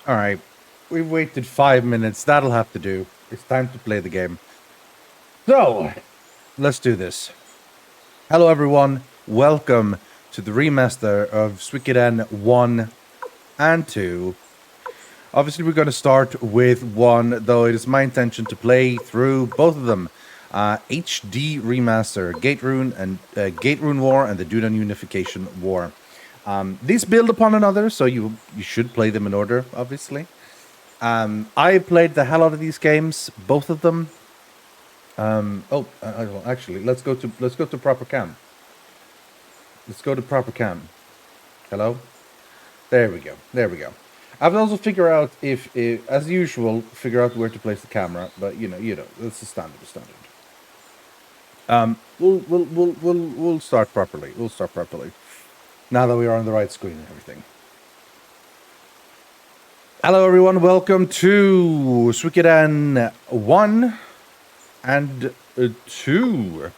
All right. We've waited 5 minutes. That'll have to do. It's time to play the game. So, let's do this. Hello, everyone. Welcome to the remaster of Suikoden 1 and 2. Obviously, we're going to start with 1, though it is my intention to play through both of them. HD Remaster, Gate Rune War and the Dudan Unification War. These build upon another, so you should play them in order, obviously. I played the hell out of these games, both of them. Actually, let's go to proper cam. Let's go to proper cam. Hello. There we go. I will also figure out if, as usual, figure out where to place the camera. But you know, that's the standard. We'll start properly. Now that we are on the right screen and everything. Hello, everyone. Welcome to Suikoden 1 and 2.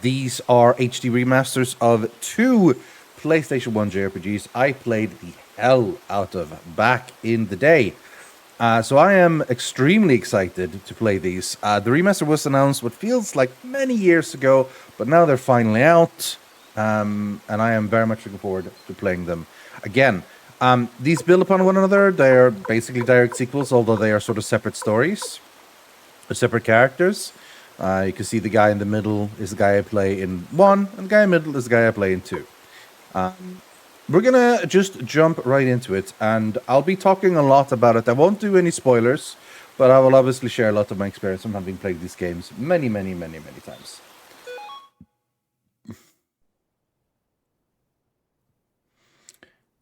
These are HD remasters of 2 PlayStation 1 JRPGs I played the hell out of back in the day. So I am extremely excited to play these. The remaster was announced what feels like many years ago, but now they're finally out. And I am very much looking forward to playing them again. These build upon one another. They are basically direct sequels, although they are sort of separate stories, or separate characters. You can see the guy in the middle is the guy I play in 1, and the guy in the middle is the guy I play in 2. We're gonna just jump right into it, and I'll be talking a lot about it. I won't do any spoilers, but I will obviously share a lot of my experience from having played these games many times.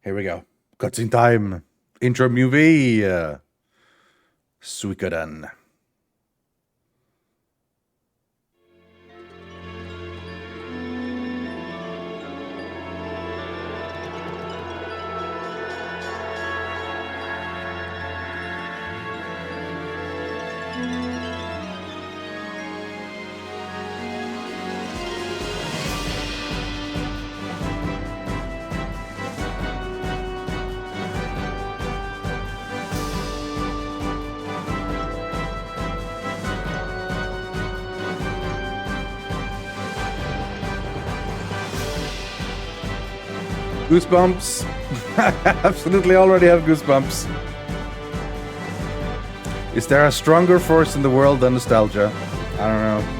Here we go. Cutscene time. Intro movie. Suikoden. Goosebumps. Absolutely already have goosebumps. Is there a stronger force in the world than nostalgia? I don't know.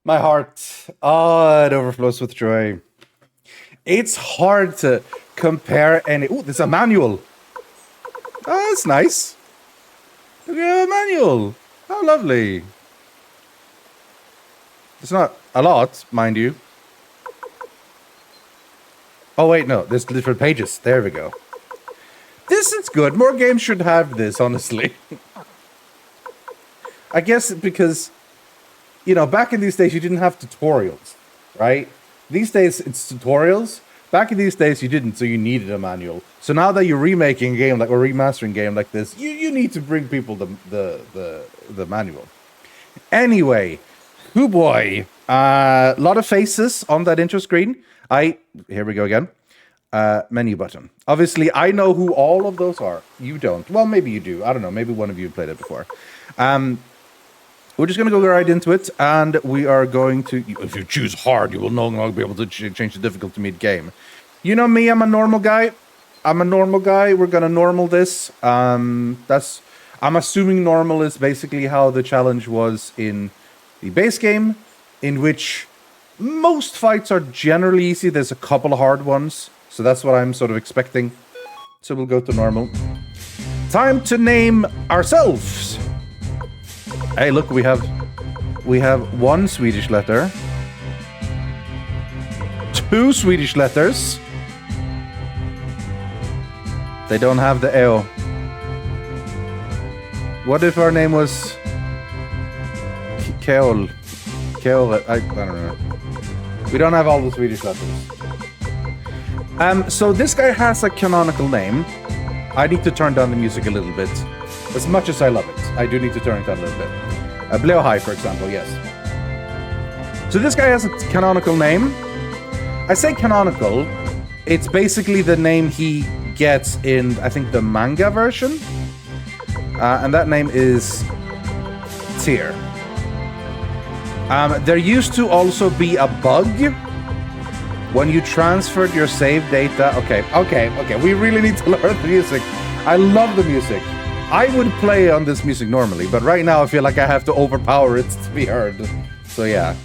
My heart, it overflows with joy. It's hard to compare any. Oh, there's a manual. Oh, that's nice. Look at a manual. How lovely. It's not a lot, mind you. Oh, wait, no. There's different pages. There we go. This is good. More games should have this, honestly. I guess because, you know, back in these days, you didn't have tutorials, right? These days, it's tutorials. Back in these days, you didn't, so you needed a manual. So now that you're remaking a game like or remastering a game like this, you need to bring people the manual. Anyway, hoo boy, a lot of faces on that intro screen. Here we go again. Menu button. Obviously, I know who all of those are. You don't. Well, maybe you do. I don't know. Maybe one of you played it before. we're just going to go right into it, and we are going to... If you choose hard, you will no longer be able to change the difficulty mid-game. You know me, I'm a normal guy. We're going to normal this. I'm assuming normal is basically how the challenge was in the base game, in which most fights are generally easy. There's a couple of hard ones, so that's what I'm sort of expecting. So we'll go to normal. Time to name ourselves. Hey, look, we have one Swedish letter, 2 Swedish letters. They don't have the Eo. What if our name was Keol? I don't know. We don't have all the Swedish letters. So this guy has a canonical name. I need to turn down the music a little bit. As much as I love it, I do need to turn it down a little bit. Bleohai, for example, yes. So this guy has a canonical name. I say canonical. It's basically the name he gets in, I think, the manga version. And that name is Tyr. There used to also be a bug when you transferred your save data. Okay. We really need to learn the music. I love the music. I would play on this music normally, but right now I feel like I have to overpower it to be heard. So yeah.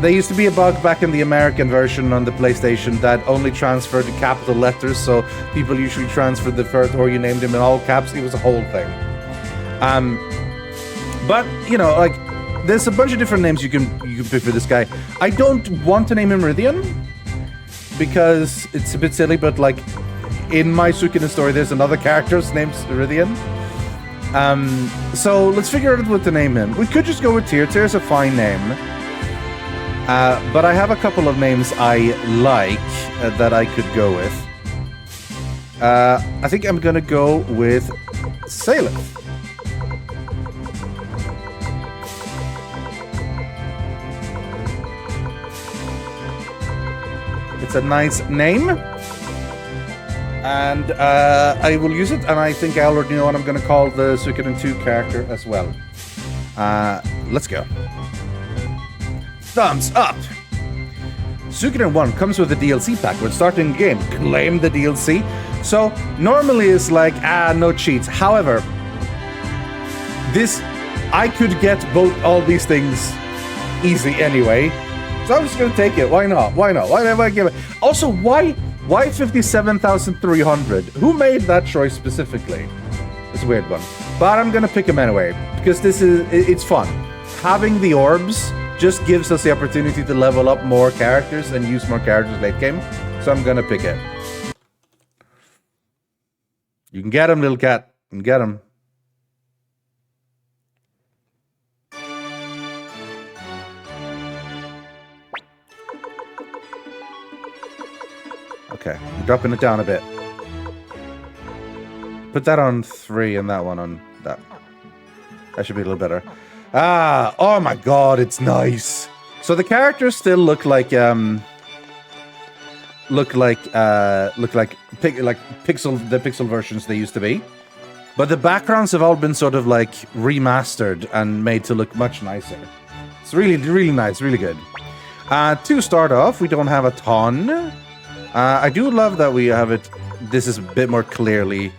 There used to be a bug back in the American version on the PlayStation that only transferred the capital letters, so people usually transferred the first, or you named them in all caps. It was a whole thing. But, you know, like, there's a bunch of different names you can pick for this guy. I don't want to name him Meridian, because it's a bit silly, but, like, in my Suikoden story, there's another character's named Meridian. So let's figure out what to name him. We could just go with Tyr. Tyr's a fine name. But I have a couple of names I like that I could go with. I think I'm gonna go with Saleth. It's a nice name. And I will use it, and I think I already know what I'm gonna call the Suikoden 2 character as well. Let's go. Thumbs up! Suikoden 1 comes with a DLC pack when starting the game. Claim the DLC. So, normally it's like, no cheats. However, I could get all these things easy anyway. So I'm just gonna take it. Why not? Why give it? Also, why 57,300? Who made that choice specifically? It's a weird one. But I'm gonna pick him anyway, because it's fun. Having the orbs just gives us the opportunity to level up more characters and use more characters late game. So I'm gonna pick it. You can get him, little cat. You can get him. Okay, I'm dropping it down a bit. Put that on 3 and that one on that. That should be a little better. Oh my god, it's nice. So the characters still look like pixel versions they used to be. But the backgrounds have all been sort of like remastered and made to look much nicer. It's really, really nice, really good. To start off, we don't have a ton. I do love that we have it. This is a bit more clearly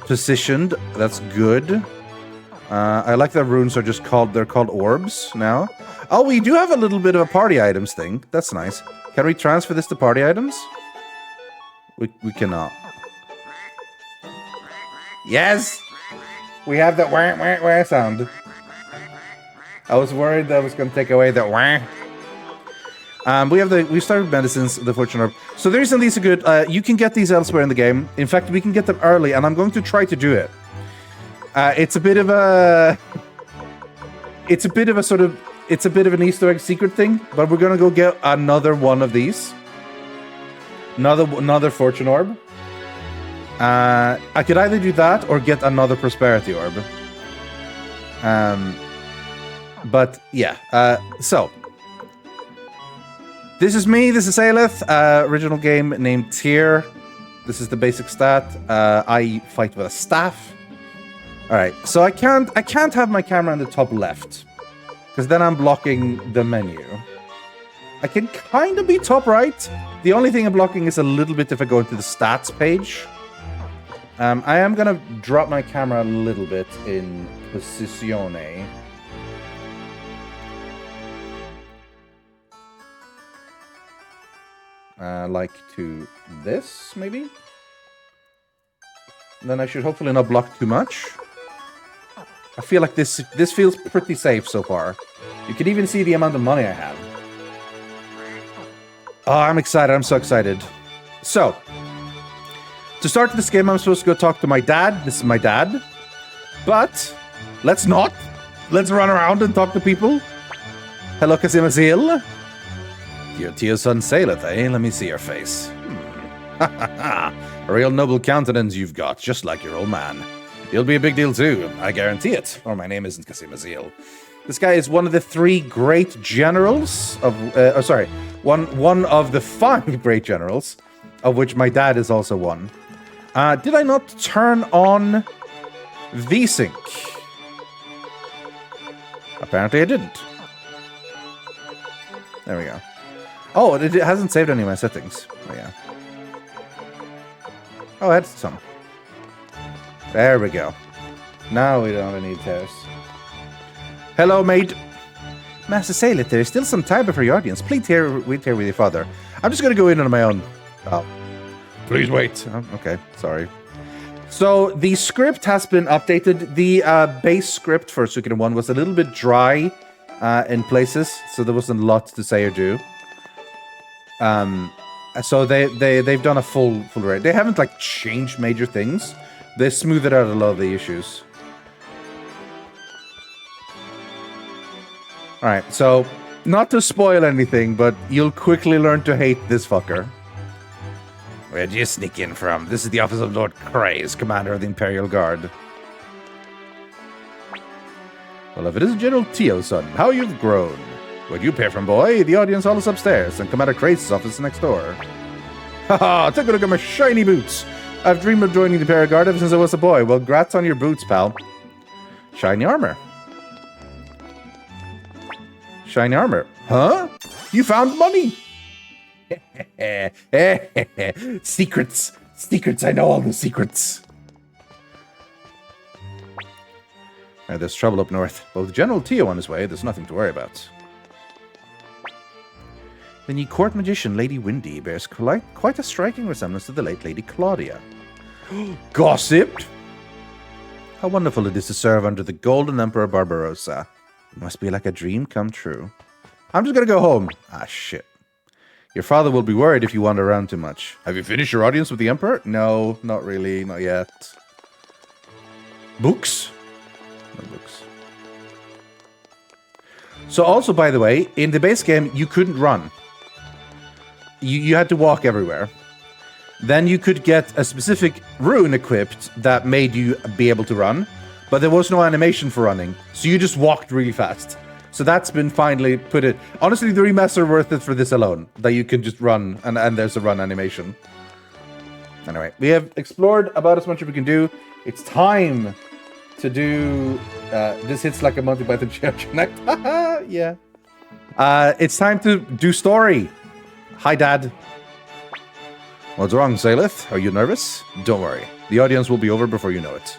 positioned. That's good. I like that runes are just called orbs now. Oh, we do have a little bit of a party items thing. That's nice. Can we transfer this to party items? We cannot. Yes! We have that wah wah wah sound. I was worried that was going to take away that wah. We started medicines, the fortune orb. So the reason these are good, you can get these elsewhere in the game. In fact, we can get them early, and I'm going to try to do it. It's a bit of an Easter egg secret thing, but we're gonna go get another one of these. Another fortune orb. I could either do that or get another prosperity orb. But yeah, so this is me. This is Saleth. Original game named Tyr. This is the basic stat. I fight with a staff. All right, so I can't have my camera on the top left, because then I'm blocking the menu. I can kind of be top right. The only thing I'm blocking is a little bit if I go into the stats page. I am gonna drop my camera a little bit in posicione. Like to this, maybe? Then I should hopefully not block too much. I feel like this feels pretty safe so far. You can even see the amount of money I have. Oh, I'm excited. I'm so excited. So, to start this game, I'm supposed to go talk to my dad. This is my dad. But, let's not. Let's run around and talk to people. Hello, Casimazil. Your Tio's son Saleth, eh? Let me see your face. A real noble countenance you've got, just like your old man. You'll be a big deal too, I guarantee it. Or my name isn't Casimazil. This guy is one of the 3 great generals of... one of the 5 great generals, of which my dad is also one. Did I not turn on VSync? Apparently I didn't. There we go. Oh, it hasn't saved any of my settings. Oh, yeah. Oh, I had some. There we go. Now we don't have any tears. Hello, mate. Master Saleth, there is still some time before your audience. Please wait here with your father. I'm just going to go in on my own. Oh. Please wait. Oh, okay, sorry. So, the script has been updated. The base script for Suikoden 1 was a little bit dry in places, so there wasn't a lot to say or do. So they've done a full rate. They haven't like changed major things. They smoothed out a lot of the issues. All right, so not to spoil anything, but you'll quickly learn to hate this fucker. Where'd you sneak in from? This is the office of Lord Craze, commander of the Imperial Guard. Well, if it isn't General Tio, son, how you've grown. Where'd you pair from, boy? The audience hall is upstairs, and Commander Craze's office next door. Haha, take a look at my shiny boots. I've dreamed of joining the Imperial Guard ever since I was a boy. Well, grats on your boots, pal. Shiny armor. Shiny armor. Huh? You found money! Secrets! Secrets, I know all the secrets. There's trouble up north. But with General Tio on his way, there's nothing to worry about. The new court magician, Lady Windy, bears quite a striking resemblance to the late Lady Claudia. Gossip! How wonderful it is to serve under the Golden Emperor Barbarossa. It must be like a dream come true. I'm just gonna go home. Ah, shit. Your father will be worried if you wander around too much. Have you finished your audience with the Emperor? No, not really, not yet. Books? No books. So also, by the way, in the base game, you couldn't run. You had to walk everywhere. Then you could get a specific rune equipped that made you be able to run, but there was no animation for running, so you just walked really fast. So that's been finally put in. Honestly, the remaster worth it for this alone, that you can just run, and there's a run animation. Anyway, we have explored about as much as we can do. It's time to do... this hits like a Monty Python Connect. Yeah. It's time to do story. Hi, Dad. What's wrong, Saleth? Are you nervous? Don't worry. The audience will be over before you know it.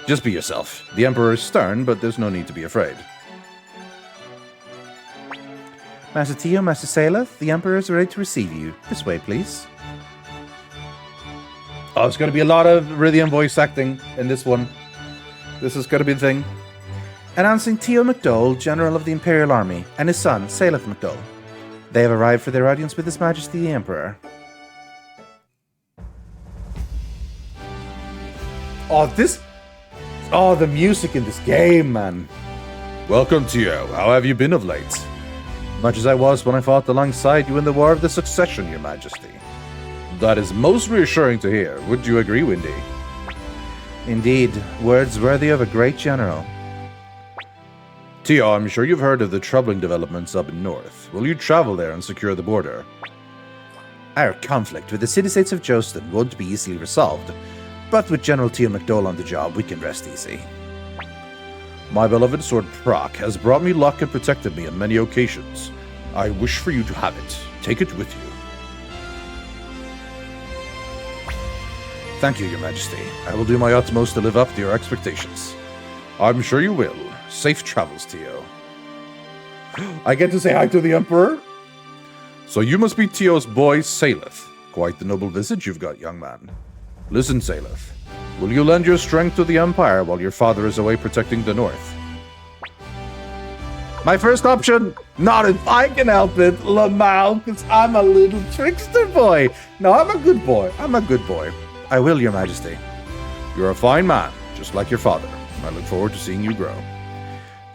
Just be yourself. The Emperor is stern, but there's no need to be afraid. Master Tio, Master Saleth, the Emperor is ready to receive you. This way, please. Oh, it's going to be a lot of Rythian voice acting in this one. This is going to be the thing. Announcing Tio McDole, General of the Imperial Army, and his son, Saleth McDole. They have arrived for their audience with His Majesty the Emperor. Oh, the music in this game, man. Welcome, Tio. How have you been of late? Much as I was when I fought alongside you in the War of the Succession, Your Majesty. That is most reassuring to hear. Would you agree, Windy? Indeed, words worthy of a great general. Tio, I'm sure you've heard of the troubling developments up north. Will you travel there and secure the border? Our conflict with the city-states of Jostin won't be easily resolved, but with General Tio McDole on the job, we can rest easy. My beloved sword Prak has brought me luck and protected me on many occasions. I wish for you to have it. Take it with you. Thank you, Your Majesty. I will do my utmost to live up to your expectations. I'm sure you will. Safe travels, Tio. I get to say hi to the Emperor? So you must be Tio's boy, Saleth. Quite the noble visage you've got, young man. Listen, Saleth. Will you lend your strength to the Empire while your father is away protecting the North? My first option, not if I can help it, Lamal, because I'm a little trickster boy. No, I'm a good boy. I'm a good boy. I will, Your Majesty. You're a fine man, just like your father. I look forward to seeing you grow.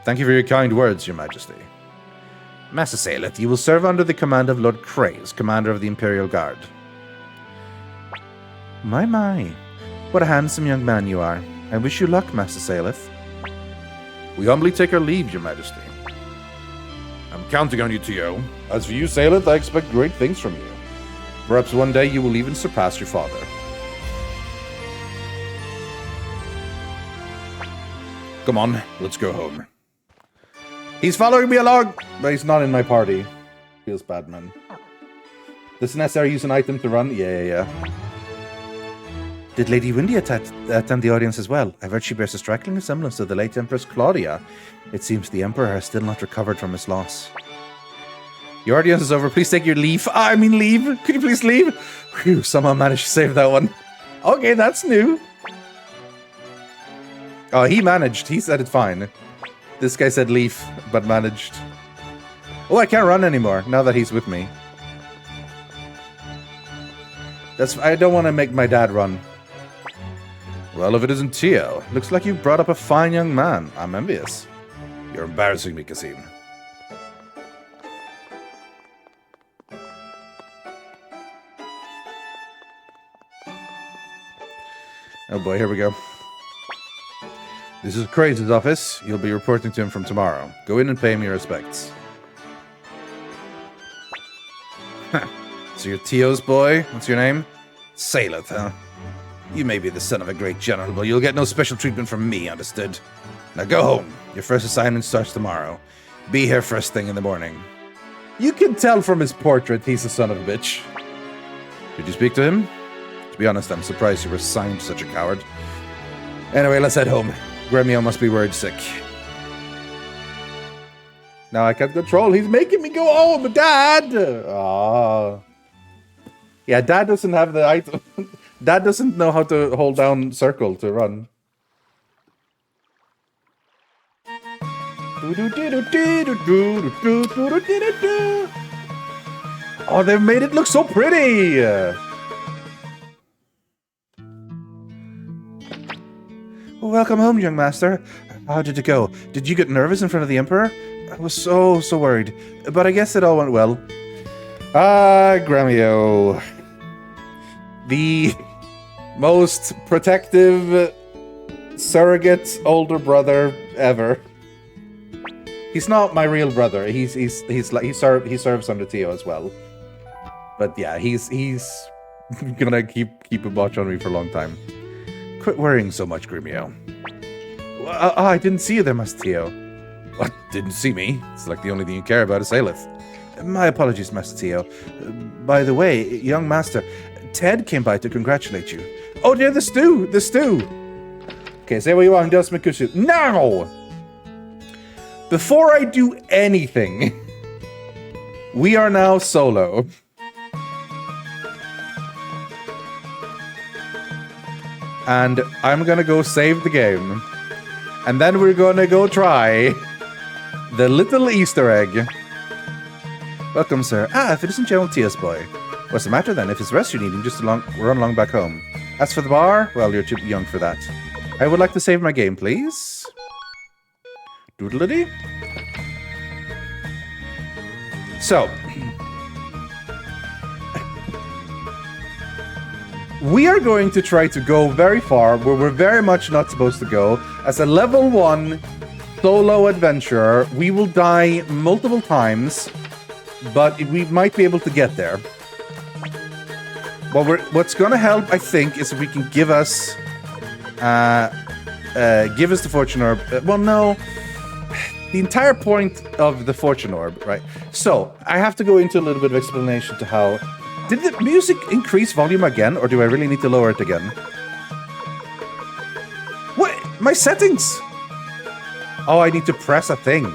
Thank you for your kind words, Your Majesty. Master Saleth, you will serve under the command of Lord Kraze, commander of the Imperial Guard. My. What a handsome young man you are. I wish you luck, Master Saleth. We humbly take our leave, Your Majesty. I'm counting on you, Tio. As for you, Saleth, I expect great things from you. Perhaps one day you will even surpass your father. Come on, let's go home. He's following me along, but he's not in my party. Feels bad, man. Does it necessarily use an item to run? Yeah. Did Lady Windy attend the audience as well? I've heard she bears a striking resemblance to the late Empress Claudia. It seems the Emperor has still not recovered from his loss. Your audience is over. Please take your leave. Leave. Could you please leave? Phew, somehow managed to save that one. Okay, that's new. Oh, he managed. He said it fine. This guy said leave, but managed. Oh, I can't run anymore now that he's with me. I don't want to make my dad run. Well, if it isn't Tio, looks like you've brought up a fine young man. I'm envious. You're embarrassing me, Kasim. Oh boy, here we go. This is Kraze's office. You'll be reporting to him from tomorrow. Go in and pay him your respects. So you're Tio's boy? What's your name? Saleth, huh? You may be the son of a great general, but you'll get no special treatment from me, understood? Now go home. Your first assignment starts tomorrow. Be here first thing in the morning. You can tell from his portrait he's a son of a bitch. Did you speak to him? To be honest, I'm surprised you were assigned such a coward. Anyway, let's head home. Gremio must be worried sick. Now I can't control. He's making me go home, Dad! Aww. Yeah, Dad doesn't have the item. Dad doesn't know how to hold down circle to run. Oh, they've made it look so pretty! Welcome home, young master. How did it go? Did you get nervous in front of the Emperor? I was so worried. But I guess it all went well. Gremio. The most protective surrogate older brother ever. He's not my real brother. He serves under Tio as well. But yeah, he's gonna keep a watch on me for a long time. Quit worrying so much, Gremio. I didn't see you there, Master Tio. What? Didn't see me? It's like the only thing you care about is Saleth. My apologies, Master Tio. By the way, young master, Ted came by to congratulate you. Oh, dear, the stew! The stew! Okay, say what you want, just Mikushu. Now! Before I do anything, we are now solo. And I'm gonna go save the game. And then we're gonna go try the little Easter egg. Welcome, sir. If it isn't General Tio's boy. What's the matter then? If it's rest you're needing, just run along back home. As for the bar, well, you're too young for that. I would like to save my game, please. Doodle-dee. So. We are going to try to go very far, where we're very much not supposed to go. As a level 1 solo adventurer, we will die multiple times, but we might be able to get there. What's going to help, I think, is if we can give us give us the fortune orb. Well, no. The entire point of the fortune orb, right? So, I have to go into a little bit of explanation to how... Did the music increase volume again, or do I really need to lower it again? What? My settings? Oh, I need to press a thing.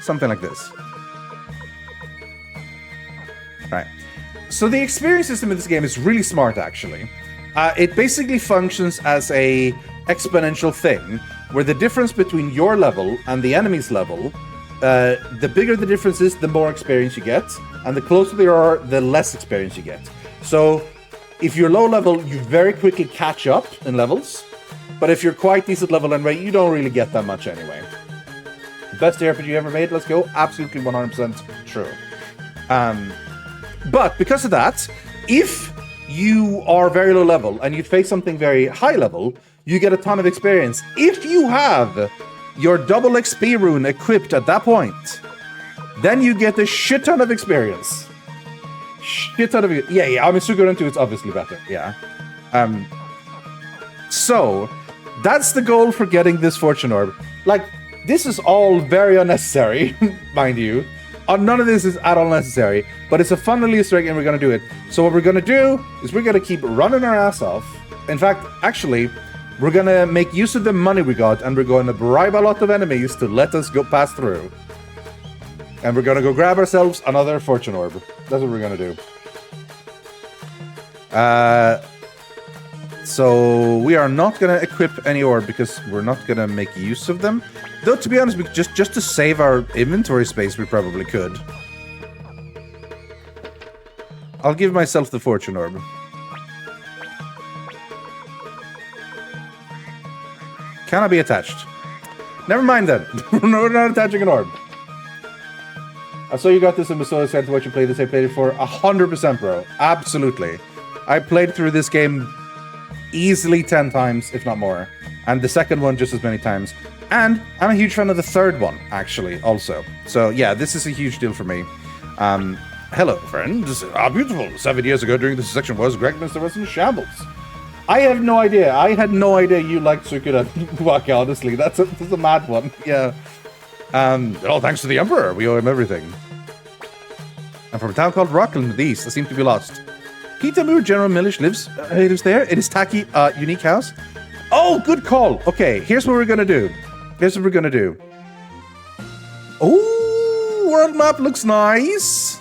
Something like this. Right. So the experience system in this game is really smart, actually. It basically functions as a exponential thing, where the difference between your level and the enemy's level, the bigger the difference is, the more experience you get, and the closer they are, the less experience you get. So, if you're low level, you very quickly catch up in levels, but if you're quite decent level anyway, you don't really get that much anyway. Best RPG ever made, let's go. Absolutely 100% true. But because of that, if you are very low level and you face something very high level, you get a ton of experience. If you have your double XP rune equipped at that point, then you get a shit ton of experience. Shit ton of it. Yeah. I mean, Suikoden 2 is obviously better. Yeah. So that's the goal for getting this fortune orb. Like, this is all very unnecessary, mind you. None of this is at all necessary, but it's a fun little Easter egg and we're going to do it. So what we're going to do is we're going to keep running our ass off. In fact, actually, we're going to make use of the money we got and we're going to bribe a lot of enemies to let us go pass through. And we're going to go grab ourselves another fortune orb. That's what we're going to do. So we are not going to equip any orb because we're not going to make use of them. Though, to be honest, just to save our inventory space, we probably could. I'll give myself the fortune orb. Cannot be attached. Never mind then. We're not attaching an orb. I saw you got this and was so excited to watch you play this. I played it for 100%, bro. Absolutely. I played through this game easily 10 times, if not more. And the second one just as many times. And I'm a huge fan of the third one, actually, also. So, yeah, this is a huge deal for me. Hello, friends. Beautiful. 7 years ago during this section was Greg Mr. was in shambles. I have no idea. I had no idea you liked Suikoden. Waka, honestly. That's a mad one. Yeah. All thanks to the Emperor. We owe him everything. I'm from a town called Rockland in the east. I seem to be lost. Kitamur General Milish lives there. It is Taki, unique house. Oh, good call. Okay, here's what we're gonna do. Oh, world map looks nice.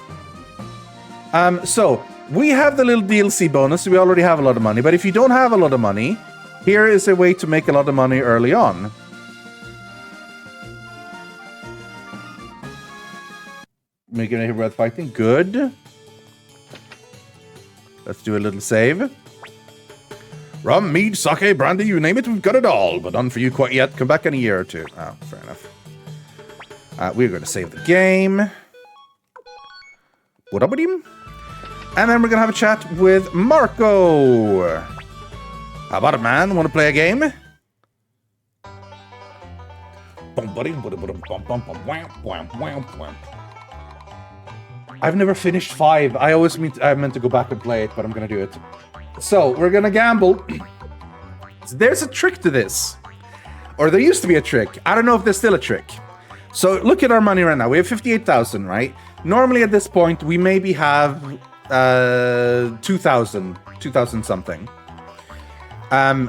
So we have the little DLC bonus. So we already have a lot of money. But if you don't have a lot of money, here is a way to make a lot of money early on. Making a red fighting. Good. Let's do a little save. Rum, mead, sake, brandy, you name it, we've got it all. But none for you quite yet. Come back in a year or two. Oh, fair enough. We're going to save the game. What up with him? And then we're going to have a chat with Marco. How about it, man? Want to play a game? I've never finished 5. I meant to go back and play it, but I'm going to do it. So, we're going to gamble. There's a trick to this. Or there used to be a trick. I don't know if there's still a trick. So, look at our money right now. We have 58,000, right? Normally at this point, we maybe have 2,000 something.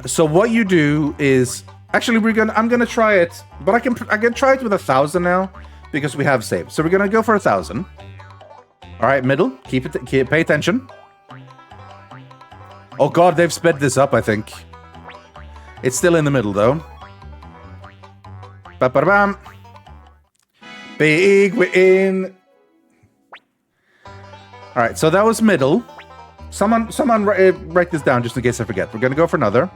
So what you do is... Actually, I'm going to try it. But I can try it with 1,000 now. Because we have saved. So, we're going to go for 1,000. All right, middle. Pay attention. Oh god, they've sped this up, I think. It's still in the middle, though. Ba-ba-bam. Big win. All right, so that was middle. Someone write this down just in case I forget. We're gonna go for another.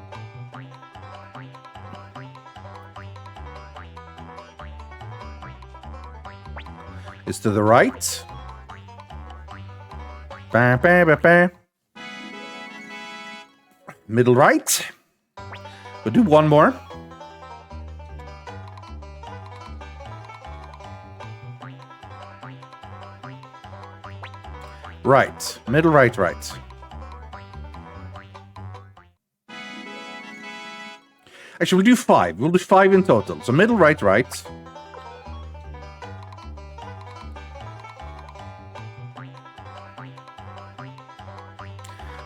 It's to the right. Ba, ba, ba, ba. Middle right. We'll do one more. Right. Middle right, right. Actually, we'll do 5. We'll do 5 in total. So middle, right, right.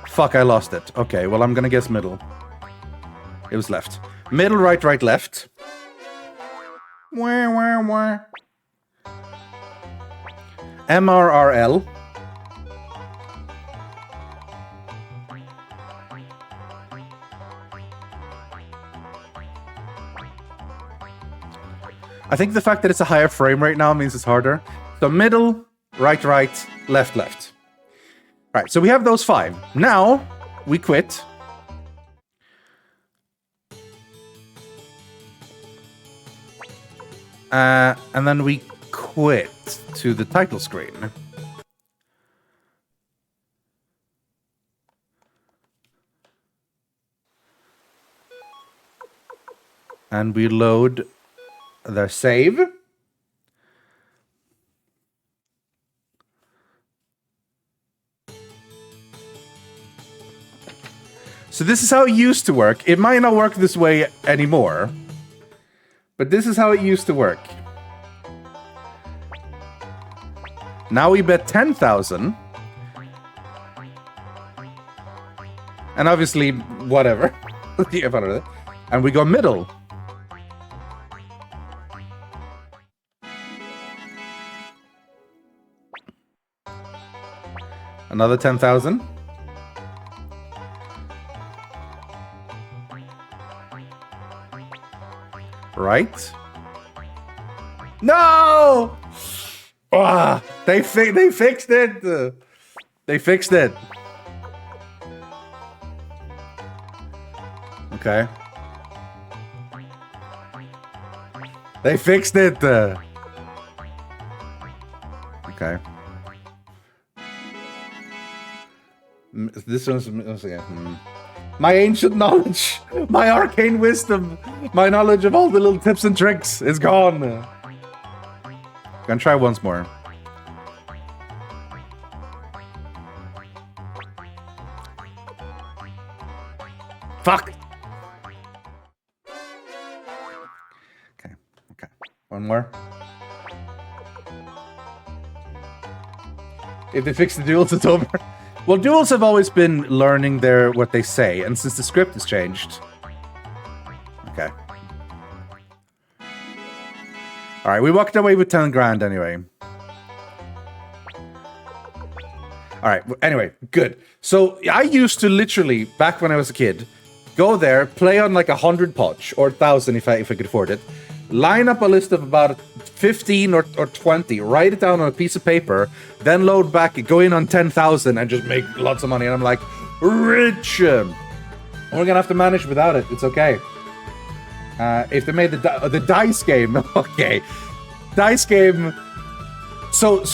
Fuck, I lost it. Okay, well, I'm gonna guess middle. It was left. Middle, right, right, left. Wah, wah, wah. MRRL. I think the fact that it's a higher frame rate now means it's harder. So middle, right, right, left, left. All right, so we have those 5. Now, we quit. And then we quit to the title screen. And we load the save. So this is how it used to work. It might not work this way anymore, but this is how it used to work. Now we bet 10,000. And obviously, whatever. And we go middle. Another 10,000. Right? No! Ah, they fixed it. They fixed it. Okay. They fixed it. Okay. This one's again. My ancient knowledge, my arcane wisdom, my knowledge of all the little tips and tricks is gone. Gonna try once more. Fuck. Okay. One more. If they fix the duels, it's over. Well, duels have always been learning what they say, and since the script has changed. Okay. Alright, we walked away with 10 grand anyway. Alright, anyway, good. So, I used to literally, back when I was a kid, go there, play on like 100 poch, or 1,000 if I could afford it, line up a list of about 15 or 20, write it down on a piece of paper, then load back, go in on 10,000 and just make lots of money. And I'm like, rich! We're gonna have to manage without it. It's okay. If they made the dice game, okay. Dice game. So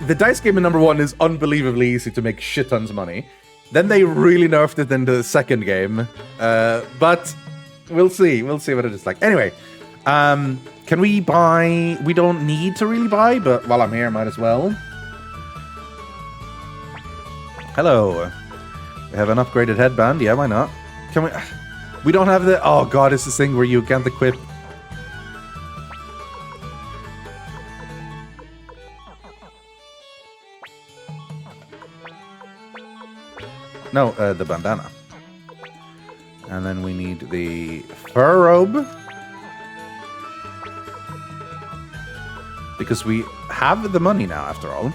the dice game in number 1 is unbelievably easy to make shit tons of money. Then they really nerfed it in the second game. But we'll see. We'll see what it is like. Anyway, can we buy? We don't need to really buy, but while I'm here, might as well. Hello. We have an upgraded headband. Yeah, why not? Can we? We don't have the... Oh god, it's this thing where you can't equip... No, the bandana. And then we need the fur robe. Because we have the money now, after all.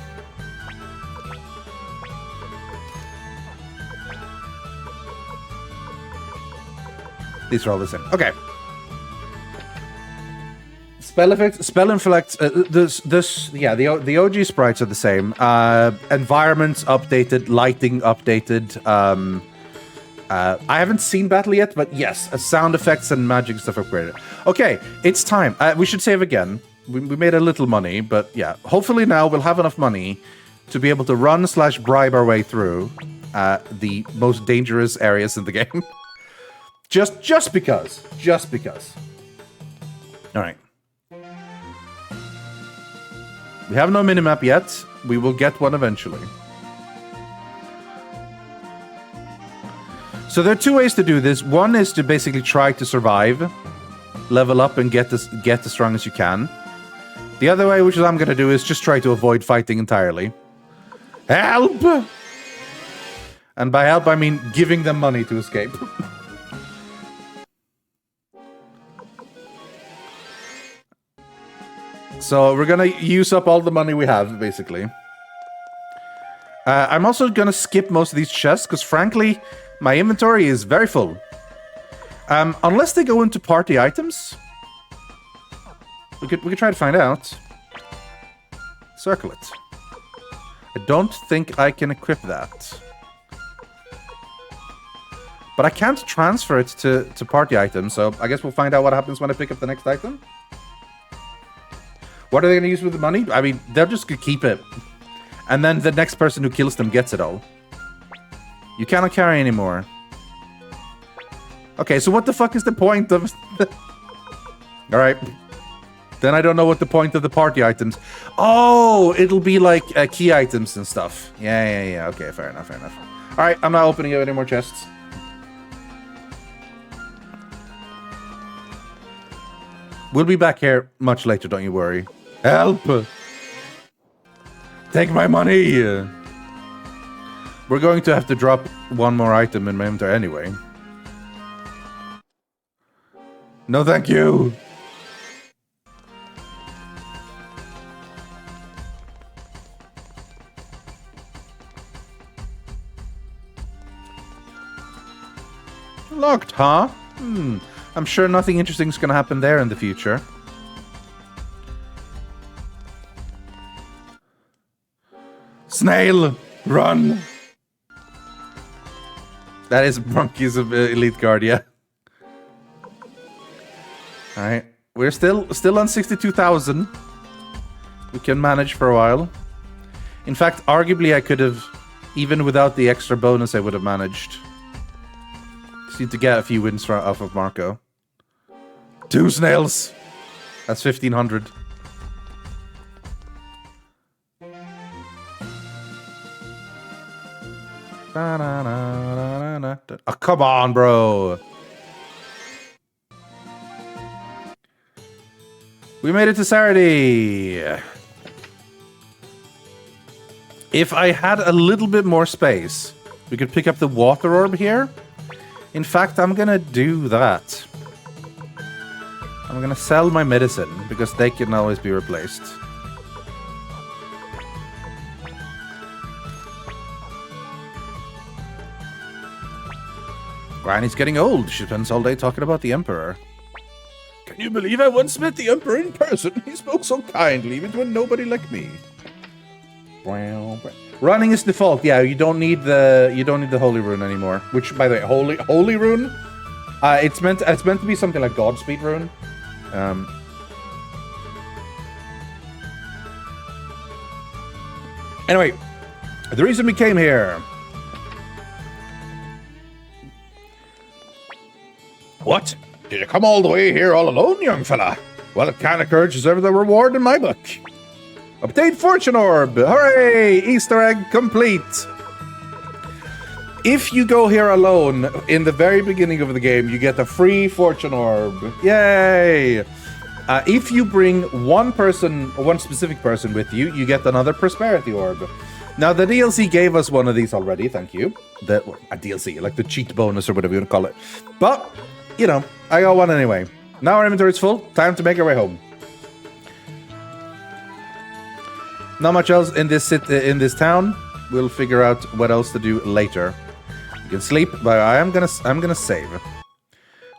These are all the same. Okay. Spell effects, spell inflect. Yeah, the OG sprites are the same. Environments updated, lighting updated. I haven't seen battle yet, but yes, sound effects and magic stuff upgraded. Okay, it's time. We should save again. We made a little money, but yeah, hopefully now we'll have enough money to be able to run/bribe our way through the most dangerous areas in the game. Just because. All right. We have no minimap yet. We will get one eventually. So So there are two ways to do this. One is to basically try to survive, level up, and get as strong as you can. The other way, which I'm going to do, is just try to avoid fighting entirely. Help! And by help, I mean giving them money to escape. So we're going to use up all the money we have, basically. I'm also going to skip most of these chests, because frankly, my inventory is very full. Unless they go into party items. We could try to find out. Circle it. I don't think I can equip that. But I can't transfer it to party items, so I guess we'll find out what happens when I pick up the next item. What are they going to use with the money? I mean, they're just going to keep it. And then the next person who kills them gets it all. You cannot carry anymore. Okay, so what the fuck is the point of... Alright. Then I don't know what the point of the party items... Oh, it'll be like key items and stuff. Yeah. Okay, fair enough. Alright, I'm not opening up any more chests. We'll be back here much later, don't you worry. Help! Take my money! We're going to have to drop one more item in my inventory anyway. No, thank you! Locked, huh? I'm sure nothing interesting is going to happen there in the future. Snail! Run! That is Monkey's Elite Guard, yeah. Alright. We're still on 62,000. We can manage for a while. In fact, arguably I could have, even without the extra bonus, I would have managed. Just need to get a few wins off of Marco. 2 snails! That's 1,500. Oh, come on, bro. We made it to Saturday. If I had a little bit more space, we could pick up the water orb here. In fact, I'm gonna do that. I'm gonna sell my medicine, because they can always be replaced. Granny's getting old. She spends all day talking about the Emperor. Can you believe I once met the Emperor in person? He spoke so kindly, even to a nobody like me. Running is default. Yeah, you don't need the holy rune anymore. Which, by the way, holy rune. It's meant to be something like Godspeed rune. Anyway, the reason we came here. What? Did you come all the way here all alone, young fella? Well, it kind of courage deserves a reward in my book. Obtain Fortune Orb! Hooray! Easter egg complete! If you go here alone, in the very beginning of the game, you get a free Fortune Orb. Yay! If you bring one specific person with you, you get another Prosperity Orb. Now, the DLC gave us one of these already, thank you. A DLC, like the cheat bonus or whatever you want to call it. But, you know, I got one anyway. Now our inventory is full, time to make our way home. Not much else in this town. We'll figure out what else to do later. You can sleep, but I'm gonna save.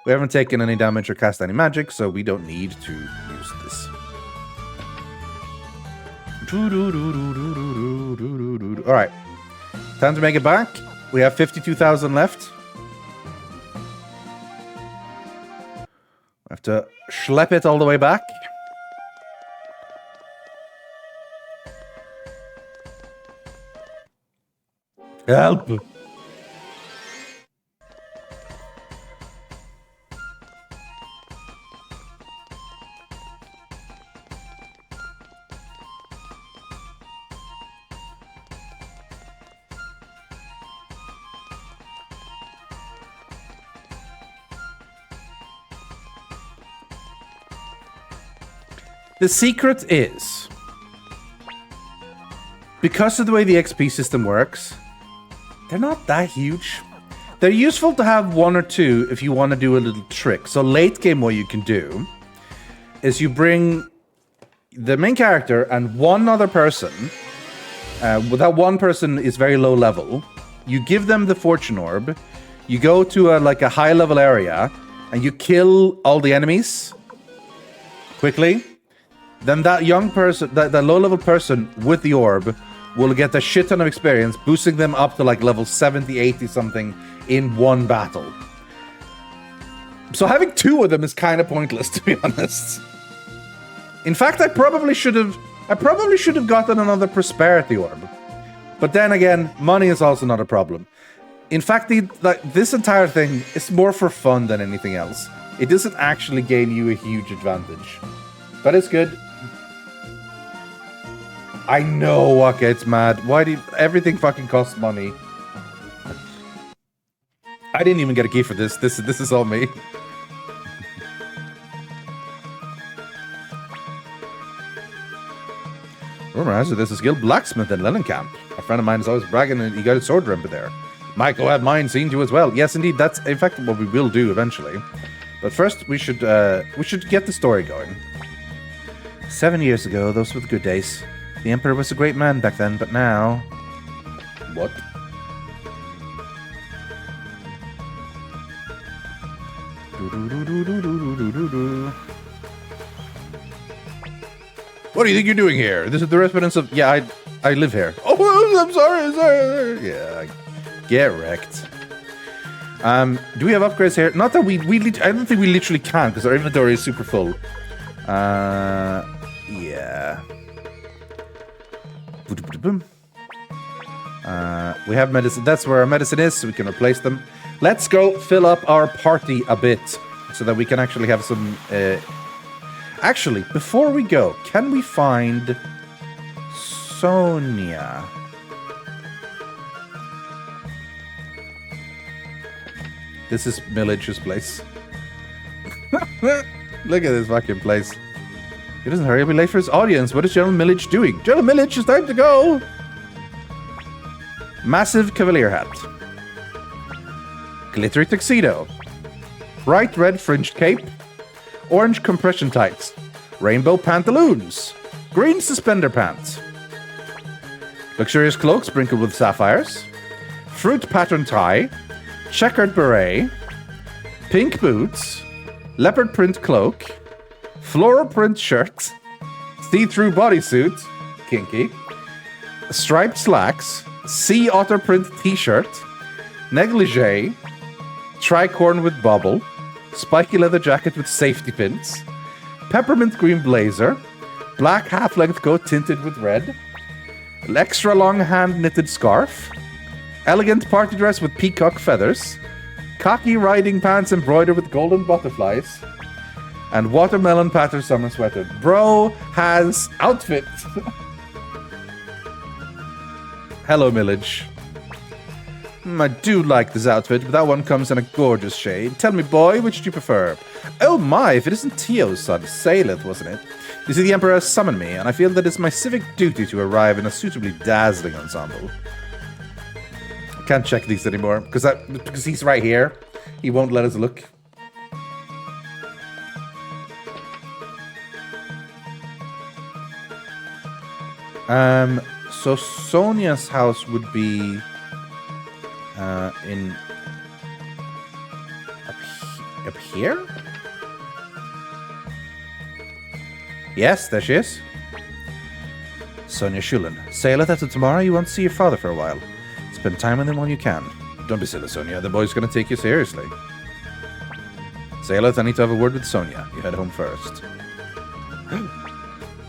We haven't taken any damage or cast any magic, so we don't need to use this. Alright. Time to make it back. We have 52,000 left. I have to schlep it all the way back. Help! The secret is, because of the way the XP system works, they're not that huge. They're useful to have one or two if you want to do a little trick. So late game, what you can do is you bring the main character and one other person. That one person is very low level. You give them the fortune orb. You go to a high level area and you kill all the enemies quickly. Then that young person, that low level person with the orb will get a shit ton of experience, boosting them up to like level 70, 80 something in one battle. So having two of them is kind of pointless, to be honest. In fact, I probably should have gotten another prosperity orb. But then again, money is also not a problem. In fact, this entire thing is more for fun than anything else. It doesn't actually gain you a huge advantage. But it's good. I know what gets mad. Why do everything fucking costs money? I didn't even get a key for this. This is all me. Rumor has it there's a skilled blacksmith in Lennencamp. A friend of mine is always bragging that he got a sword remember there. Might go have mine seen to as well. Yes, indeed. That's in fact what we will do eventually. But first, we should get the story going. 7 years ago, those were the good days. The Emperor was a great man back then, but now... What? What do you think you're doing here? This is the residence of... Yeah, I live here. Oh, I'm sorry. Yeah, get wrecked. Do we have upgrades here? Not that I don't think we literally can, because our inventory is super full. Yeah. We have medicine. That's where our medicine is, so we can replace them. Let's go fill up our party a bit, so that we can actually have some... Actually, before we go, can we find Sonia? This is Millage's place. Look at this fucking place. He doesn't hurry, he'll be late for his audience. What is General Millage doing? General Millage, it's time to go! Massive cavalier hat. Glittery tuxedo. Bright red fringed cape. Orange compression tights. Rainbow pantaloons. Green suspender pants. Luxurious cloak sprinkled with sapphires. Fruit pattern tie. Checkered beret. Pink boots. Leopard print cloak. Floral print shirt. See-through bodysuit. Kinky. Striped slacks. Sea otter print t-shirt. Negligee. Tricorn with bobble. Spiky leather jacket with safety pins. Peppermint green blazer. Black half-length coat tinted with red. Extra long hand-knitted scarf. Elegant party dress with peacock feathers. Cocky riding pants embroidered with golden butterflies. And watermelon pattern summer sweater. Bro has outfit. Hello, Millage. I do like this outfit, but that one comes in a gorgeous shade. Tell me, boy, which do you prefer? Oh my, if it isn't Tio's son, Saleth, wasn't it? You see, the Emperor has summoned me, and I feel that it's my civic duty to arrive in a suitably dazzling ensemble. I can't check these anymore, because he's right here. He won't let us look. So Sonia's house would be... up here? Yes, there she is. Sonia Schulen. Saleth, after tomorrow you want to see your father for a while. Spend time with him while you can. Don't be silly, Sonia. The boy's gonna take you seriously. Saleth, I need to have a word with Sonia. You head home first.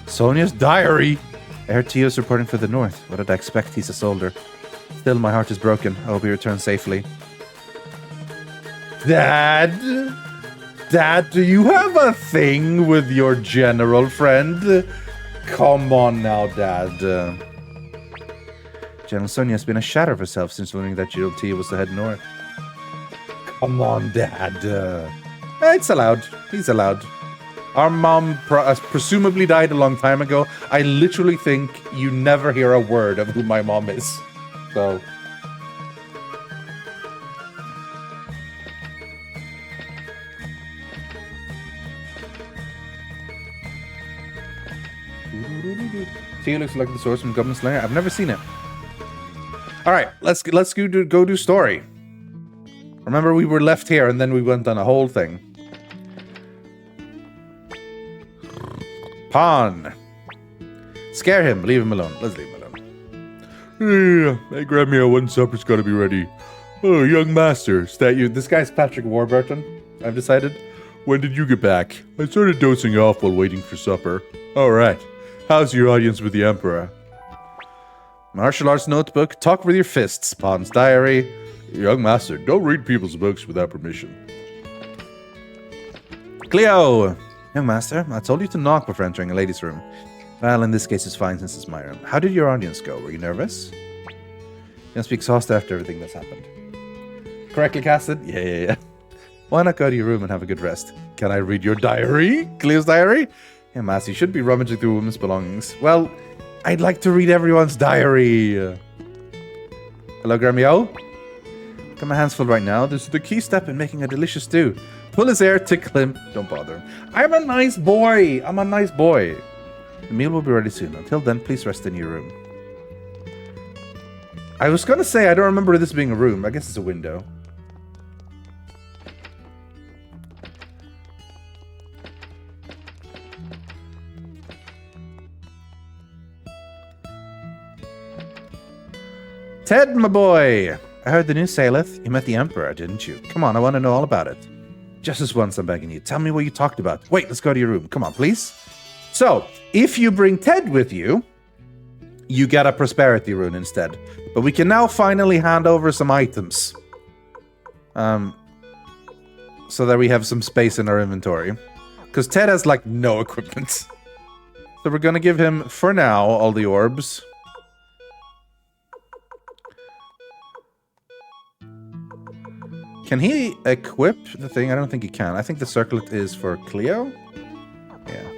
Sonia's diary! I heard Tio's reporting for the north. What did I expect? He's a soldier. Still, my heart is broken. I hope he returns safely. Dad? Dad, do you have a thing with your general friend? Come on now, Dad. General Sonia has been a shadow of herself since learning that General Tio was to head north. Come on, Dad. It's allowed. He's allowed. Our mom presumably died a long time ago. I literally think you never hear a word of who my mom is. So... See, it looks like the source from Goblin Slayer. I've never seen it. All right, let's go do story. Remember, we were left here, and then we went on a whole thing. Pawn. Scare him. Leave him alone. Let's leave him alone. Hey, grab me a one supper's gotta be ready. Oh, young master. Is that you? This guy's Patrick Warburton, I've decided. When did you get back? I started dozing off while waiting for supper. All right. How's your audience with the Emperor? Martial arts notebook. Talk with your fists. Pawn's diary. Young master, don't read people's books without permission. Cleo! Young master, I told you to knock before entering a lady's room. Well, in this case it's fine since it's my room. How did your audience go? Were you nervous? You must be exhausted after everything that's happened. Correctly casted? Yeah. Why not go to your room and have a good rest? Can I read your diary? Cleo's diary? Yeah, master, you should be rummaging through women's belongings. Well, I'd like to read everyone's diary. Hello, Gremio? Got my hands full right now. This is the key step in making a delicious stew. Pull his hair, tickle him. Don't bother him. I'm a nice boy. I'm a nice boy. The meal will be ready soon. Until then, please rest in your room. I was going to say, I don't remember this being a room. I guess it's a window. Ted, my boy. I heard the news, Saleth. You met the Emperor, didn't you? Come on, I want to know all about it. Just this once, I'm begging you. Tell me what you talked about. Wait, let's go to your room. Come on, please. So, if you bring Ted with you, you get a prosperity rune instead. But we can now finally hand over some items. So that we have some space in our inventory. Because Ted has, like, no equipment. So we're going to give him, for now, all the orbs. Can he equip the thing? I don't think he can. I think the circlet is for Cleo. Yeah.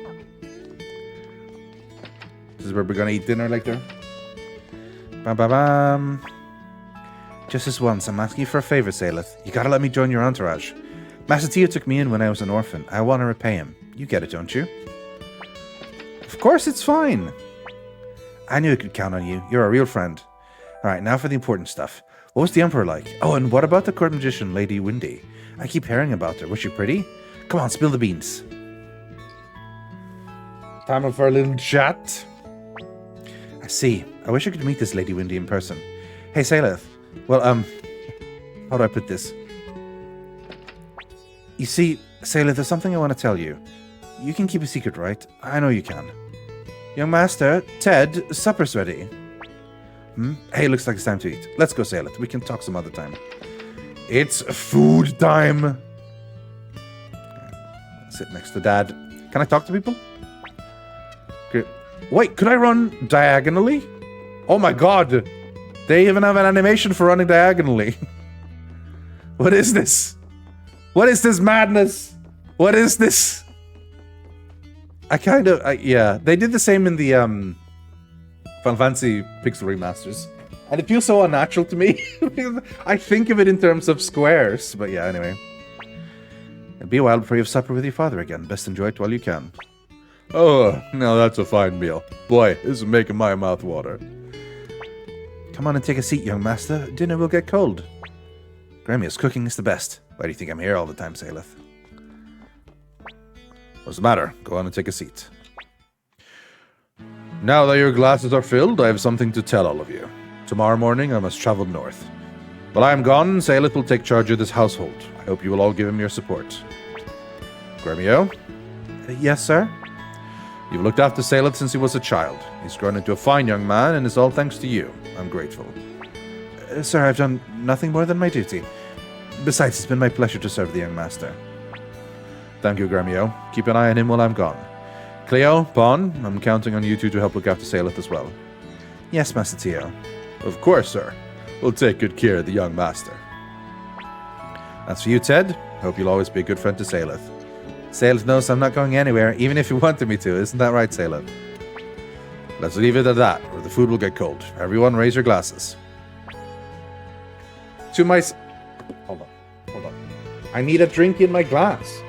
This is where we're gonna eat dinner later. Bam, bam, bam. Just this once, I'm asking you for a favor, Saleth. You gotta let me join your entourage. Master Tio took me in when I was an orphan. I want to repay him. You get it, don't you? Of course, it's fine. I knew I could count on you. You're a real friend. Alright, now for the important stuff. What was the Emperor like? Oh, and what about the court magician, Lady Windy? I keep hearing about her. Was she pretty? Come on, spill the beans. Time for a little chat. I see. I wish I could meet this Lady Windy in person. Hey, Saleth. Well, how do I put this? You see, Saleth, there's something I want to tell you. You can keep a secret, right? I know you can. Young master, Ted, supper's ready. Hey, looks like it's time to eat. Let's go, Saleth. We can talk some other time. It's food time. Sit next to Dad. Can I talk to people? Okay. Wait, could I run diagonally? Oh my god. They even have an animation for running diagonally. What is this? What is this madness? What is this? Yeah. They did the same in the, Final Fantasy Pixel Remasters. And it feels so unnatural to me. I think of it in terms of squares. But yeah, anyway. It'll be a while before you have supper with your father again. Best enjoy it while you can. Oh, now that's a fine meal. Boy, this is making my mouth water. Come on and take a seat, young master. Dinner will get cold. Gremio's cooking is the best. Why do you think I'm here all the time, Saleth? What's the matter? Go on and take a seat. Now that your glasses are filled, I have something to tell all of you. Tomorrow morning, I must travel north. While I am gone, Saleth will take charge of this household. I hope you will all give him your support. Gremio? Yes, sir? You've looked after Saleth since he was a child. He's grown into a fine young man, and it's all thanks to you. I'm grateful. Sir, I've done nothing more than my duty. Besides, it's been my pleasure to serve the young master. Thank you, Gremio. Keep an eye on him while I'm gone. Cleo, Pawn, I'm counting on you two to help look after Saleth as well. Yes, Master Tio. Of course, sir. We'll take good care of the young master. As for you, Ted, hope you'll always be a good friend to Saleth. Sales knows I'm not going anywhere, even if you wanted me to. Isn't that right, Sailor? Let's leave it at that, or the food will get cold. Everyone raise your glasses. To my... Hold on. I need a drink in my glass.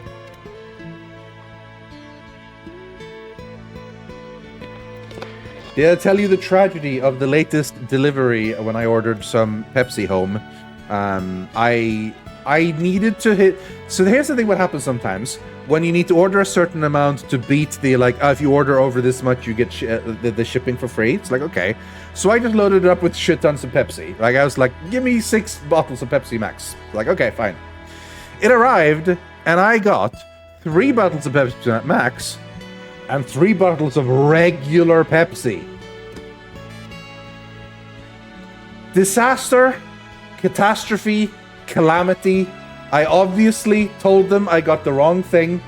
Did I tell you the tragedy of the latest delivery when I ordered some Pepsi home? I needed to hit... So here's the thing what happens sometimes. When you need to order a certain amount to beat the, like, if you order over this much, you get the shipping for free. It's like, okay. So I just loaded it up with shit tons of Pepsi. Like, I was like, give me 6 bottles of Pepsi Max. Like, okay, fine. It arrived, and I got 3 bottles of Pepsi Max and 3 bottles of regular Pepsi. Disaster, catastrophe, calamity. I obviously told them I got the wrong thing.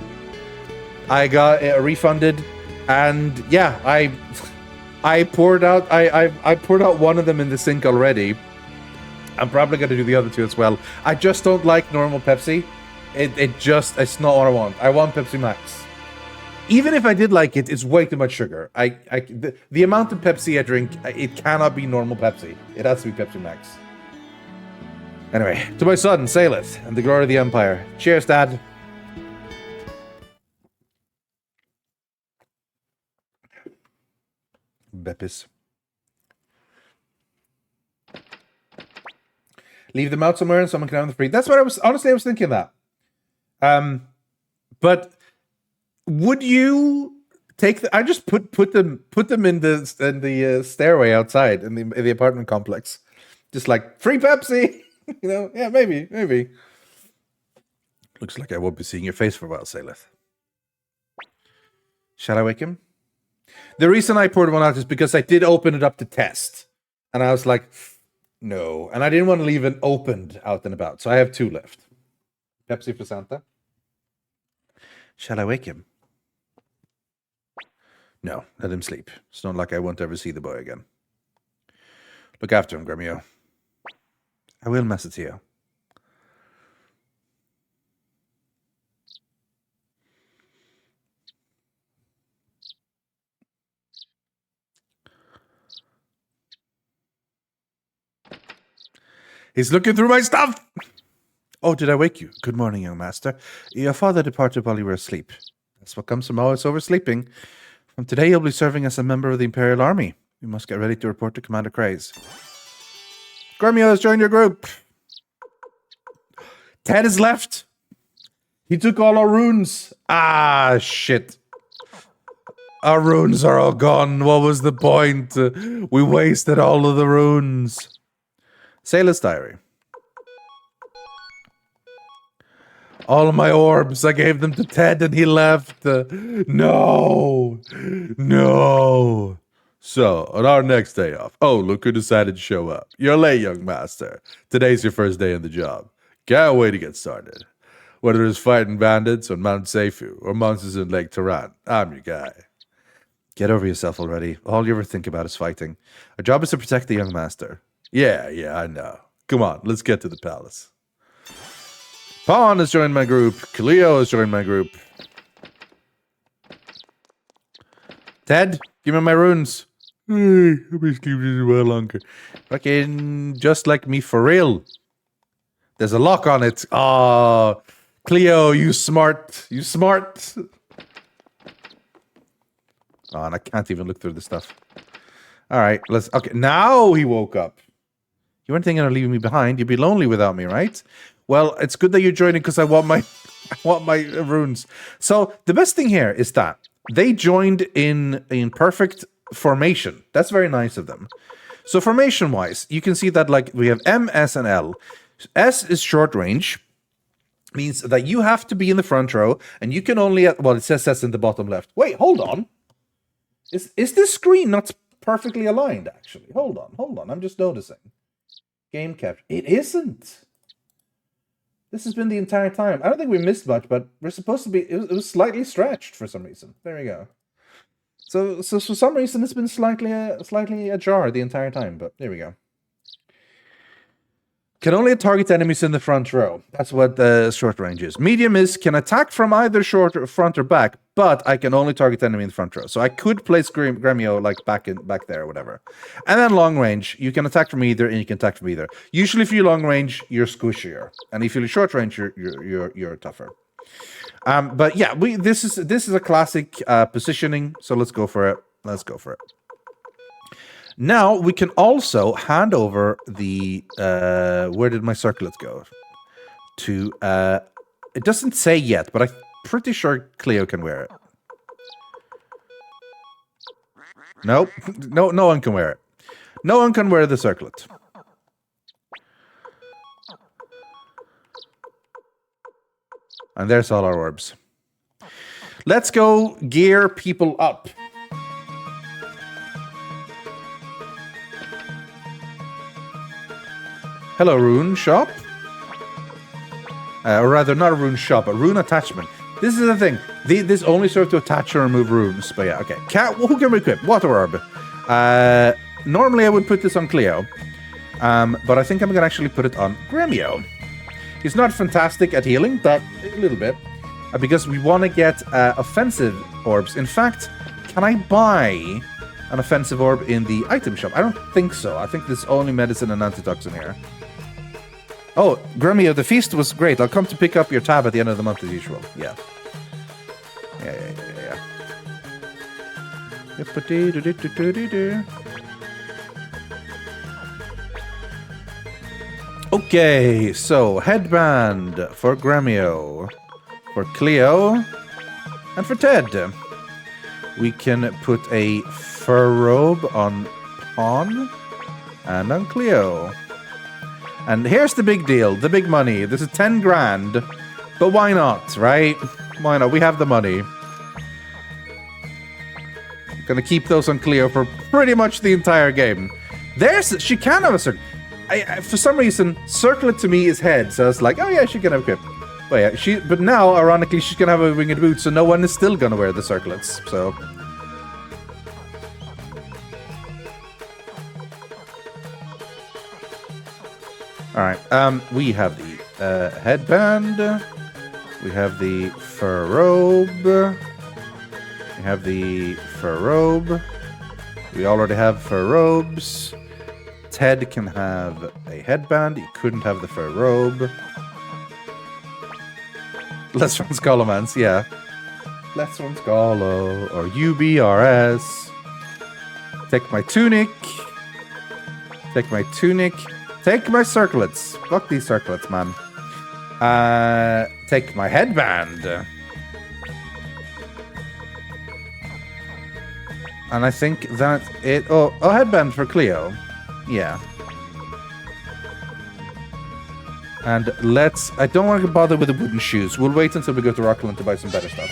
I got refunded, and yeah, I poured out I poured out one of them in the sink already. I'm probably gonna do the other 2 as well. I just don't like normal Pepsi. It's not what I want. I want Pepsi Max. Even if I did like it, it's way too much sugar. The amount of Pepsi I drink, it cannot be normal Pepsi. It has to be Pepsi Max. Anyway, to my son, saileth, and the glory of the Empire. Cheers, Dad. Beppis. Leave them out somewhere and someone can have them free. That's what I was thinking that. But would you take I just put them in the stairway outside in the apartment complex. Just like free Pepsi. You know, yeah, maybe. Looks like I won't be seeing your face for a while, Saleth. Shall I wake him? The reason I poured one out is because I did open it up to test. And I was like, no. And I didn't want to leave it opened out and about. So I have 2 left. Pepsi for Santa. Shall I wake him? No, let him sleep. It's not like I won't ever see the boy again. Look after him, Gremio. I will, Master Tio. He's looking through my stuff! Oh, did I wake you? Good morning, young master. Your father departed while you were asleep. That's what comes from always oversleeping. From today, you'll be serving as a member of the Imperial Army. You must get ready to report to Commander Craze. Gremio has joined your group. Ted has left. He took all our runes. Ah, shit. Our runes are all gone. What was the point? We wasted all of the runes. Sailor's Diary. All of my orbs, I gave them to Ted and he left. No. So, on our next day off, oh, look who decided to show up. You're late, young master. Today's your first day on the job. Can't wait to get started. Whether it's fighting bandits on Mount Seifu or monsters in Lake Taran, I'm your guy. Get over yourself already. All you ever think about is fighting. Our job is to protect the young master. Yeah, I know. Come on, let's get to the palace. Pawn has joined my group. Cleo has joined my group. Ted, give me my runes. I'll be sleeping a while longer. Fucking just like me for real. There's a lock on it. Oh, Cleo, you smart. Oh, and I can't even look through the stuff. All right, okay, now he woke up. You weren't thinking of leaving me behind. You'd be lonely without me, right? Well, it's good that you're joining because I want my runes. So the best thing here is that they joined in perfect formation. That's very nice of them. So formation-wise, you can see that like we have M, S, and L. S is short range. Means that you have to be in the front row, and you can only... Well, it says S in the bottom left. Wait, hold on. Is this screen not perfectly aligned, actually? Hold on. I'm just noticing. Game capture. It isn't. This has been the entire time. I don't think we missed much, but we're supposed to be... It was slightly stretched for some reason. There we go. So for some reason, it's been slightly ajar the entire time, but there we go. Can only target enemies in the front row. That's what the short range is. Medium is can attack from either short or front or back, but I can only target enemy in the front row. So I could place Gremio like back there or whatever. And then long range, you can attack from either and you can attack from either. Usually if you're long range, you're squishier. And if you're short range, you're tougher. But yeah, this is a classic positioning, so let's go for it. Let's go for it. Now, we can also hand over the... where did my circlets go? To... it doesn't say yet, but I'm pretty sure Cleo can wear it. Nope. No one can wear it. No one can wear the circlet. And there's all our orbs. Let's go gear people up. Hello, Rune Shop. Or rather, not a Rune Shop, a Rune Attachment. This is the thing. This only serves to attach or remove runes. But yeah, okay. Who can we equip? Water Orb. Normally, I would put this on Cleo. But I think I'm going to actually put it on Gremio. He's not fantastic at healing, but a little bit. Because we want to get offensive orbs. In fact, can I buy an offensive orb in the item shop? I don't think so. I think there's only medicine and antitoxin here. Oh, Gremio, the feast was great. I'll come to pick up your tab at the end of the month as usual. Yeah. Yeah. Okay, so headband for Gremio, for Cleo, and for Ted. We can put a fur robe on Pawn and on Cleo. And here's the big deal, the big money. This is 10 grand, but why not, right? Why not? We have the money. Gonna keep those on Cleo for pretty much the entire game. She can have a circlet. For some reason, circlet to me is head, so it's like, oh yeah, she can have a grip. But yeah, but now, ironically, she's gonna have a winged boot, so no one is still gonna wear the circlets, so... Alright, we have the headband, we have the fur robe, we already have fur robes. Ted can have a headband, he couldn't have the fur robe. Let's run Scholomance, yeah. Let's run Scholo, or UBRS. Take my tunic. Take my circlets. Fuck these circlets, man. Take my headband. And I think that's it. Oh, headband for Cleo. Yeah. And I don't want to bother with the wooden shoes. We'll wait until we go to Rockland to buy some better stuff.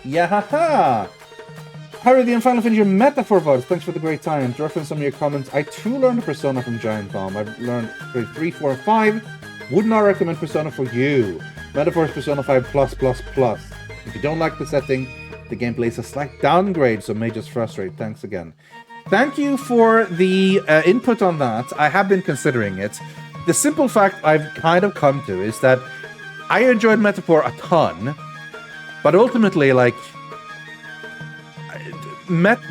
Yahaha! Harry the Final Finger Metaphor Voice, thanks for the great time. To reference some of your comments, I too learned a Persona from Giant Bomb. I've learned grade 3, 4, 5. Would not recommend Persona for you. Metaphor is Persona 5+++. If you don't like the setting, the gameplay is a slight downgrade, so may just frustrate. Thanks again. Thank you for the input on that. I have been considering it. The simple fact I've kind of come to is that I enjoyed Metaphor a ton, but ultimately, like,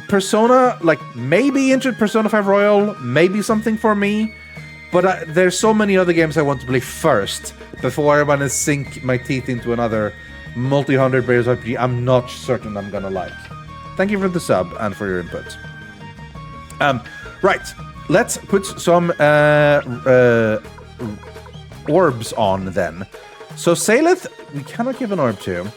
Persona, like, maybe into Persona 5 Royal, maybe something for me, but there's so many other games I want to play first before I want to sink my teeth into another multi-hundred players RPG I'm not certain I'm gonna like. Thank you for the sub and for your input. Right, let's put some orbs on then. So Saleth, we cannot give an orb to.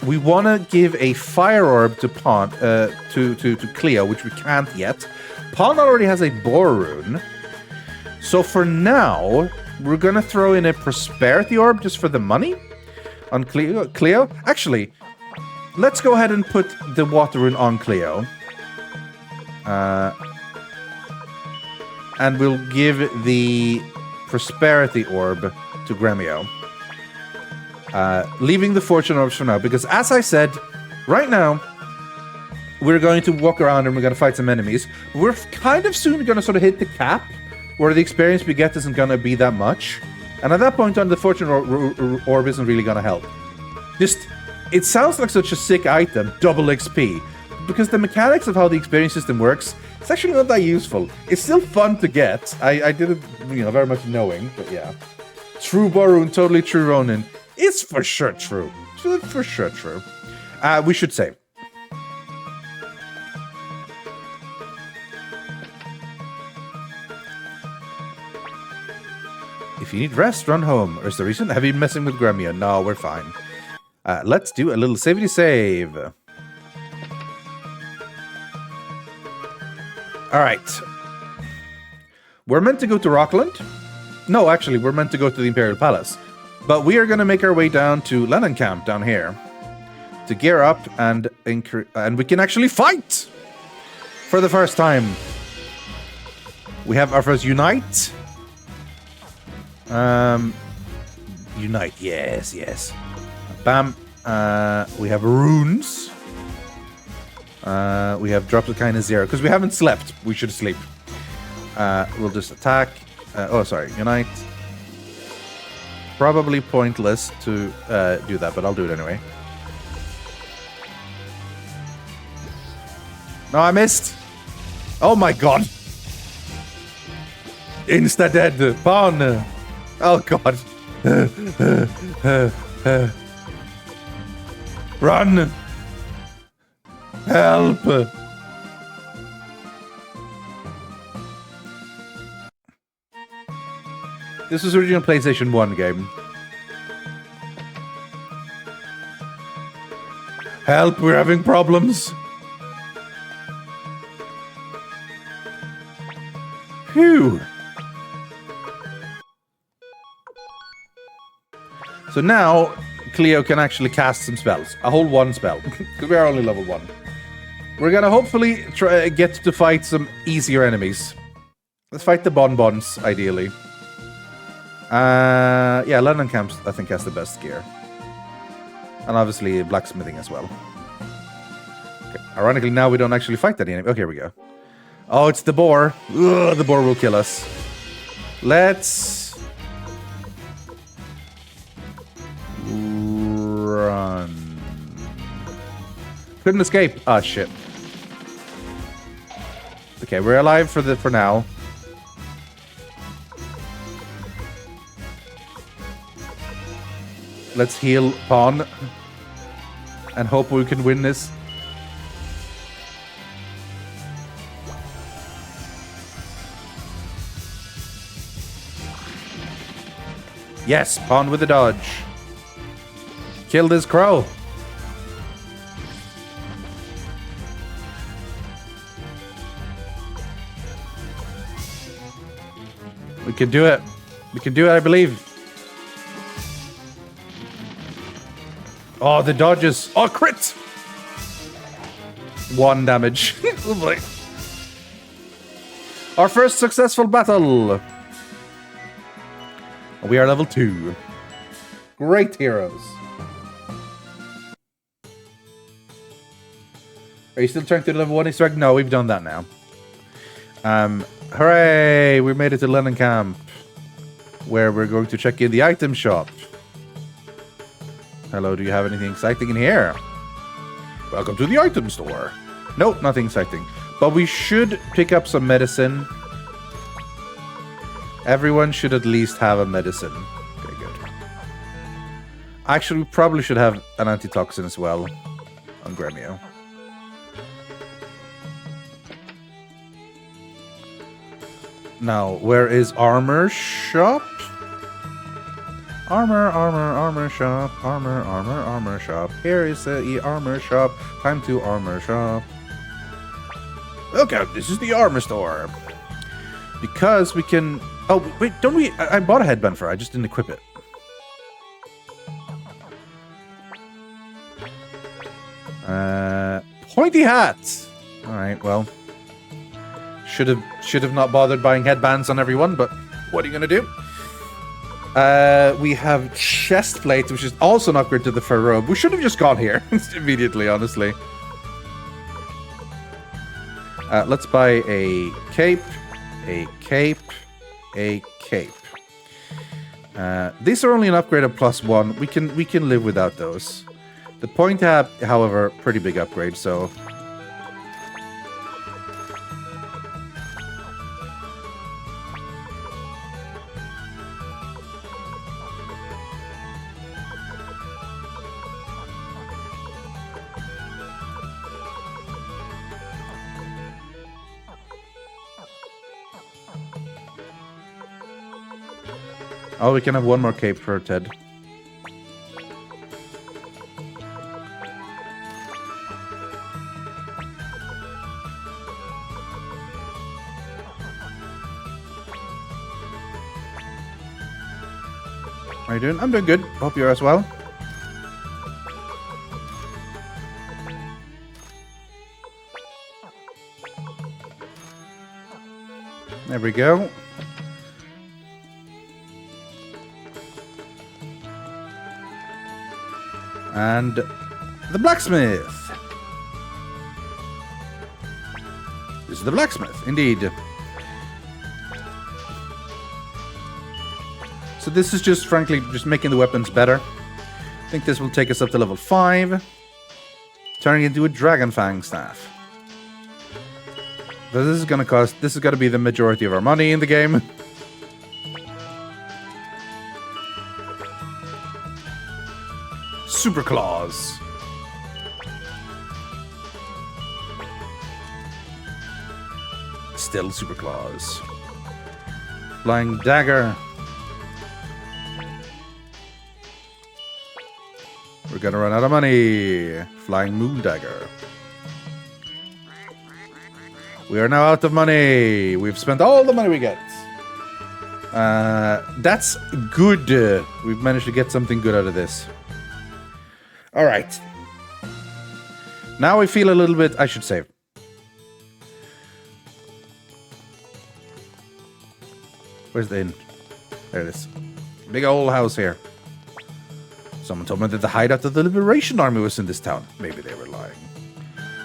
We want to give a fire orb to Pawn, to Cleo, which we can't yet. Pawn already has a boar rune. So for now, we're going to throw in a prosperity orb just for the money on Cleo. Actually, let's go ahead and put the water rune on Cleo. And we'll give the prosperity orb to Gremio. Leaving the fortune orbs for now, because as I said, right now, we're going to walk around and we're going to fight some enemies. We're kind of soon going to sort of hit the cap where the experience we get isn't going to be that much. And at that point on, the Fortune Orb isn't really going to help. Just, it sounds like such a sick item, double XP. Because the mechanics of how the experience system works, it's actually not that useful. It's still fun to get. I did it, very much knowing, but yeah. True Borun, totally true Ronin. It's for sure true. For sure true. We should save. If you need rest, run home. Or is the reason? Have you been messing with Gremio? No, we're fine. Let's do a little savey-save. Alright. We're meant to go to Rockland. No, actually, we're meant to go to the Imperial Palace. But we are going to make our way down to Lennon Camp down here. To gear up and we can actually fight! For the first time. We have our first Unite. Unite, yes. Bam. We have runes. We have drops of kindness 0. Because we haven't slept. We should sleep. We'll just attack. Unite. Probably pointless to do that, but I'll do it anyway. No, I missed. Oh my god. Insta-dead. Pawn. Oh god. Run. Help. This was original PlayStation 1 game. Help, we're having problems. Phew. So now, Cleo can actually cast some spells. A whole 1 spell. Because we are only level 1. We're gonna hopefully get to fight some easier enemies. Let's fight the bonbons, ideally. Yeah, London Camps, I think, has the best gear. And obviously blacksmithing as well. Okay. Ironically, now we don't actually fight that enemy. Okay, here we go. Oh, it's the boar. Ugh, the boar will kill us. Let's run. Couldn't escape. Ah, shit. Okay, we're alive for now. Let's heal Pawn. And hope we can win this. Yes, Pawn with the dodge. Kill this crow. We can do it. We can do it, I believe. Oh, the dodges. Oh, crit! 1 damage. Oh boy. Our first successful battle. We are level 2. Great heroes. Are you still trying to level 1 Easter egg? No, we've done that now. Hooray! We made it to Lennon Camp. Where we're going to check in the item shop. Hello, do you have anything exciting in here? Welcome to the item store. Nope, nothing exciting. But we should pick up some medicine. Everyone should at least have a medicine. Okay, good. Actually, we probably should have an antitoxin as well. On Gremio. Now, where is armor shop? Armor shop. Armor shop. Here is the armor shop. Time to armor shop. Okay, this is the armor store. Because we can... Oh, wait, don't we... I bought a headband for it. I just didn't equip it. Pointy hat! Alright, well... Should have not bothered buying headbands on everyone, but what are you gonna do? We have chest plate, which is also an upgrade to the fur robe. We should have just gone here immediately, honestly. Let's buy a cape, a cape. These are only an upgrade of +1. We can live without those. The point tab, however, pretty big upgrade, so... Oh, we can have one more cape for Ted. How are you doing? I'm doing good. Hope you're as well. There we go. And the blacksmith. This is the blacksmith, indeed. So this is just, frankly, just making the weapons better. I think this will take us up to level 5. Turning into a dragon fang staff. So this is gonna cost, this is gonna be the majority of our money in the game. Super claws. Still super claws. Flying dagger. We're gonna run out of money. Flying moon dagger. We are now out of money. We've spent all the money we get. That's good. We've managed to get something good out of this. All right. Now I feel a little bit... I should save. Where's the inn? There it is. Big old house here. Someone told me that the hideout of the Liberation Army was in this town. Maybe they were lying.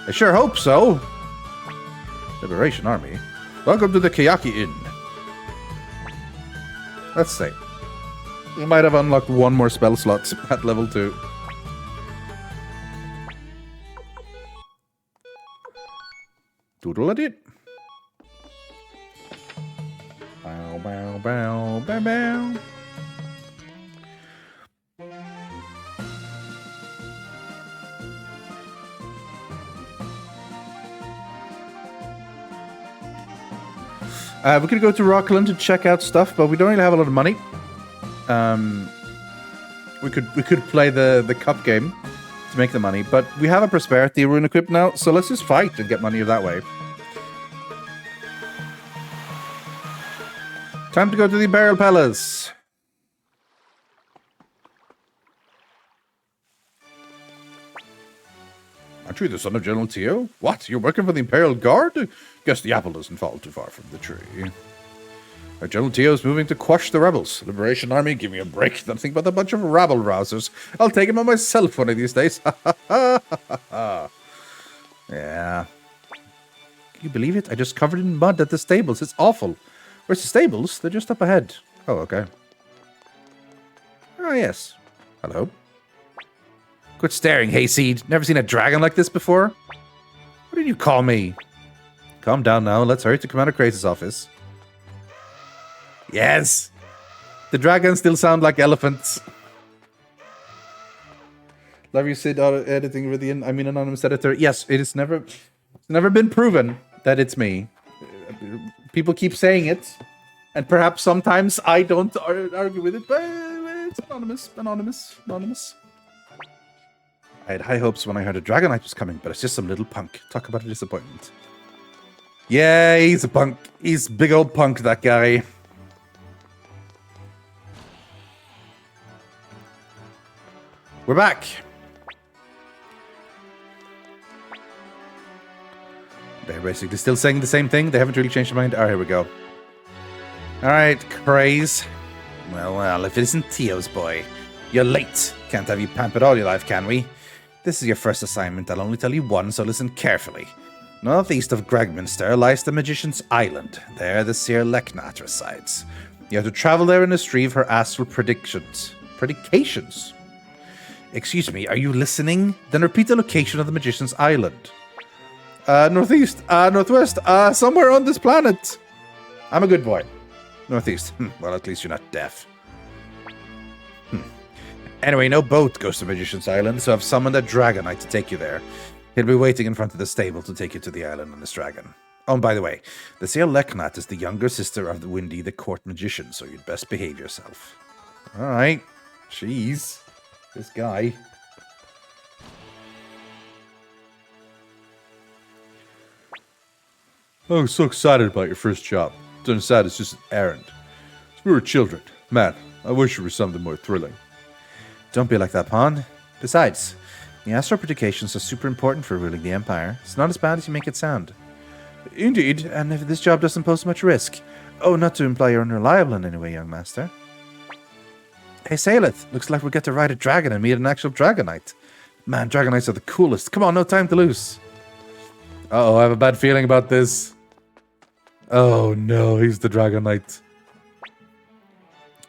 I sure hope so. Liberation Army. Welcome to the Kayaki Inn. Let's see. We might have unlocked one more spell slot at level 2. Doodle a did. Bow, bow, bow, bow, bow. We could go to Rockland to check out stuff, but we don't really have a lot of money. We could play the cup game to make the money, but we have a prosperity rune equipped now, so let's just fight and get money that way. Time to go to the Imperial Palace. Aren't you the son of General Teo? What? You're working for the Imperial Guard? Guess the apple doesn't fall too far from the tree. General Teo's moving to quash the rebels. Liberation Army, give me a break. Don't think about a bunch of rabble-rousers. I'll take him on myself one of these days. Yeah. Can you believe it? I just covered in mud at the stables. It's awful. Where's the stables? They're just up ahead. Oh, okay. Oh, yes. Hello. Quit staring, Hayseed. Never seen a dragon like this before? What did you call me? Calm down now. Let's hurry to Commander Craze's office. Yes! The dragons still sound like elephants. Love you, Sid, editing with the anonymous editor. Yes, it's never been proven that it's me. People keep saying it, and perhaps sometimes I don't argue with it, but it's anonymous. I had high hopes when I heard a Dragon Knight was coming, but it's just some little punk. Talk about a disappointment. Yeah, he's a punk. He's big old punk, that guy. We're back. They're basically still saying the same thing. They haven't really changed their mind. Oh, here we go. Alright, Craze. Well, if it isn't Teo's boy. You're late. Can't have you pampered all your life, can we? This is your first assignment. I'll only tell you one, so listen carefully. Northeast of Gregminster lies the Magician's Island. There the Seer Leknat resides. You have to travel there and retrieve her astral predictions. Predications? Excuse me, are you listening? Then repeat the location of the Magician's Island. Northeast, northwest, somewhere on this planet. I'm a good boy. Northeast. Well, at least you're not deaf. Anyway, no boat goes to Magician's Island, so I've summoned a Dragonite to take you there. He'll be waiting in front of the stable to take you to the island on this dragon. Oh, and by the way, the Seer Leknat is the younger sister of the Windy, the court magician, so you'd best behave yourself. Alright. Jeez. This guy. Oh, so excited about your first job. Turns out it's just an errand. We were children. Man, I wish it were something more thrilling. Don't be like that, Pawn. Besides, the astral predications are super important for ruling the Empire. It's not as bad as you make it sound. Indeed, and if this job doesn't pose much risk. Oh, not to imply you're unreliable in any way, young master. Hey, Saileth, looks like we'll get to ride a dragon and meet an actual Dragonite. Man, Dragonites are the coolest. Come on, no time to lose. Uh-oh, I have a bad feeling about this. Oh no, he's the Dragonite.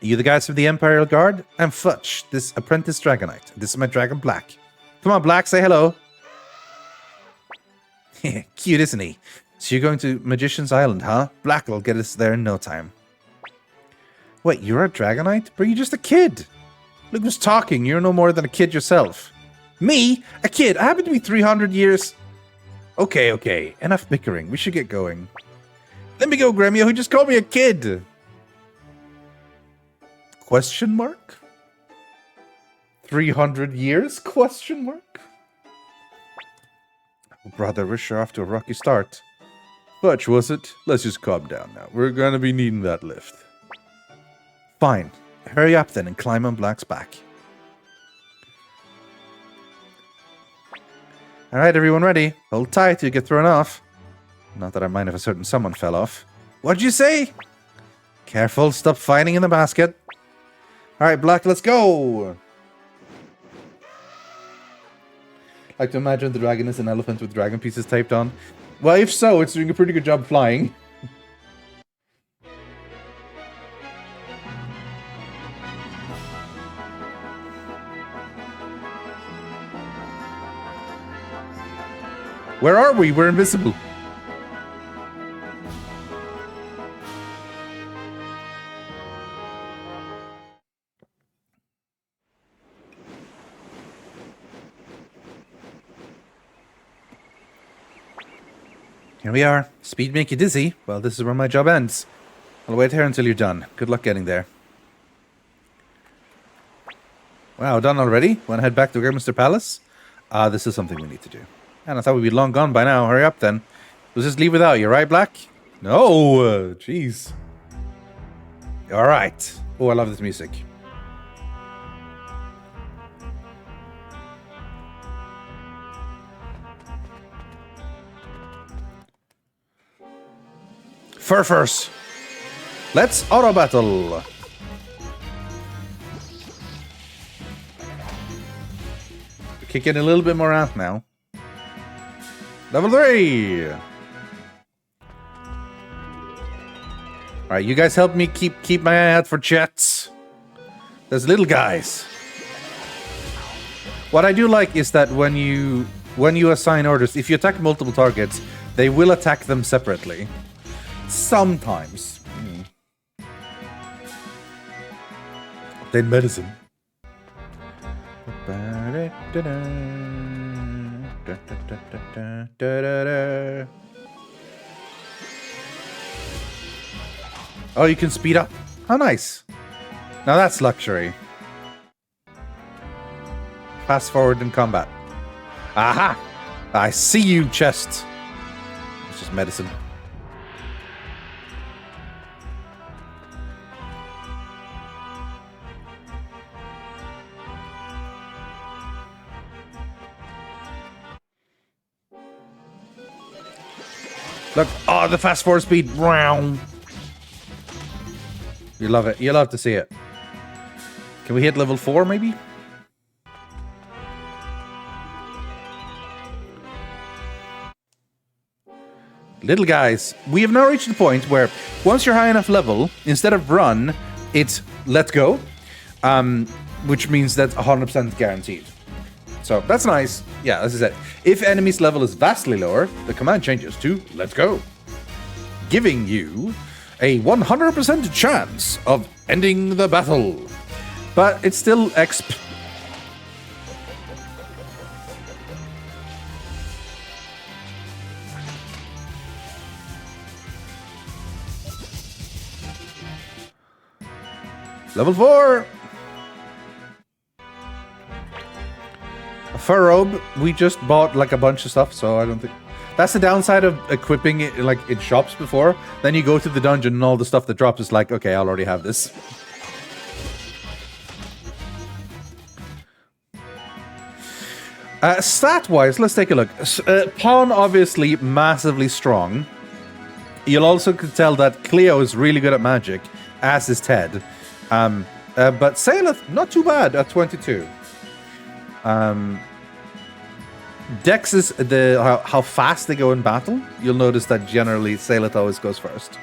Are you the guys from the Imperial Guard? I'm Futch, this apprentice Dragonite. This is my Dragon Black. Come on, Black, say hello. Cute, isn't he? So you're going to Magician's Island, huh? Black will get us there in no time. Wait, you're a Dragonite? But you're just a kid. Look who's talking. You're no more than a kid yourself. Me? A kid? I happen to be 300 years... Okay. Enough bickering. We should get going. Let me go, Gremio. He just called me a kid. Question mark? 300 years? Question mark? Oh, brother, we're sure off to a rocky start. Futch, was it? Let's just calm down now. We're gonna be needing that lift. Fine. Hurry up then and climb on Black's back. Alright, everyone ready? Hold tight till you get thrown off. Not that I mind if a certain someone fell off. What'd you say? Careful, stop fighting in the basket. Alright, Black, let's go! I like to imagine the dragon is an elephant with dragon pieces taped on. Well, if so, it's doing a pretty good job flying. Where are we? We're invisible. Here we are. Speed make you dizzy? Well, this is where my job ends. I'll wait here until you're done. Good luck getting there. Wow, done already? Want to head back to Grandmaster Palace? This is something we need to do. And I thought we'd be long gone by now. Hurry up then. We'll just leave without you, right, Black? No! Jeez. Alright. Oh, I love this music. Furfurs. Let's auto battle. Kick in a little bit more out now. Level 3. Alright, you guys help me keep my eye out for jets. There's little guys. What I do like is that when you assign orders, if you attack multiple targets, they will attack them separately. Sometimes. Then medicine. Oh, you can speed up. How nice. Now that's luxury. Fast forward in combat. Aha! I see you, chest. It's just medicine. Look, oh, the fast forward speed. Round. You love it. You love to see it. Can we hit level 4, maybe? little guys, we have now reached the point where once you're high enough level, instead of run, it's let's go, which means that's 100% guaranteed. So that's nice. Yeah, as I said, if enemy's level is vastly lower, the command changes to let's go, giving you a 100% chance of ending the battle. But it's still exp. Level 4! A fur robe. We just bought like a bunch of stuff, so I don't think... That's the downside of equipping it like in shops before. Then you go to the dungeon and all the stuff that drops is like, okay, I already have this. Stat-wise, let's take a look. Pawn, obviously, massively strong. You'll also could tell that Cleo is really good at magic, as is Ted. But Saleth, not too bad at 22. Dex is how fast they go in battle. You'll notice that generally Saleth always goes first.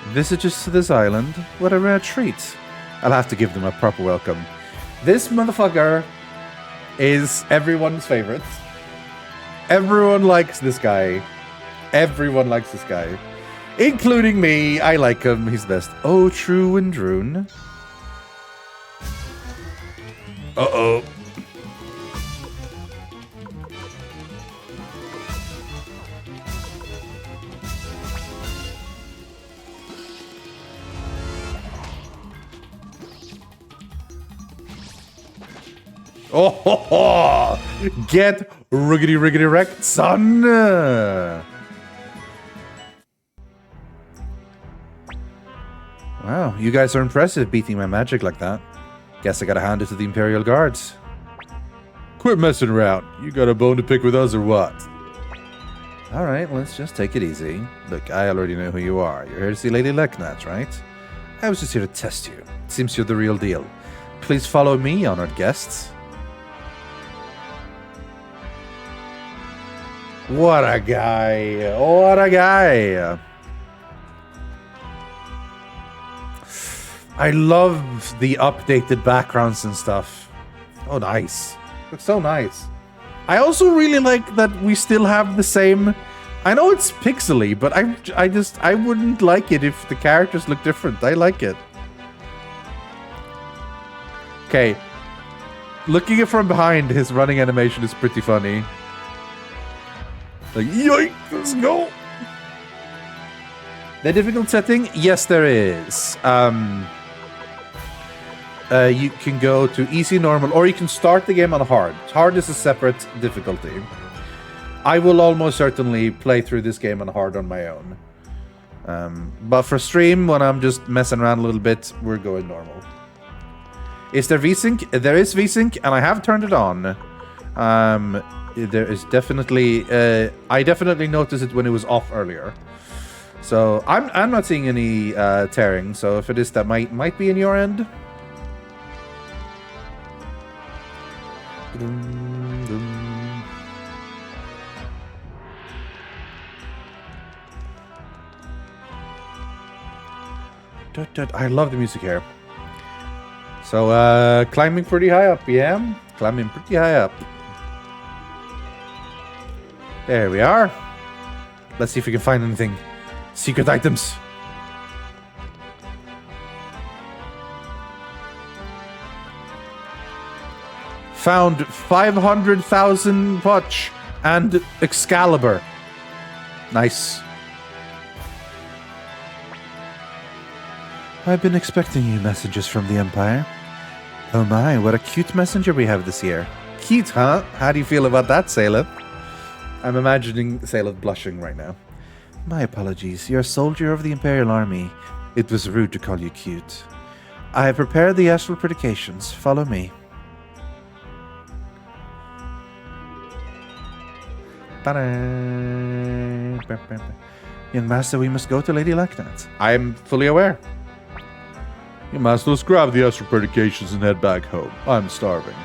Visitors to this island, what a rare treat. I'll have to give them a proper welcome. This motherfucker is everyone's favorite. Everyone likes this guy. Everyone likes this guy. Including me. I like him. He's the best. Oh, true and Droon. Uh-oh. Oh, ho, ho. Get riggedy wrecked, son. Wow, you guys are impressive beating my magic like that. Guess I gotta hand it to the Imperial Guards. Quit messing around. You got a bone to pick with us or what? Alright, let's just take it easy. Look, I already know who you are. You're here to see Lady Leknat, right? I was just here to test you. It seems you're the real deal. Please follow me, honored guests. What a guy. What a guy. I love the updated backgrounds and stuff. Oh, nice. Looks so nice. I also really like that we still have the same... I know it's pixely, but I wouldn't like it if the characters look different. I like it. Okay. Looking at from behind, his running animation is pretty funny. Like, yoink, let's go. The difficult setting? Yes, there is. You can go to easy, normal, or you can start the game on hard. Hard is a separate difficulty. I will almost certainly play through this game on hard on my own. But for stream, when I'm just messing around a little bit, we're going normal. Is there VSync? There is VSync, and I have turned it on. There is definitely... I definitely noticed it when it was off earlier. So I'm not seeing any tearing. So if it is, that might be in your end. I love the music here. So climbing pretty high up, yeah? Climbing pretty high up. There we are. Let's see if we can find anything. Secret items. Found 500,000 potch and Excalibur. Nice. I've been expecting you messages from the Empire. Oh my, what a cute messenger we have this year. Cute, huh? How do you feel about that, Saleth? I'm imagining Saleth blushing right now. My apologies. You're a soldier of the Imperial Army. It was rude to call you cute. I have prepared the astral predications. Follow me. Young master, we must go to Lady Leknat. I'm fully aware. Young master, let's grab the astral predications and head back home. I'm starving.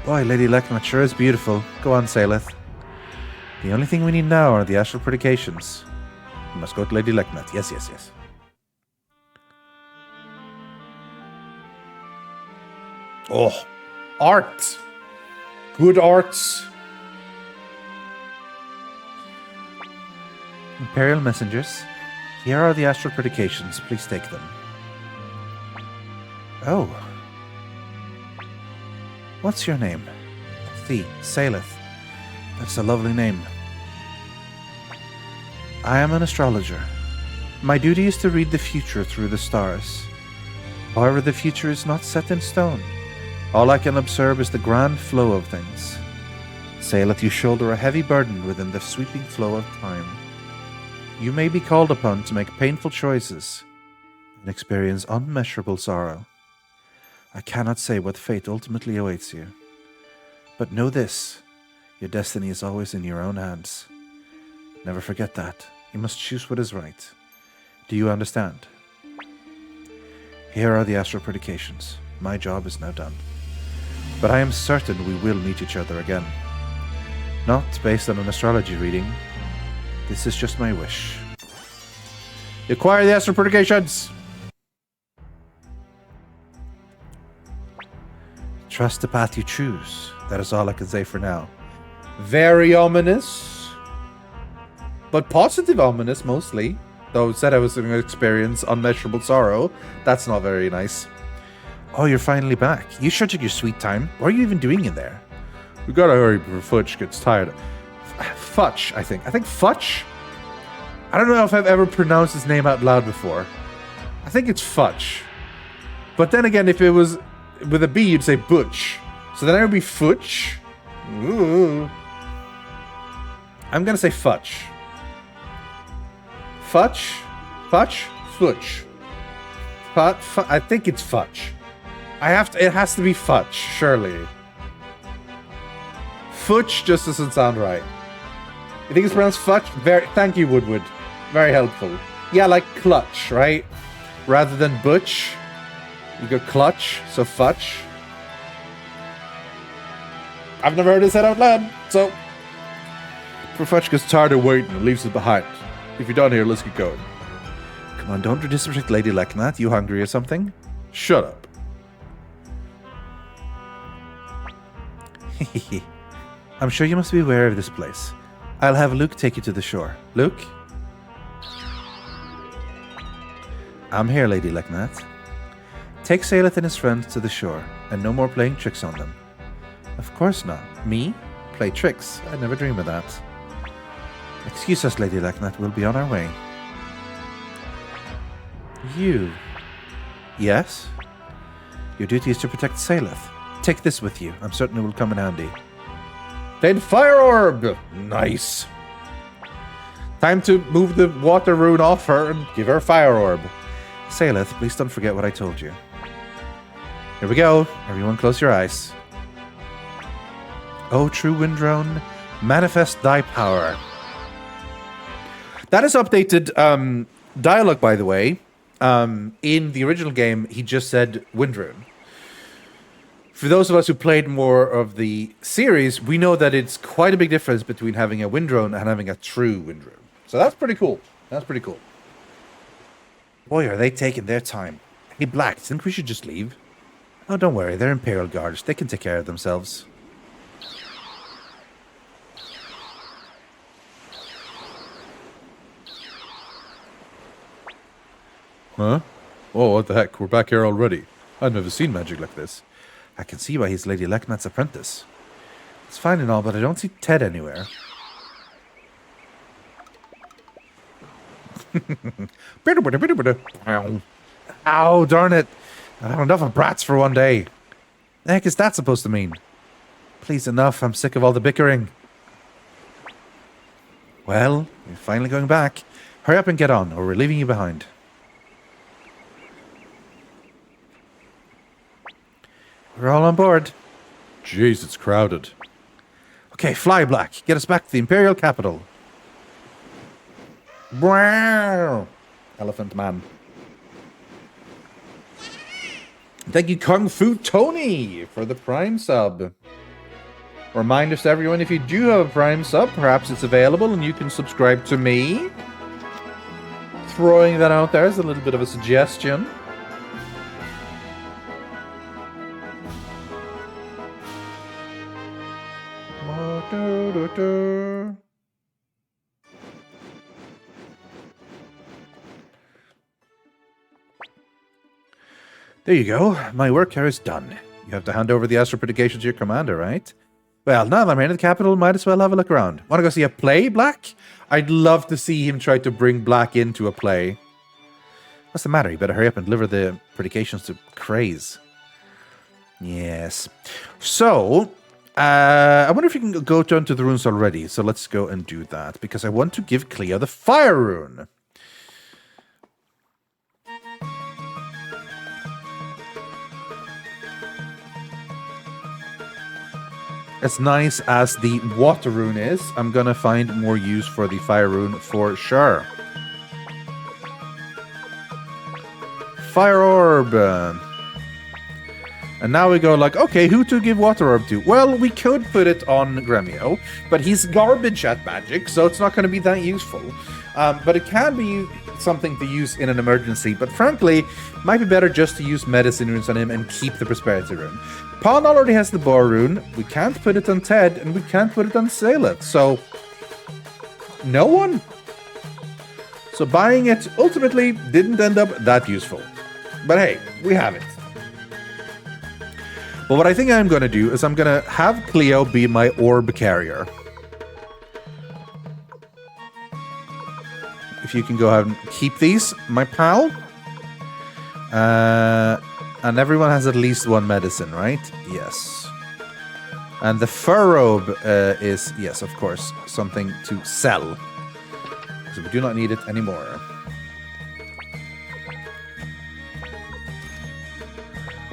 Boy, Lady Lekmat sure is beautiful. Go on, Saleth. The only thing we need now are the astral predications. We must go to Lady Lekmat. Yes, yes, yes. Oh, art! Good arts! Imperial messengers, here are the astral predications. Please take them. Oh. What's your name? Saleth. That's a lovely name. I am an astrologer. My duty is to read the future through the stars. However, the future is not set in stone. All I can observe is the grand flow of things. Saleth, you shoulder a heavy burden within the sweeping flow of time. You may be called upon to make painful choices and experience unmeasurable sorrow. I cannot say what fate ultimately awaits you. But know this, your destiny is always in your own hands. Never forget that. You must choose what is right. Do you understand? Here are the astral predications. My job is now done. But I am certain we will meet each other again. Not based on an astrology reading. This is just my wish. Acquire the astral predications! Trust the path you choose. That is all I can say for now. Very ominous. But positive ominous, mostly. Though it said I was going to experience unmeasurable sorrow. That's not very nice. Oh, you're finally back. You sure took your sweet time. What are you even doing in there? We gotta hurry before Futch gets tired. Futch, I think. I think Futch? I don't know if I've ever pronounced his name out loud before. I think it's Futch. But then again, if it was with a B, you'd say Butch. So then it would be Futch. Ooh. I'm gonna say Futch. Futch? Futch? Futch. I think it's Futch. It has to be Futch, surely. Futch just doesn't sound right. You think it's pronounced Futch? Thank you, Woodwood. Very helpful. Yeah, like clutch, right? Rather than butch, you go clutch, so Futch. I've never heard it said out loud, so... Poor Futch gets tired of waiting and leaves us behind. If you're done here, let's get going. Come on, don't disrespect Lady Leknath. You hungry or something? Shut up. I'm sure you must be aware of this place. I'll have Luke take you to the shore. Luke? I'm here, Lady Leknath. Take Saleth and his friends to the shore, and no more playing tricks on them. Of course not. Me? Play tricks? I'd never dream of that. Excuse us, Lady Leknath. We'll be on our way. You? Yes? Your duty is to protect Saleth. Take this with you. I'm certain it will come in handy. Then fire orb! Nice. Time to move the water rune off her and give her a fire orb. Saleth, please don't forget what I told you. Here we go. Everyone close your eyes. Oh, true Windrone, manifest thy power. That is updated dialogue, by the way. In the original game, he just said Windrune. For those of us who played more of the series, we know that it's quite a big difference between having a Windrone and having a true Windrone. So that's pretty cool. That's pretty cool. Boy, are they taking their time. Hey, Black, think we should just leave? Oh, don't worry. They're Imperial Guards. They can take care of themselves. Huh? Oh, what the heck? We're back here already. I've never seen magic like this. I can see why he's Lady Leknath's apprentice. It's fine and all, but I don't see Ted anywhere. Ow, darn it. I have enough of brats for one day. The heck is that supposed to mean? Please, enough. I'm sick of all the bickering. Well, you're finally going back. Hurry up and get on, or we're leaving you behind. We're all on board. Jeez, it's crowded. Okay, fly, Black. Get us back to the Imperial capital. Wow. Elephant Man. Thank you, Kung Fu Tony, for the Prime sub. Reminders to everyone, if you do have a Prime sub, perhaps it's available and you can subscribe to me. Throwing that out there as a little bit of a suggestion. There you go. My work here is done. You have to hand over the astral predication to your commander, right? Well, now that I'm here in the capital, might as well have a look around. Want to go see a play, Black? I'd love to see him try to bring Black into a play. What's the matter? You better hurry up and deliver the predications to Craze. Yes. So, I wonder if you can go down to the runes already. So let's go and do that, because I want to give Cleo the fire rune. As nice as the water rune is, I'm gonna find more use for the fire rune for sure. Fire orb. And now we go like, okay, who to give water orb to? Well, we could put it on Gremio, but he's garbage at magic, so it's not going to be that useful. But it can be something to use in an emergency, but frankly, might be better just to use medicine runes on him and keep the prosperity rune. Pawn already has the bar rune, we can't put it on Ted, and we can't put it on Salet, so no one. So buying it ultimately didn't end up that useful. But hey, we have it. But what I think I'm going to do is I'm going to have Cleo be my orb carrier. If you can go ahead and keep these, my pal. And everyone has at least one medicine, right? Yes. And the fur robe is, yes, of course, something to sell. So we do not need it anymore.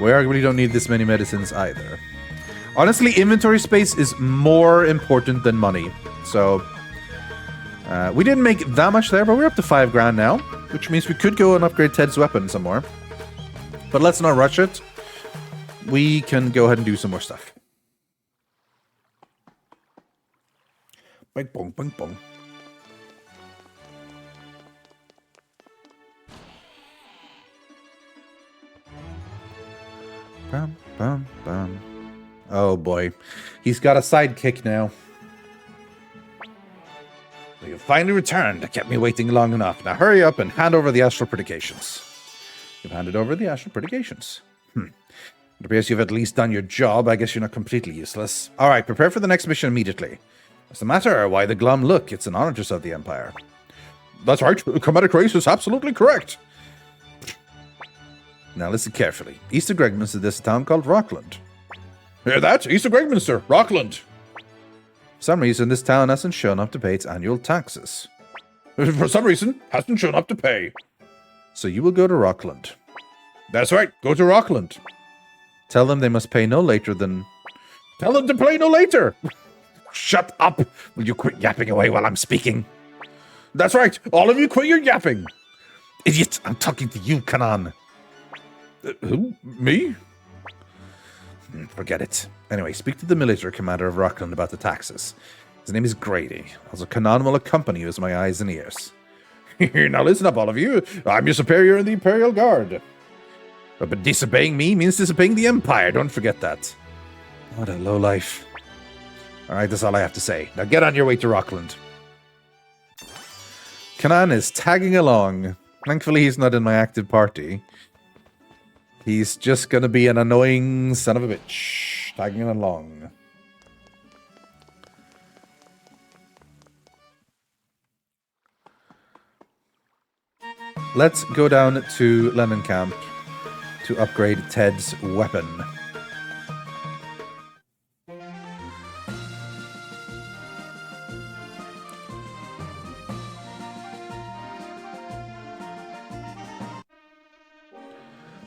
We arguably don't need this many medicines either. Honestly, inventory space is more important than money. So, we didn't make that much there, but we're up to 5 grand now. Which means we could go and upgrade Ted's weapon some more. But let's not rush it. We can go ahead and do some more stuff. Bing bong, bing bong. Bam, bam, bam. Oh boy. He's got a sidekick now. You finally returned. Kept me waiting long enough. Now hurry up and hand over the astral predications. You've handed over the astral predications. It appears you've at least done your job. I guess you're not completely useless. Alright, prepare for the next mission immediately. What's the matter? Why the glum look? It's an honor to serve the Empire. That's right. Commander Craze is absolutely correct. Now listen carefully. East of Gregminster, this town called Rockland. Hear that? East of Gregminster, Rockland. For some reason, this town hasn't shown up to pay its annual taxes. For some reason, hasn't shown up to pay. So you will go to Rockland. That's right, go to Rockland. Tell them they must pay no later than... Tell them to pay no later! Shut up! Will you quit yapping away while I'm speaking? That's right, all of you quit your yapping! Idiot, I'm talking to you, Kanan. Who? Me? Forget it. Anyway, speak to the military commander of Rockland about the taxes. His name is Grady. Also, Kanan will accompany you as my eyes and ears. Now listen up, all of you. I'm your superior in the Imperial Guard. But disobeying me means disobeying the Empire. Don't forget that. What a lowlife. Alright, that's all I have to say. Now get on your way to Rockland. Kanan is tagging along. Thankfully, he's not in my active party. He's just gonna be an annoying son of a bitch. Tagging along. Let's go down to Lennon Camp to upgrade Ted's weapon.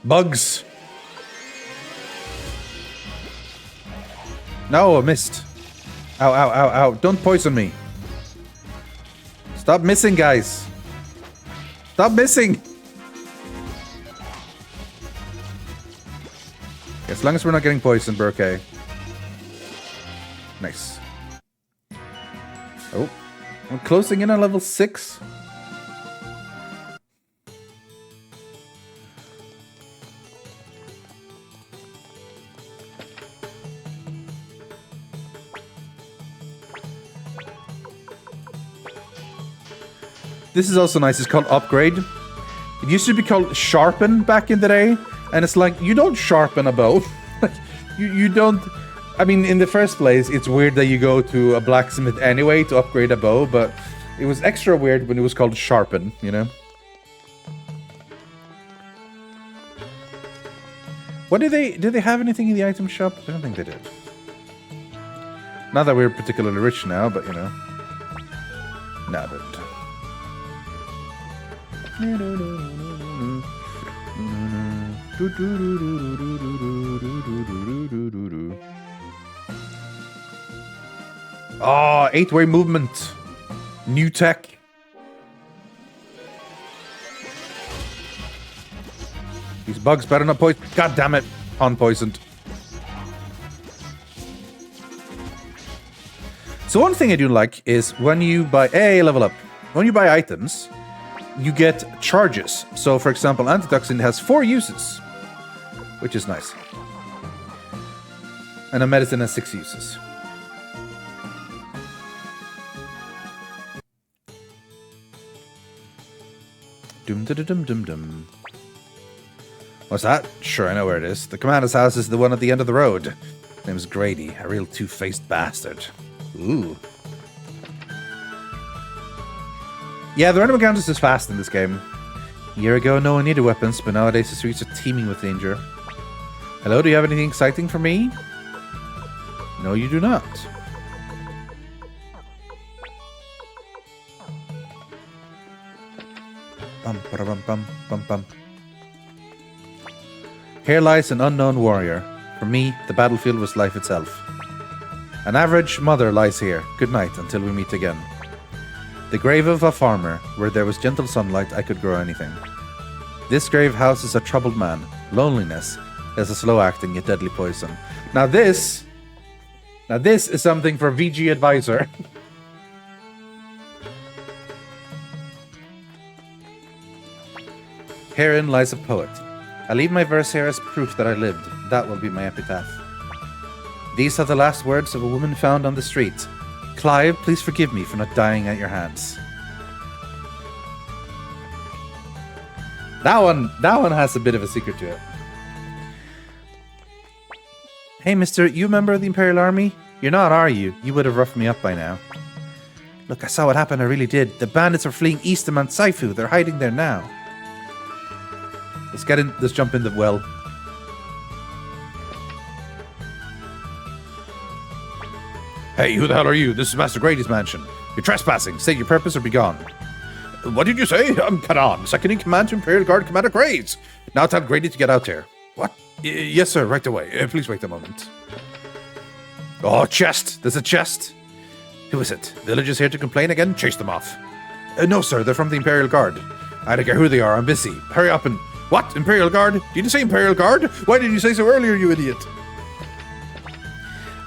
Bugs! No, I missed. Ow, ow, ow, ow. Don't poison me. Stop missing, guys. Stop missing! As long as we're not getting poisoned, we're okay. Nice. Oh, I'm closing in on level 6. This is also nice. It's called Upgrade. It used to be called Sharpen back in the day. And it's like, you don't sharpen a bow. you don't... I mean, in the first place, it's weird that you go to a blacksmith anyway to upgrade a bow. But it was extra weird when it was called Sharpen, you know? What did they have anything in the item shop? I don't think they did. Not that we're particularly rich now, but you know. Nah, but... Oh, 8-way movement. New tech. These bugs better not poison. God damn it. Unpoisoned. So one thing I do like is when you buy... Hey, level up. When you buy items, you get charges. So, for example, antitoxin has 4 uses, which is nice. And a medicine has 6 uses. Dum-da-da-dum-dum-dum. What's that? Sure, I know where it is. The commander's house is the one at the end of the road. His name is Grady, a real two-faced bastard. Ooh. Yeah, the random encounters is fast in this game. A year ago, no one needed weapons, but nowadays the streets are teeming with danger. Hello, do you have anything exciting for me? No, you do not. Bum, ba-da-bum, bum, bum, bum. Here lies an unknown warrior. For me, the battlefield was life itself. An average mother lies here. Good night, until we meet again. The grave of a farmer, where there was gentle sunlight, I could grow anything. This grave houses a troubled man. Loneliness is a slow-acting yet deadly poison. Now this is something for VG Advisor. Herein lies a poet. I leave my verse here as proof that I lived. That will be my epitaph. These are the last words of a woman found on the street. Clive, please forgive me for not dying at your hands. That one has a bit of a secret to it. Hey, mister, you a member of the Imperial Army? You're not, are you? You would have roughed me up by now. Look, I saw what happened, I really did. The bandits are fleeing east of Mount Saifu. They're hiding there now. Let's jump in the well. Hey, who the hell are you? This is Master Grady's mansion. You're trespassing. State your purpose or be gone. What did you say? I'm Kanan, second in command to Imperial Guard Commander Graves. Now tell Grady to get out here. What? Yes, sir, right away. Please wait a moment. Oh, chest. There's a chest. Who is it? Villagers here to complain again? Chase them off. No, sir, they're from the Imperial Guard. I don't care who they are. I'm busy. Hurry up and... What? Imperial Guard? Did you say Imperial Guard? Why did you say so earlier, you idiot?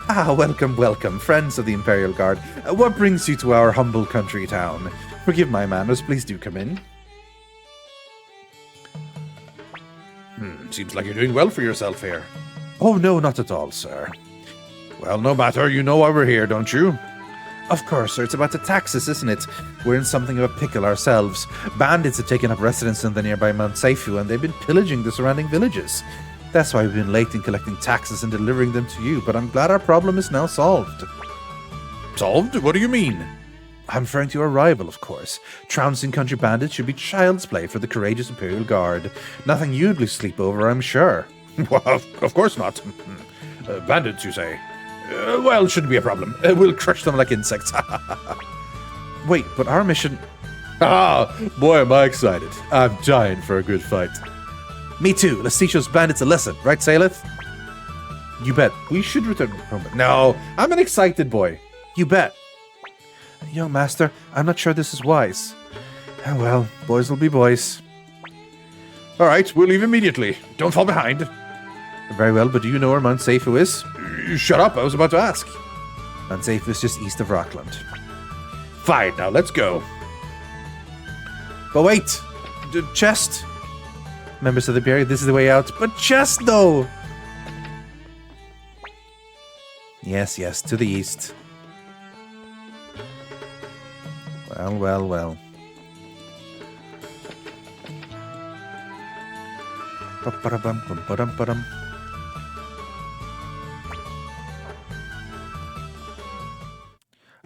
Ah, welcome, welcome, friends of the Imperial Guard. What brings you to our humble country town? Forgive my manners, please do come in. Seems like you're doing well for yourself here. Oh, no, not at all, sir. Well, no matter, you know why we're here, don't you? Of course, sir, it's about the taxes, isn't it? We're in something of a pickle ourselves. Bandits have taken up residence in the nearby Mount Saifu, and they've been pillaging the surrounding villages. That's why we've been late in collecting taxes and delivering them to you, but I'm glad our problem is now solved. Solved? What do you mean? I'm referring to your rival, of course. Trouncing country bandits should be child's play for the courageous Imperial Guard. Nothing you'd lose sleep over, I'm sure. Well, of course not. Bandits, you say? Well, shouldn't be a problem. We'll crush them like insects. Wait, but our mission... Ah, boy, am I excited. I'm dying for a good fight. Me too. Let's teach those bandits a lesson, right, Salith? You bet. We should return to Recruitment. No, I'm an excited boy. You bet. Young master, I'm not sure this is wise. Oh, well, boys will be boys. All right, we'll leave immediately. Don't fall behind. Very well, but do you know where Mount Saifu is? Shut up, I was about to ask. Unsafe is just east of Rockland. Fine, now let's go. But wait! Chest! Members of the period, this is the way out. But chest, though! Yes, yes, to the east. Well, well, well. Ba-ba-da-bum-bum-ba-dum-ba-dum.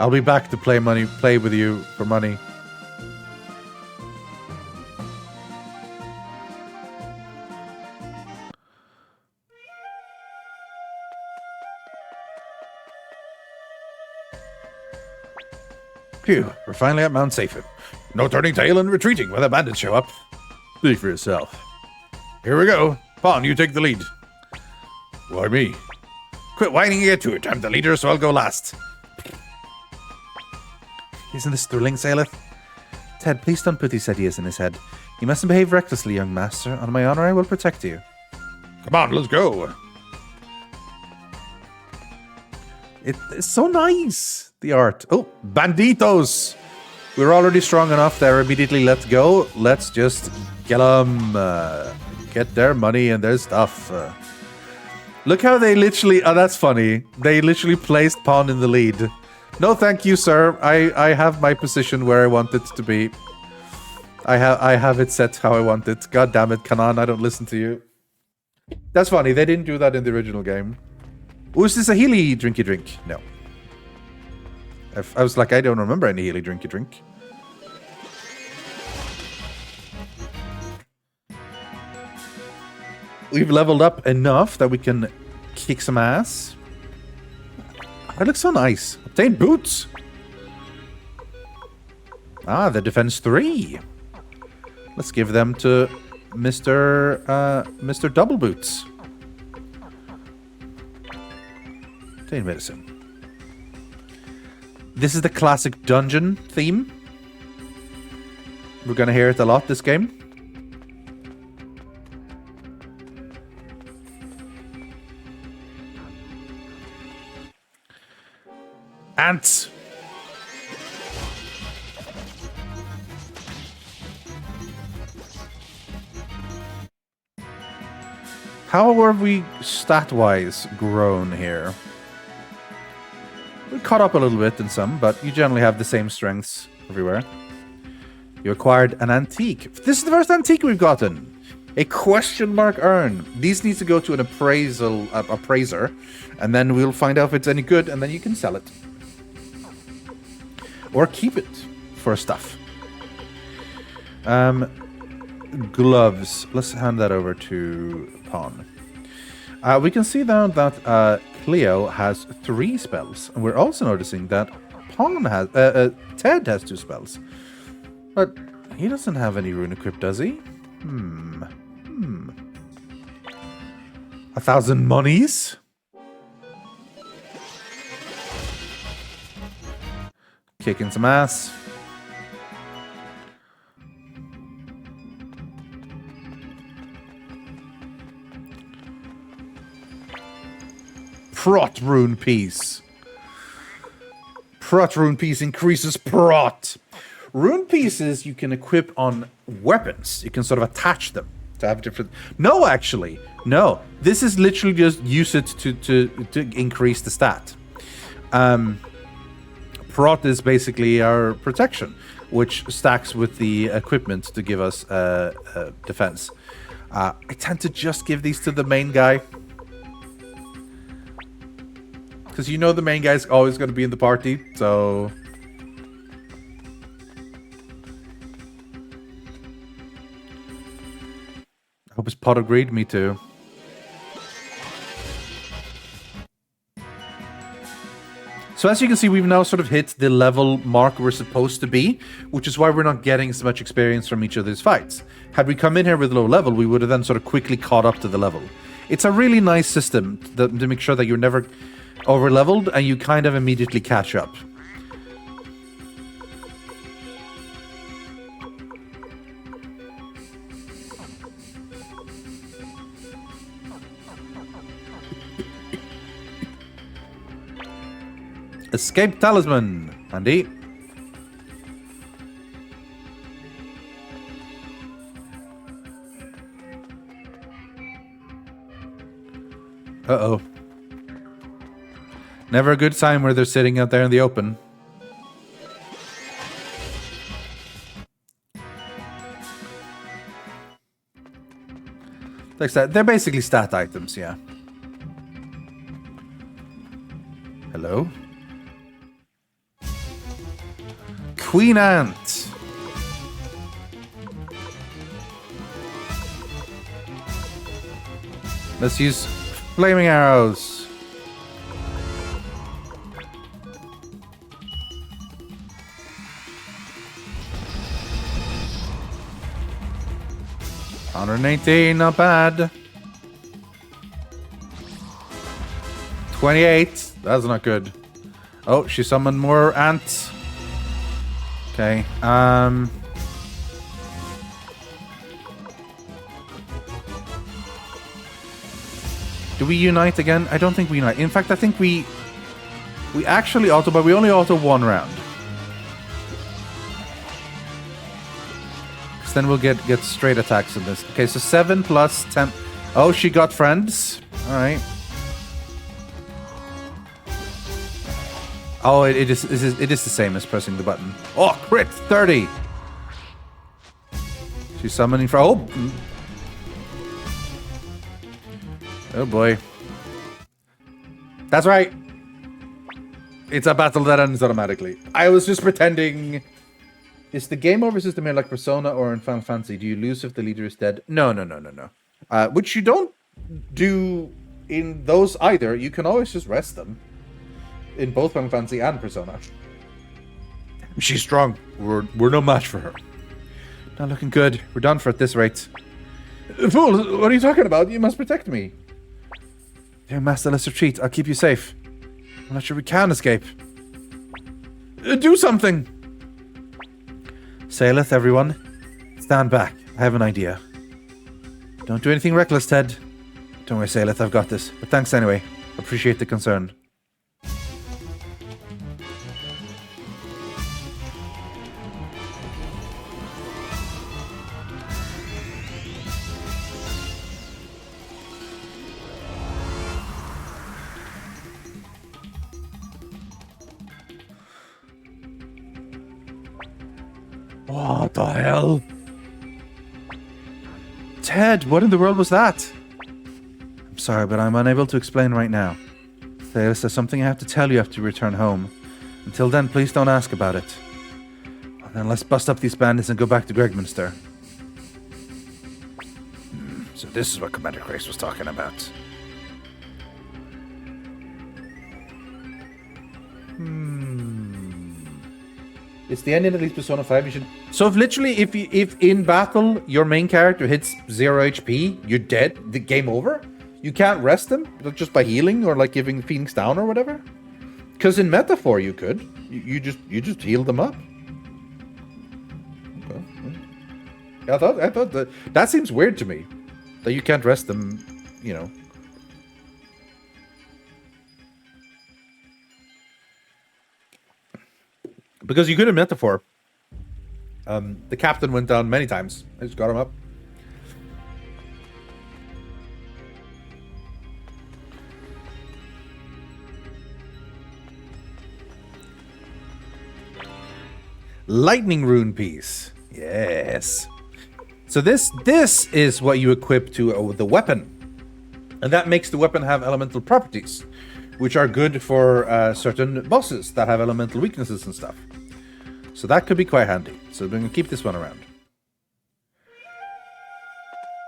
I'll be back to play with you for money. Phew, we're finally at Mount Safin. No turning tail and retreating when the bandits show up. See for yourself. Here we go. Pawn, you take the lead. Why me? Quit whining and get to it. I'm the leader, so I'll go last. Isn't this thrilling, Saileth? Ted, please don't put these ideas in his head. You mustn't behave recklessly, young master. On my honor, I will protect you. Come on, let's go. It's so nice, the art. Oh, banditos! We're already strong enough there. Immediately, let's go. Let's just get them. Get their money and their stuff. Look how they literally... Oh, that's funny. They literally placed pawn in the lead. No, thank you, sir. I have my position where I want it to be. I have it set how I want it. God damn it, Kanan, I don't listen to you. That's funny. They didn't do that in the original game. Oh, is this a Healy drinky drink? No. I was like, I don't remember any Healy drinky drink. We've leveled up enough that we can kick some ass. That looks so nice. Obtain boots. Ah, the defense 3. Let's give them to Mr. Double Boots. Obtain medicine. This is the classic dungeon theme. We're gonna hear it a lot this game. Ants. How are we stat-wise grown here? We caught up a little bit in some, but you generally have the same strengths everywhere. You acquired an antique. This is the first antique we've gotten. A question mark urn. These needs to go to an appraiser, and then we'll find out if it's any good, and then you can sell it. Or keep it for stuff. Gloves. Let's hand that over to Pawn. We can see now that Cleo has 3 spells. And we're also noticing that Pawn has... Ted has 2 spells. But he doesn't have any rune equipped, does he? 1,000 monies? Kicking some ass. Prot rune piece. Prot rune piece increases prot. Rune pieces you can equip on weapons. You can sort of attach them to have different... No, actually. No. This is literally just use it to increase the stat. Prot is basically our protection, which stacks with the equipment to give us defense. I tend to just give these to the main guy. Because you know the main guy's always going to be in the party, so... I hope his pot agreed, me too. So as you can see, we've now sort of hit the level mark we're supposed to be, which is why we're not getting so much experience from each of these fights. Had we come in here with low level, we would have then sort of quickly caught up to the level. It's a really nice system to make sure that you're never over leveled and you kind of immediately catch up. escape talisman. Handy. Uh-oh. Never a good sign where they're sitting out there in the open. Like that. They're basically stat items, yeah. Hello? Queen Ant. Let's use flaming arrows. $118, not bad. 28, that's not good. Oh, she summoned more ants. Okay, do we unite again? I don't think we unite. In fact, I think we actually auto, but we only auto one round. Because then we'll get straight attacks in this. Okay, so 7 plus 10. Oh, she got friends. All right. Oh, it is the same as pressing the button. Oh, crit 30. She's summoning for. Oh boy. That's right. It's a battle that ends automatically. I was just pretending. Is the game over system here like Persona or in Final Fantasy? Do you lose if the leader is dead? No. Which you don't do in those either. You can always just rest them. In both Final Fantasy and Persona. She's strong. We're no match for her. Not looking good. We're done for at this rate. Fool, what are you talking about? You must protect me. Dear Master, let's retreat. I'll keep you safe. I'm not sure we can escape. Do something! Saileth, everyone. Stand back. I have an idea. Don't do anything reckless, Ted. Don't worry, Saileth, I've got this. But thanks anyway. Appreciate the concern. What the hell? Ted, what in the world was that? I'm sorry, but I'm unable to explain right now. There's something I have to tell you after you return home. Until then, please don't ask about it. Well, then let's bust up these bandits and go back to Gregminster. So this is what Commander Grace was talking about. It's the end in at least Persona 5. You should. So if in battle your main character hits 0 HP, you're dead. The game over. You can't rest them just by healing or like giving Phoenix down or whatever. Because in Metaphor you could. You just heal them up. Okay. I thought that seems weird to me. That you can't rest them. You know. Because you could in Metaphor. The captain went down many times. I just got him up. Lightning rune piece. Yes. So this is what you equip to the weapon. And that makes the weapon have elemental properties, which are good for certain bosses that have elemental weaknesses and stuff. So that could be quite handy. So we're going to keep this one around.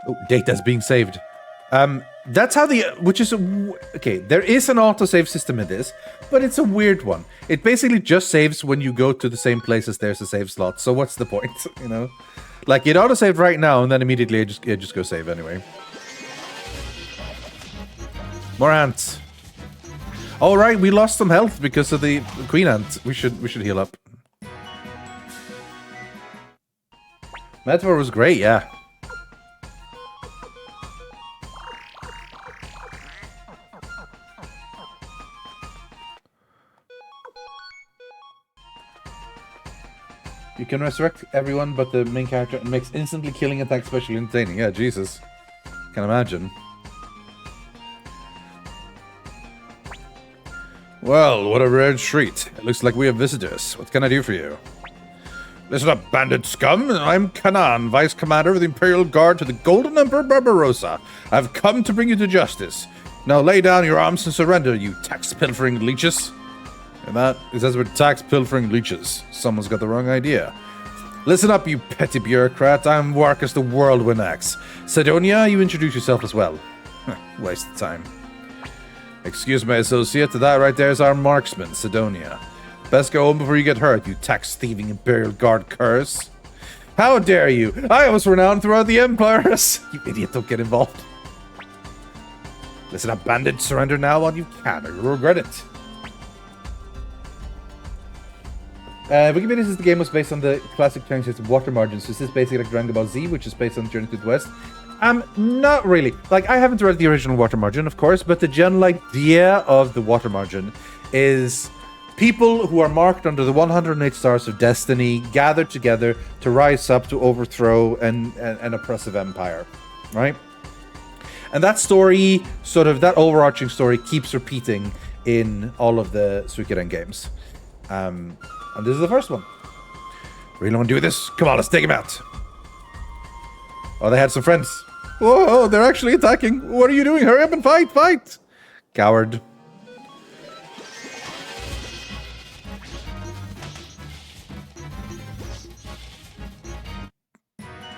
Oh, data's being saved. That's how okay, there is an autosave system in this, but it's a weird one. It basically just saves when you go to the same place as there's a save slot. So what's the point, you know? Like, it autosaved right now, and then immediately it just go save anyway. More ants. All right, we lost some health because of the queen ant. We should heal up. Metaphor was great, yeah. You can resurrect everyone but the main character and makes instantly killing attack especially entertaining. Yeah, Jesus. Can imagine. Well, what a rare treat. It looks like we have visitors. What can I do for you? Listen up, bandit scum. I'm Kanan, Vice Commander of the Imperial Guard to the Golden Emperor Barbarossa. I've come to bring you to justice. Now lay down your arms and surrender, you tax-pilfering leeches. And that is as with tax-pilfering leeches. Someone's got the wrong idea. Listen up, you petty bureaucrat. I'm Warkus the Whirlwind Axe. Sidonia, you introduce yourself as well. Waste of time. Excuse me, associate. That right there is our marksman, Sidonia. Best go home before you get hurt, you tax-thieving Imperial Guard curs. How dare you? I was renowned throughout the Empires. You idiot, don't get involved. Listen up, bandit. Surrender now while you can, or you'll regret it. Wikipedia says the game was based on the classic Chinese system water margins. So is this basically like Dragon Ball Z, which is based on Journey to the West? Not really. Like, I haven't read the original water margin, of course, but the general idea of the water margin is people who are marked under the 108 stars of destiny gathered together to rise up to overthrow an oppressive empire, right? And that story, sort of that overarching story, keeps repeating in all of the Suikoden games. And this is the first one. Really want to do this? Come on, let's take him out. Oh, they had some friends. Whoa, they're actually attacking. What are you doing? Hurry up and fight, fight! Coward.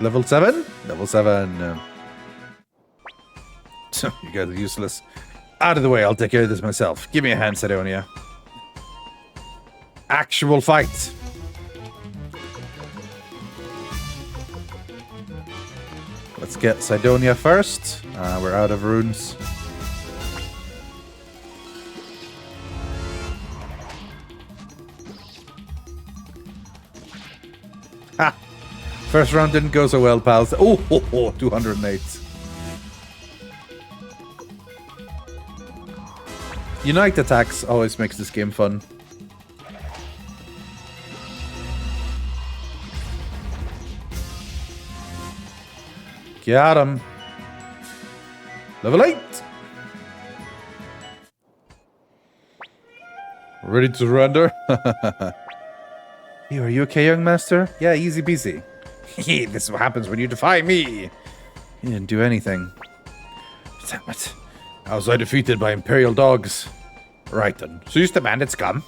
Level 7? Level 7. You guys are useless. Out of the way, I'll take care of this myself. Give me a hand, Sidonia. Actual fight. Let's get Sidonia first. We're out of runes. Ha! First round didn't go so well, pals. Oh, 208. Unite attacks always makes this game fun. Got him. Level 8. Ready to surrender? Hey, are you okay, young master? Yeah, easy peasy. This is what happens when you defy me. You didn't do anything. Damn it. How was I defeated by Imperial dogs? Right then. So you the bandits come.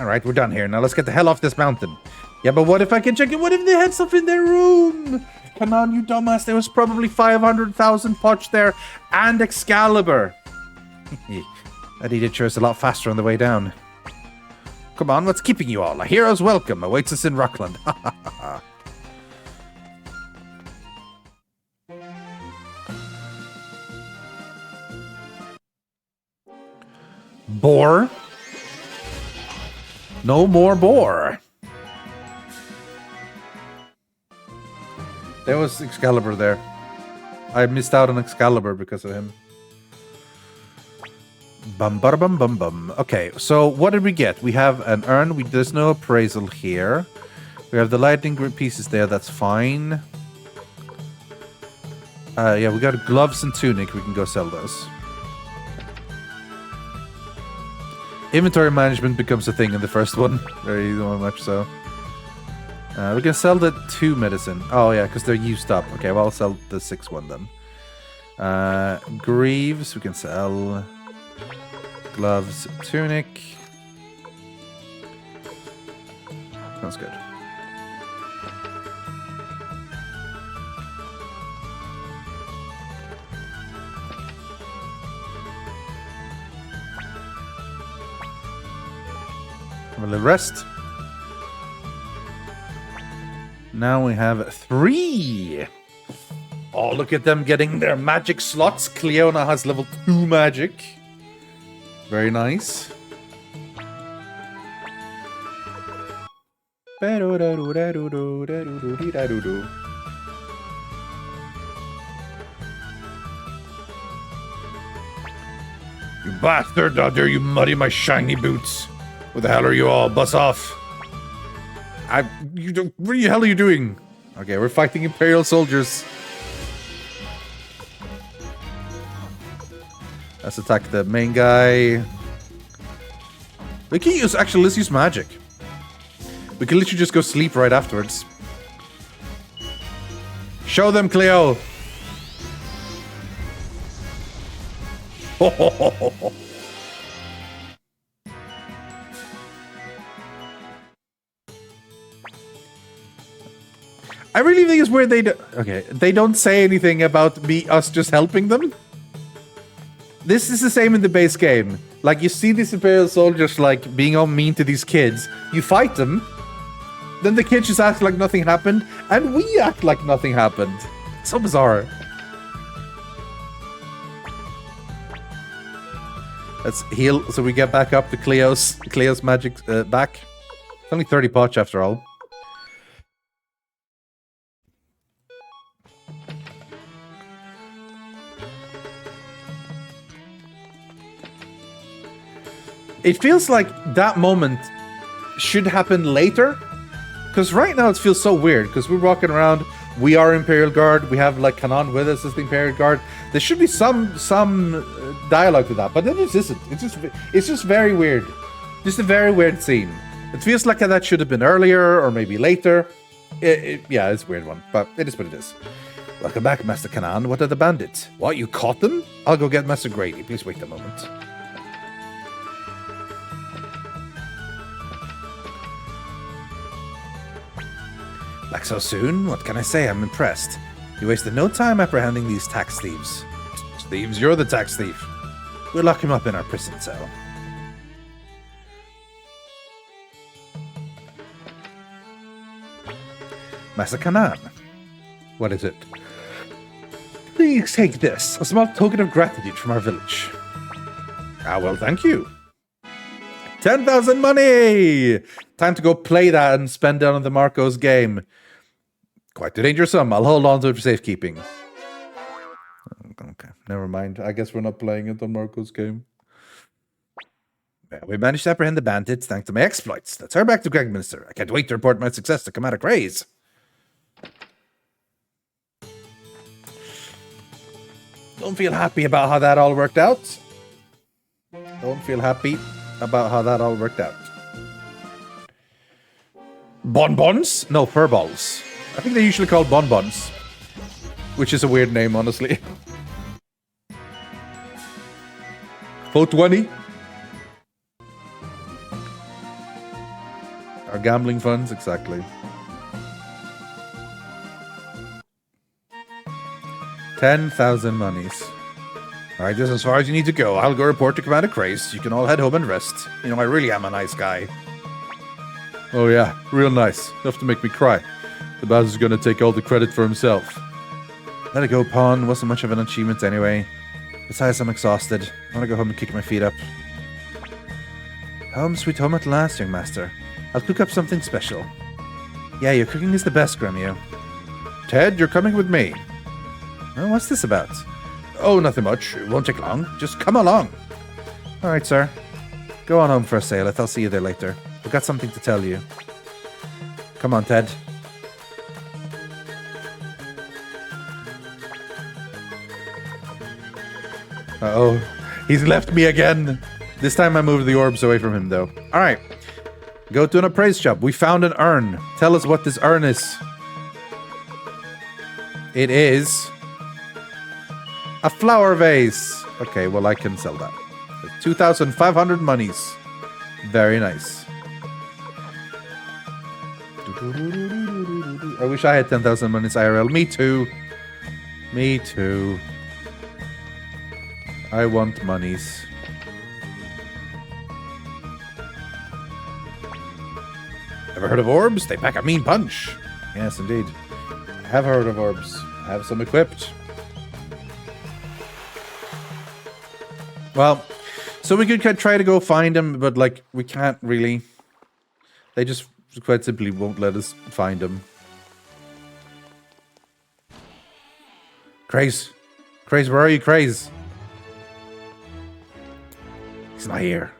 Alright, we're done here. Now let's get the hell off this mountain. Yeah, but what if I can check it? What if they had stuff in their room? Come on, you dumbass. There was probably 500,000 potch there and Excalibur. That idiot sure is a lot faster on the way down. Come on, what's keeping you all? A hero's welcome awaits us in Rockland. Boar. No more boar. There was Excalibur there. I missed out on Excalibur because of him. Bum bada bum bum bum. Okay, so what did we get? We have an urn. There's no appraisal here. We have the lightning grip pieces there. That's fine. Yeah, we got gloves and tunic. We can go sell those. Inventory management becomes a thing in the first one. Very much so. We can sell the 2 medicine. Oh, yeah, because they're used up. Okay, well, I'll sell the 6 one then. Greaves, we can sell. Gloves, tunic. Sounds good. Have a little rest. Now we have 3. Oh, look at them getting their magic slots. Cleona has level 2 magic. Very nice. You bastard! How dare you muddy my shiny boots? Where the hell are you all? Bus off. What the hell are you doing? Okay, we're fighting Imperial soldiers. Let's attack the main guy. We can use, actually, let's use magic. We can literally just go sleep right afterwards. Show them, Cleo. I really think it's weird they don't say anything about us just helping them. This is the same in the base game. Like, you see these Imperial soldiers, like, being all mean to these kids. You fight them. Then the kids just act like nothing happened. And we act like nothing happened. So bizarre. Let's heal so we get back up to Cleo's magic back. It's only 30 potch after all. It feels like that moment should happen later. Because right now it feels so weird. Because we're walking around, we are Imperial Guard, we have like Kanan with us as the Imperial Guard. There should be some dialogue to that, but then it isn't. It's just very weird. Just a very weird scene. It feels like that should have been earlier or maybe later. Yeah, it's a weird one, but it is what it is. Welcome back, Master Kanan. What are the bandits? What, you caught them? I'll go get Master Grady. Please wait a moment. Like so soon? What can I say? I'm impressed. You wasted no time apprehending these tax thieves. Thieves, you're the tax thief. We'll lock him up in our prison cell. Master Kanan. What is it? Please take this, a small token of gratitude from our village. Ah, well, thank you. 10,000 money! Time to go play that and spend it on the Marco's game. Quite a dangerous sum. I'll hold on to it for safekeeping. Okay, never mind. I guess we're not playing it on Marco's game. Yeah, we managed to apprehend the bandits thanks to my exploits. Let's hurry back to Grandmaster. I can't wait to report my success to Commander Craze. Don't feel happy about how that all worked out. Don't feel happy about how that all worked out. Bonbons? No, furballs. I think they're usually called bonbons. Which is a weird name, honestly. 420. Our gambling funds, exactly. 10,000 monies. Alright, just as far as you need to go. I'll go report to Commander Craze. You can all head home and rest. You know, I really am a nice guy. Oh yeah, real nice. Enough to make me cry. The boss is gonna take all the credit for himself. Let it go, Pawn. Wasn't much of an achievement anyway. Besides, I'm exhausted. I wanna go home and kick my feet up. Home sweet home at last, young master. I'll cook up something special. Yeah, your cooking is the best, Gremio. Ted, you're coming with me. Oh, what's this about? Oh, nothing much. It won't take long. Just come along. Alright, sir. Go on home for a sail. I'll see you there later. I've got something to tell you. Come on, Ted. Uh-oh. He's left me again. This time I moved the orbs away from him, though. Alright. Go to an appraise shop. We found an urn. Tell us what this urn is. It is a flower vase. Okay, well, I can sell that. 2,500 monies. Very nice. I wish I had 10,000 monies IRL. Me too. Me too. I want monies. Ever heard of orbs? They pack a mean punch. Yes, indeed. I have heard of orbs. I have some equipped. Well, so we could try to go find them, but, like, we can't really. They just quite simply won't let us find them. Craze. Craze, where are you, Craze? He's not here.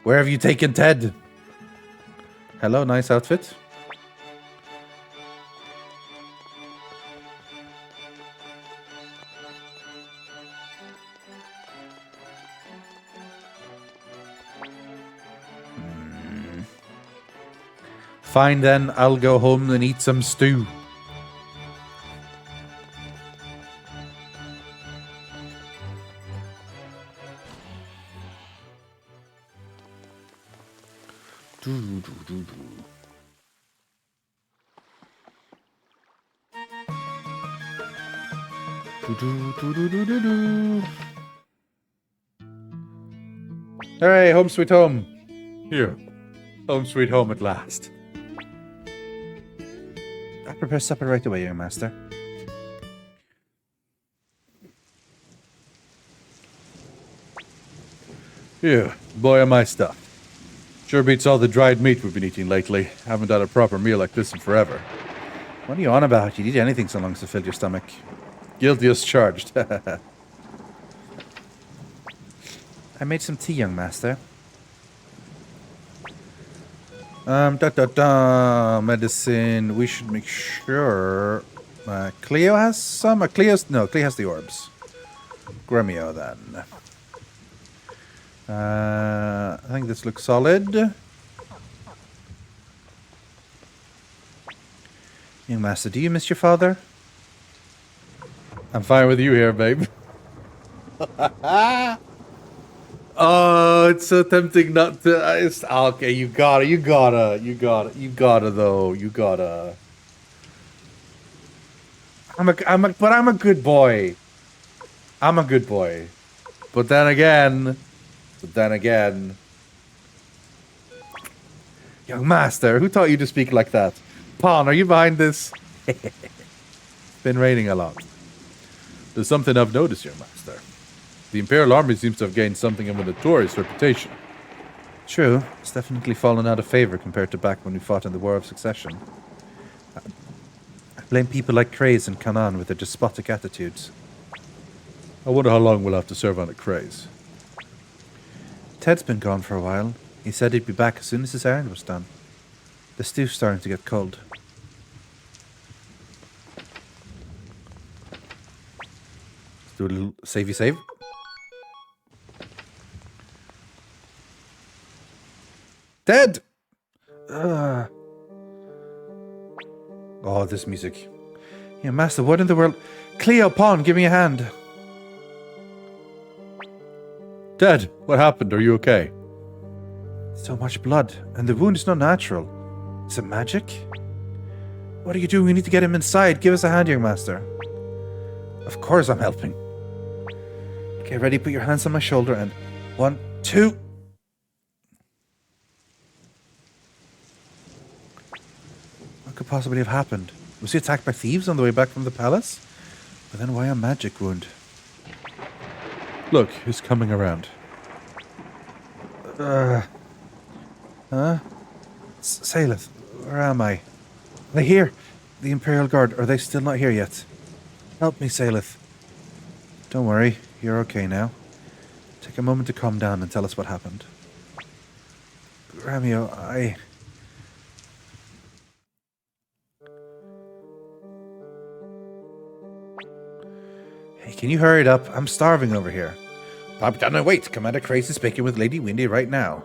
Where have you taken Ted? Hello, nice outfit. Fine then, I'll go home and eat some stew. Hooray, home sweet home. Here, home sweet home at last. I'll prepare supper right away, young master. Here, boy, my stuff. Sure beats all the dried meat we've been eating lately. Haven't had a proper meal like this in forever. What are you on about? You'd eat anything so long as to fill your stomach. Guilty as charged. I made some tea, young master. Medicine. We should make sure. Cleo has some? Cleo has the orbs. Gremio, then. I think this looks solid. Young master, do you miss your father? I'm fine with you here, babe. Oh, it's so tempting not to. Okay, you gotta, though. But I'm a good boy. I'm a good boy. But then again, young master, who taught you to speak like that? Pawn, are you behind this? It's been raining a lot. There's something I've noticed, young master. The Imperial Army seems to have gained something of a notorious reputation. True, it's definitely fallen out of favor compared to back when we fought in the War of Succession. I blame people like Craze and Kanan with their despotic attitudes. I wonder how long we'll have to serve on a Craze. Ted's been gone for a while. He said he'd be back as soon as his errand was done. The stew's starting to get cold. Let's do a little savey save. Ted! Oh, this music. Yeah, master, what in the world? Cleo, Pawn, give me a hand. Ted, what happened? Are you okay? So much blood, and the wound is not natural. Is it magic? What are you doing? We need to get him inside. Give us a hand, young master. Of course I'm helping. Okay, ready? Put your hands on my shoulder and 1, 2. What could possibly have happened? Was he attacked by thieves on the way back from the palace? But then why a magic wound? Look, he's coming around. Huh? Saleth, where am I? Are they here? The Imperial Guard, are they still not here yet? Help me, Saleth. Don't worry, you're okay now. Take a moment to calm down and tell us what happened. Ramio, Hey, can you hurry it up? I'm starving over here. Pop down and wait. Commander Craze is speaking with Lady Windy right now.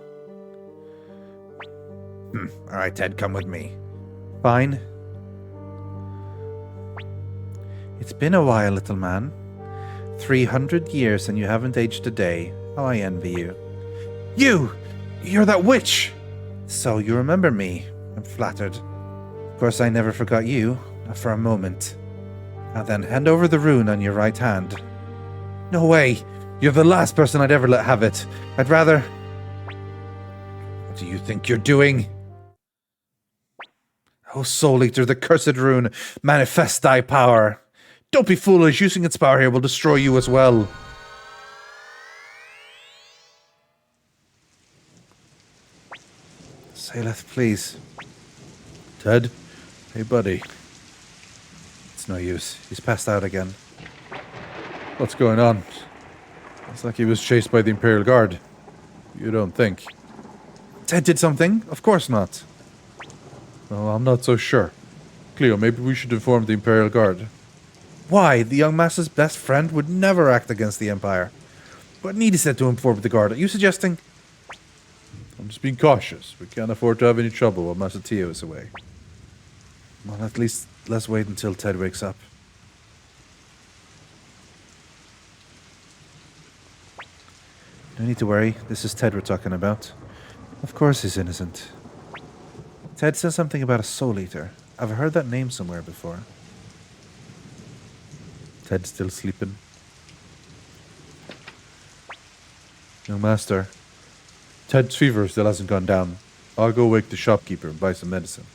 Alright, Ted, come with me. Fine. It's been a while, little man. 300 years and you haven't aged a day. How I envy you. You're that witch! So you remember me. I'm flattered. Of course, I never forgot you. Not for a moment. Now then, hand over the rune on your right hand. No way! You're the last person I'd ever let have it. I'd rather... What do you think you're doing? Oh, Soul Eater, the cursed rune. Manifest thy power. Don't be foolish. Using its power here will destroy you as well. Saleth, please. Ted? Hey, buddy. It's no use. He's passed out again. What's going on? It's like he was chased by the Imperial Guard. You don't think? Ted did something? Of course not. Oh, I'm not so sure. Cleo, maybe we should inform the Imperial Guard. Why? The young master's best friend would never act against the Empire. What need is said to inform the Guard? Are you suggesting... I'm just being cautious. We can't afford to have any trouble while Master Tio is away. Well, at least let's wait until Ted wakes up. No need to worry. This is Ted we're talking about. Of course he's innocent. Ted said something about a soul eater. I've heard that name somewhere before. Ted's still sleeping. No, Master. Ted's fever still hasn't gone down. I'll go wake the shopkeeper and buy some medicine.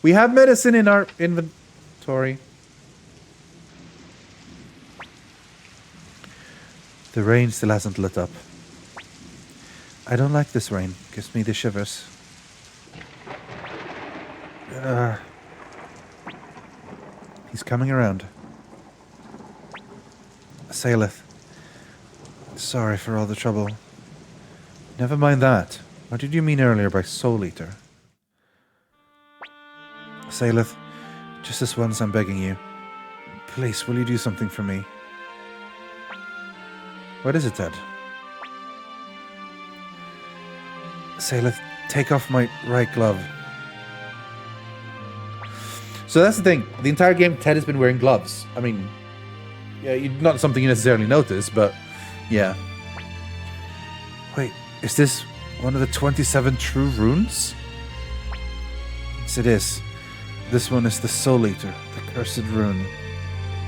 We have medicine in our inventory. The rain still hasn't lit up. I don't like this rain. Gives me the shivers. He's coming around. Saleth. Sorry for all the trouble. Never mind that. What did you mean earlier by soul eater? Saleth, just this once I'm begging you. Please, will you do something for me? What is it, Ted? Saleth, take off my right glove. So that's the thing. The entire game, Ted has been wearing gloves. I mean, yeah, not something you necessarily notice, but yeah. Wait, is this one of the 27 true runes? Yes, it is. This one is the Soul Eater, the cursed rune.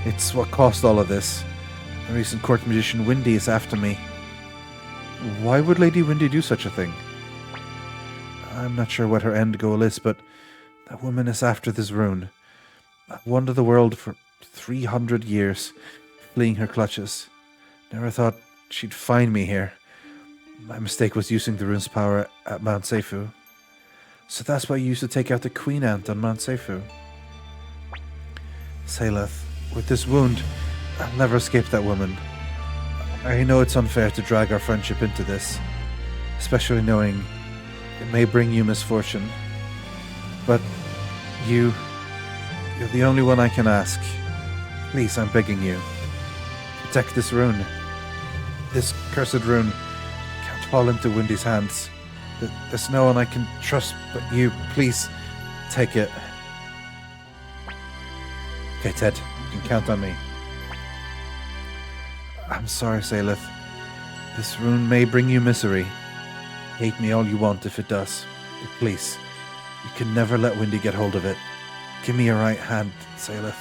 It's what caused all of this. The recent court magician Windy is after me. Why would Lady Windy do such a thing? I'm not sure what her end goal is, but that woman is after this rune. I've wandered the world for 300 years, fleeing her clutches. Never thought she'd find me here. My mistake was using the rune's power at Mount Seifu. So that's why you used to take out the Queen Ant on Mount Seifu. Saleth, with this wound, I'll never escape that woman. I know it's unfair to drag our friendship into this, especially knowing it may bring you misfortune. But you're the only one I can ask. Please, I'm begging you. Protect this rune. This cursed rune can't fall into Windy's hands. There's no one I can trust but you. Please, take it. Okay, Ted, you can count on me. I'm sorry, Saleth. This rune may bring you misery. Hate me all you want if it does. But please, you can never let Windy get hold of it. Give me your right hand, Saleth.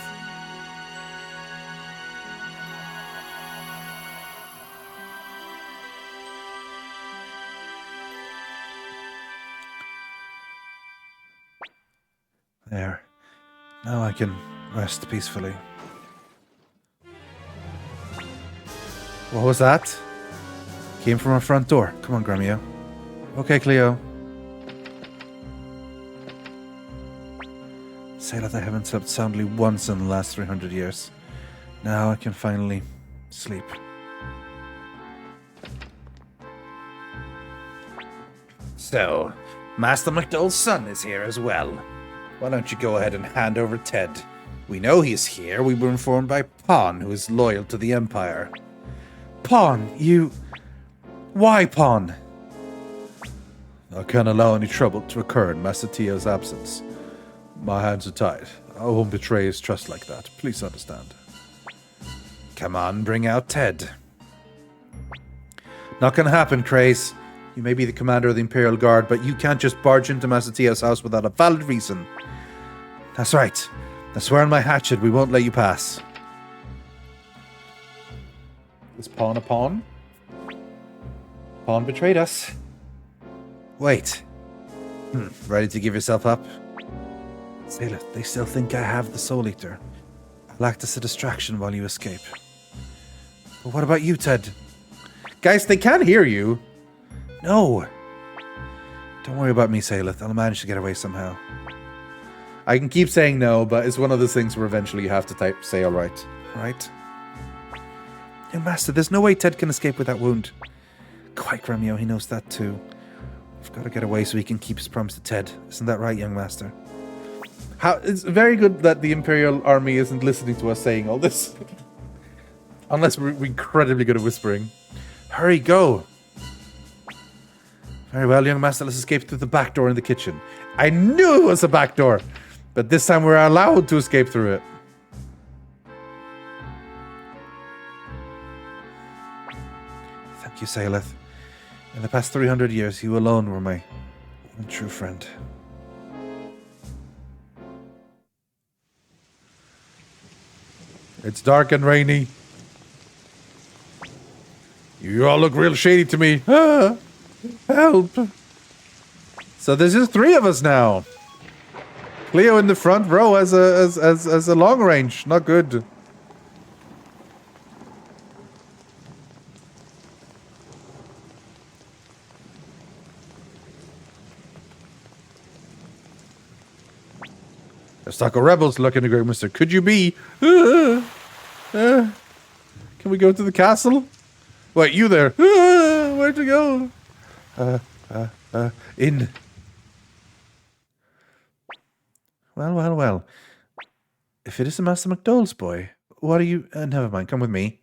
There. Now I can rest peacefully. What was that? Came from our front door. Come on, Gremio. Okay, Cleo. Say that I haven't slept soundly once in the last 300 years. Now I can finally sleep. So, Master McDowell's son is here as well. Why don't you go ahead and hand over Ted? We know he's here. We were informed by Pawn, who is loyal to the Empire. Pawn, you... Why Pawn? I can't allow any trouble to occur in Master Tio's absence. My hands are tied. I won't betray his trust like that. Please understand. Come on, bring out Ted. Not gonna happen, Craze. You may be the commander of the Imperial Guard, but you can't just barge into Master Tio's house without a valid reason. That's right. I swear on my hatchet we won't let you pass. Is Pawn a pawn? Pawn betrayed us. Wait. Ready to give yourself up? Saleth, they still think I have the Soul Eater. I'll act as a distraction while you escape. But what about you, Ted? Guys, they can't hear you. No. Don't worry about me, Saleth. I'll manage to get away somehow. I can keep saying no, but it's one of those things where eventually you have to say alright. Right? Young Master, there's no way Ted can escape with that wound. Quite, Romeo, he knows that too. We've got to get away so he can keep his promise to Ted. Isn't that right, young Master? It's very good that the Imperial Army isn't listening to us saying all this. Unless we're incredibly good at whispering. Hurry, go! Very well, young master, let's escape through the back door in the kitchen. I knew it was a back door! But this time we're allowed to escape through it. Thank you, Saeleth. In the past 300 years, you alone were my one true friend. It's dark and rainy. You all look real shady to me. Ah, help. So there's just 3 of us now. Cleo in the front row as a long range. Not good. There's Taco Rebels looking to Greg, Mister. Could you be? Can we go to the castle? Wait, you there? Where'd you go? In. Well. If it is Master McDowell's boy, what are you... never mind, come with me.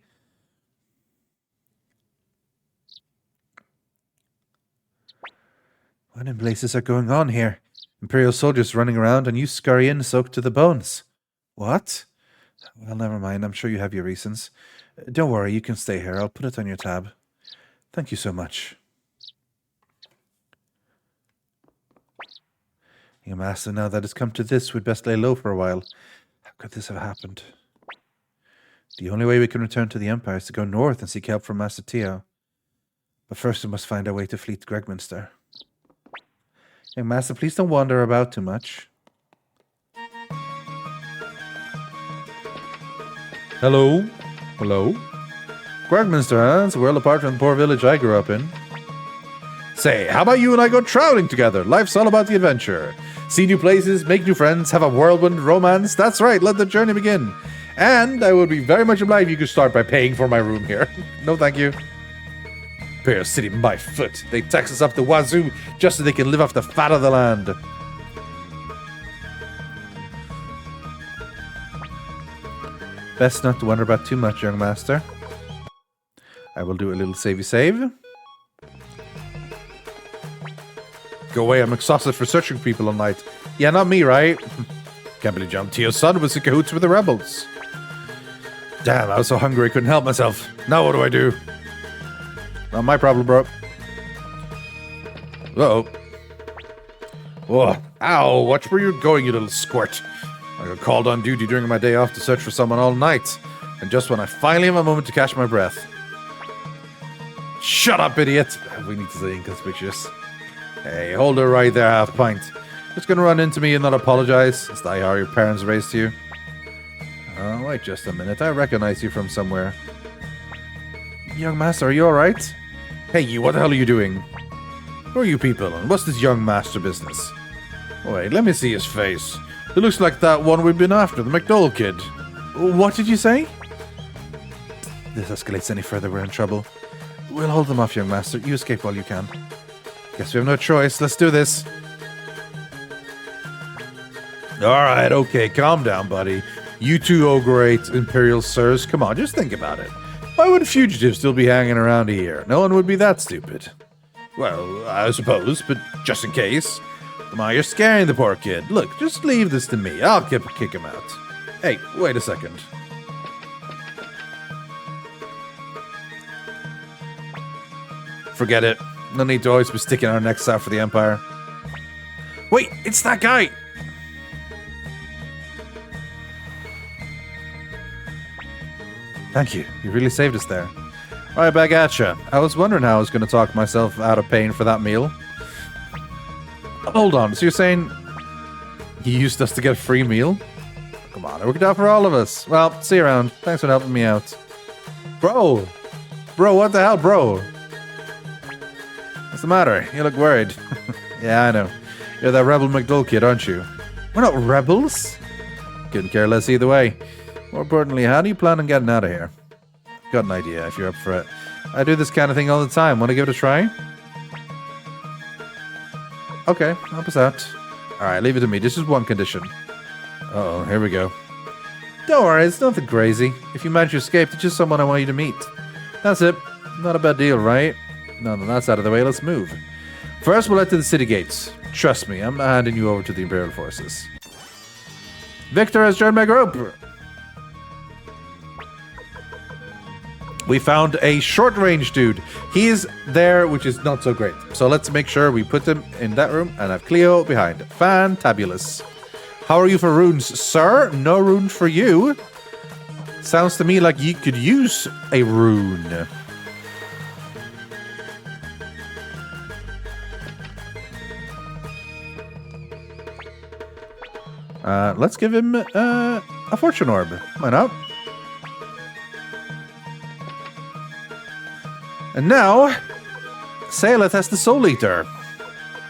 What in places are going on here? Imperial soldiers running around and you scurry in soaked to the bones. What? Well, never mind. I'm sure you have your reasons. Don't worry, you can stay here. I'll put it on your tab. Thank you so much. Your master, now that it's come to this, we'd best lay low for a while. How could this have happened? The only way we can return to the Empire is to go north and seek help from Master Tio. But first we must find our way to Fleet Gregminster. Young master, please don't wander about too much. Hello? Hello? Gregminster, huh? It's a world apart from the poor village I grew up in. Say, how about you and I go traveling together? Life's all about the adventure. See new places, make new friends, have a whirlwind romance. That's right, let the journey begin. And I would be very much obliged if you could start by paying for my room here. No, thank you. Imperial City by foot. They tax us up the wazoo just so they can live off the fat of the land. Best not to wonder about too much, young master. I will do a little savey save. Go away, I'm exhausted for searching for people all night. Yeah, not me, right? Can't believe John Tio's son was in cahoots with the rebels. Damn, I was so hungry I couldn't help myself. Now what do I do? Not my problem, bro. Uh-oh. Whoa. Ow, watch where you're going, you little squirt. I got called on duty during my day off to search for someone all night. And just when I finally have a moment to catch my breath. Shut up, idiot! We need to say inconspicuous. Hey, hold her right there, half pint. Just gonna run into me and not apologize? Is that how your parents raised you? Oh, wait just a minute. I recognize you from somewhere. Young master, are you alright? Hey, you, what the hell are you doing? Who are you people, and what's this young master business? Wait, let me see his face. It looks like that one we've been after, the McDowell kid. What did you say? If this escalates any further, we're in trouble. We'll hold them off, young master. You escape while you can. Guess we have no choice. Let's do this. Alright, okay, calm down, buddy. You two great Imperial sirs. Come on, just think about it. Why would fugitives still be hanging around here? No one would be that stupid. Well, I suppose, but just in case. Come on, you're scaring the poor kid. Look, just leave this to me. I'll kick him out. Hey, wait a second. Forget it. No need to always be sticking our necks out for the Empire. Wait, it's that guy! Thank you. You really saved us there. Right back at ya. I was wondering how I was going to talk myself out of paying for that meal. Hold on, so you're saying you used us to get a free meal? Come on, it worked out for all of us. Well, see you around. Thanks for helping me out. Bro! Bro, what the hell, bro? What's the matter? You look worried. Yeah, I know. You're that rebel McDowell kid, aren't you? We're not rebels. Couldn't care less either way. More importantly, how do you plan on getting out of here? Got an idea, if you're up for it. I do this kind of thing all the time. Want to give it a try? Okay, help us out. Alright, leave it to me. This is one condition. Uh-oh, here we go. Don't worry, it's nothing crazy. If you manage to escape, it's just someone I want you to meet. That's it. Not a bad deal, right? No, that's out of the way. Let's move. First, we'll head to the city gates. Trust me, I'm not handing you over to the Imperial forces. Victor has joined my group. We found a short-range dude. He's there, which is not so great. So let's make sure we put him in that room and have Cleo behind. Fantabulous. How are you for runes, sir? No rune for you. Sounds to me like you could use a rune. Let's give him a fortune orb. Why not? And now, Saelith has the Soul Eater,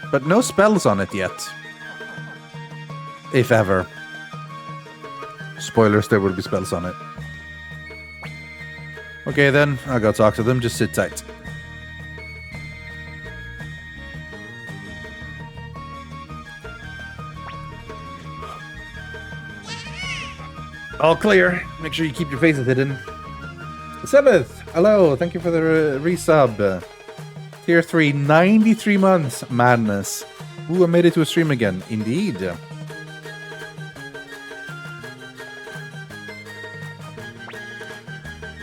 but no spells on it yet. If ever. Spoilers, there will be spells on it. Okay then, I'll go talk to them, just sit tight. All clear. Make sure you keep your faces hidden. Seventh, hello, thank you for the resub. Tier 3, 93 months. Madness. Ooh, I made it to a stream again. Indeed.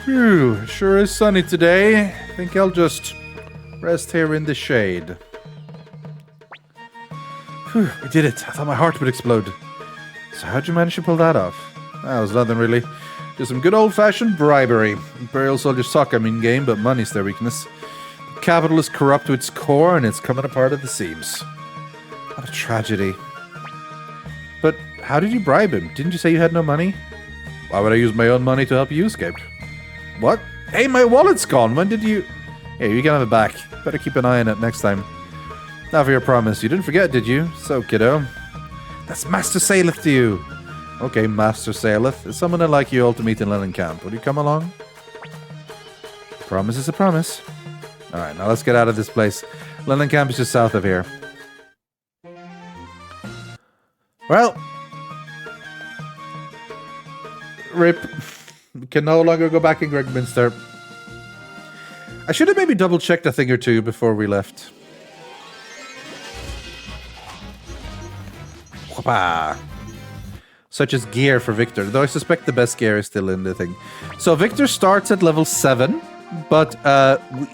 Phew, sure is sunny today. I think I'll just rest here in the shade. Phew, we did it. I thought my heart would explode. So how'd you manage to pull that off? That was nothing really. Just some good old-fashioned bribery. Imperial soldiers suck, in-game, but money's their weakness. The capital is corrupt to its core, and it's coming apart at the seams. What a tragedy. But how did you bribe him? Didn't you say you had no money? Why would I use my own money to help you escape? What? Hey, my wallet's gone. When did you... Here, you can have it back. Better keep an eye on it next time. Now for your promise. You didn't forget, did you? So, kiddo. That's Master Saelith to you. Okay, Master Saelith. Is someone like you all to meet in Lennon Camp? Would you come along? A promise is a promise. Alright, now let's get out of this place. Lennon Camp is just south of here. Well. Rip. We can no longer go back in Gregminster. I should have maybe double-checked a thing or two before we left. Whoppa. Such as gear for Victor, though I suspect the best gear is still in the thing. So Victor starts at level 7, but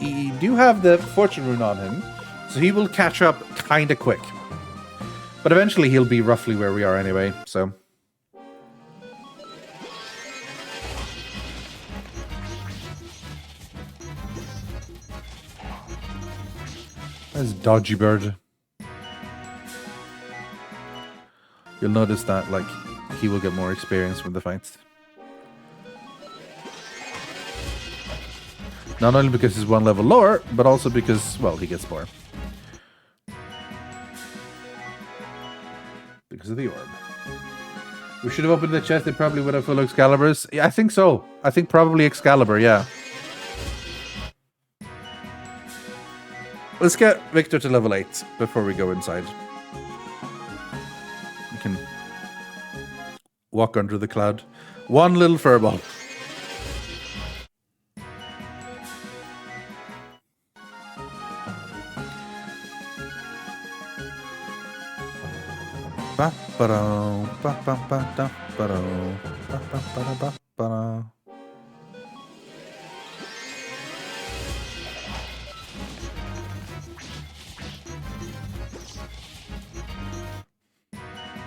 we do have the fortune rune on him, so he will catch up kind of quick. But eventually he'll be roughly where we are anyway, so... That's Dodgy Bird. You'll notice that, like, he will get more experience from the fights. Not only because he's one level lower, but also because, well, he gets more. Because of the orb. We should have opened the chest, they probably would have full Excaliburs. Yeah, I think so. I think probably Excalibur, yeah. Let's get Victor to level 8 before we go inside. We can walk under the cloud. One little furball.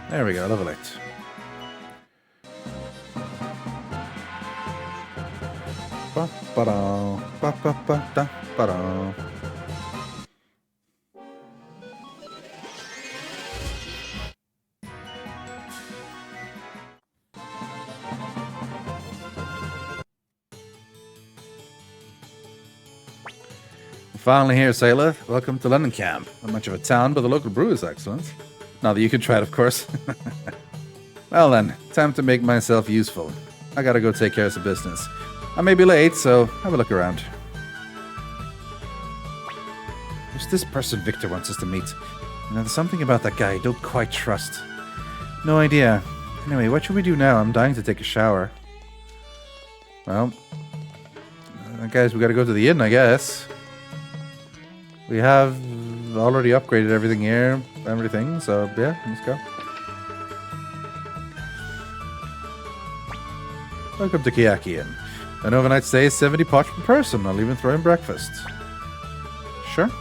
There we go, level 8. Finally here, sailor. Welcome to London Camp. Not much of a town, but the local brew is excellent. Now that you can try it, of course. Well then, time to make myself useful. I gotta go take care of some business. I may be late, so have a look around. Who's this person Victor wants us to meet? You know, there's something about that guy I don't quite trust. No idea. Anyway, what should we do now? I'm dying to take a shower. Well, guys, we gotta go to the inn, I guess. We have already upgraded everything here, everything, so yeah, let's go. Welcome to Kiyaki Inn. An overnight stay is 70 poch per person. I'll even throw in breakfast. Sure.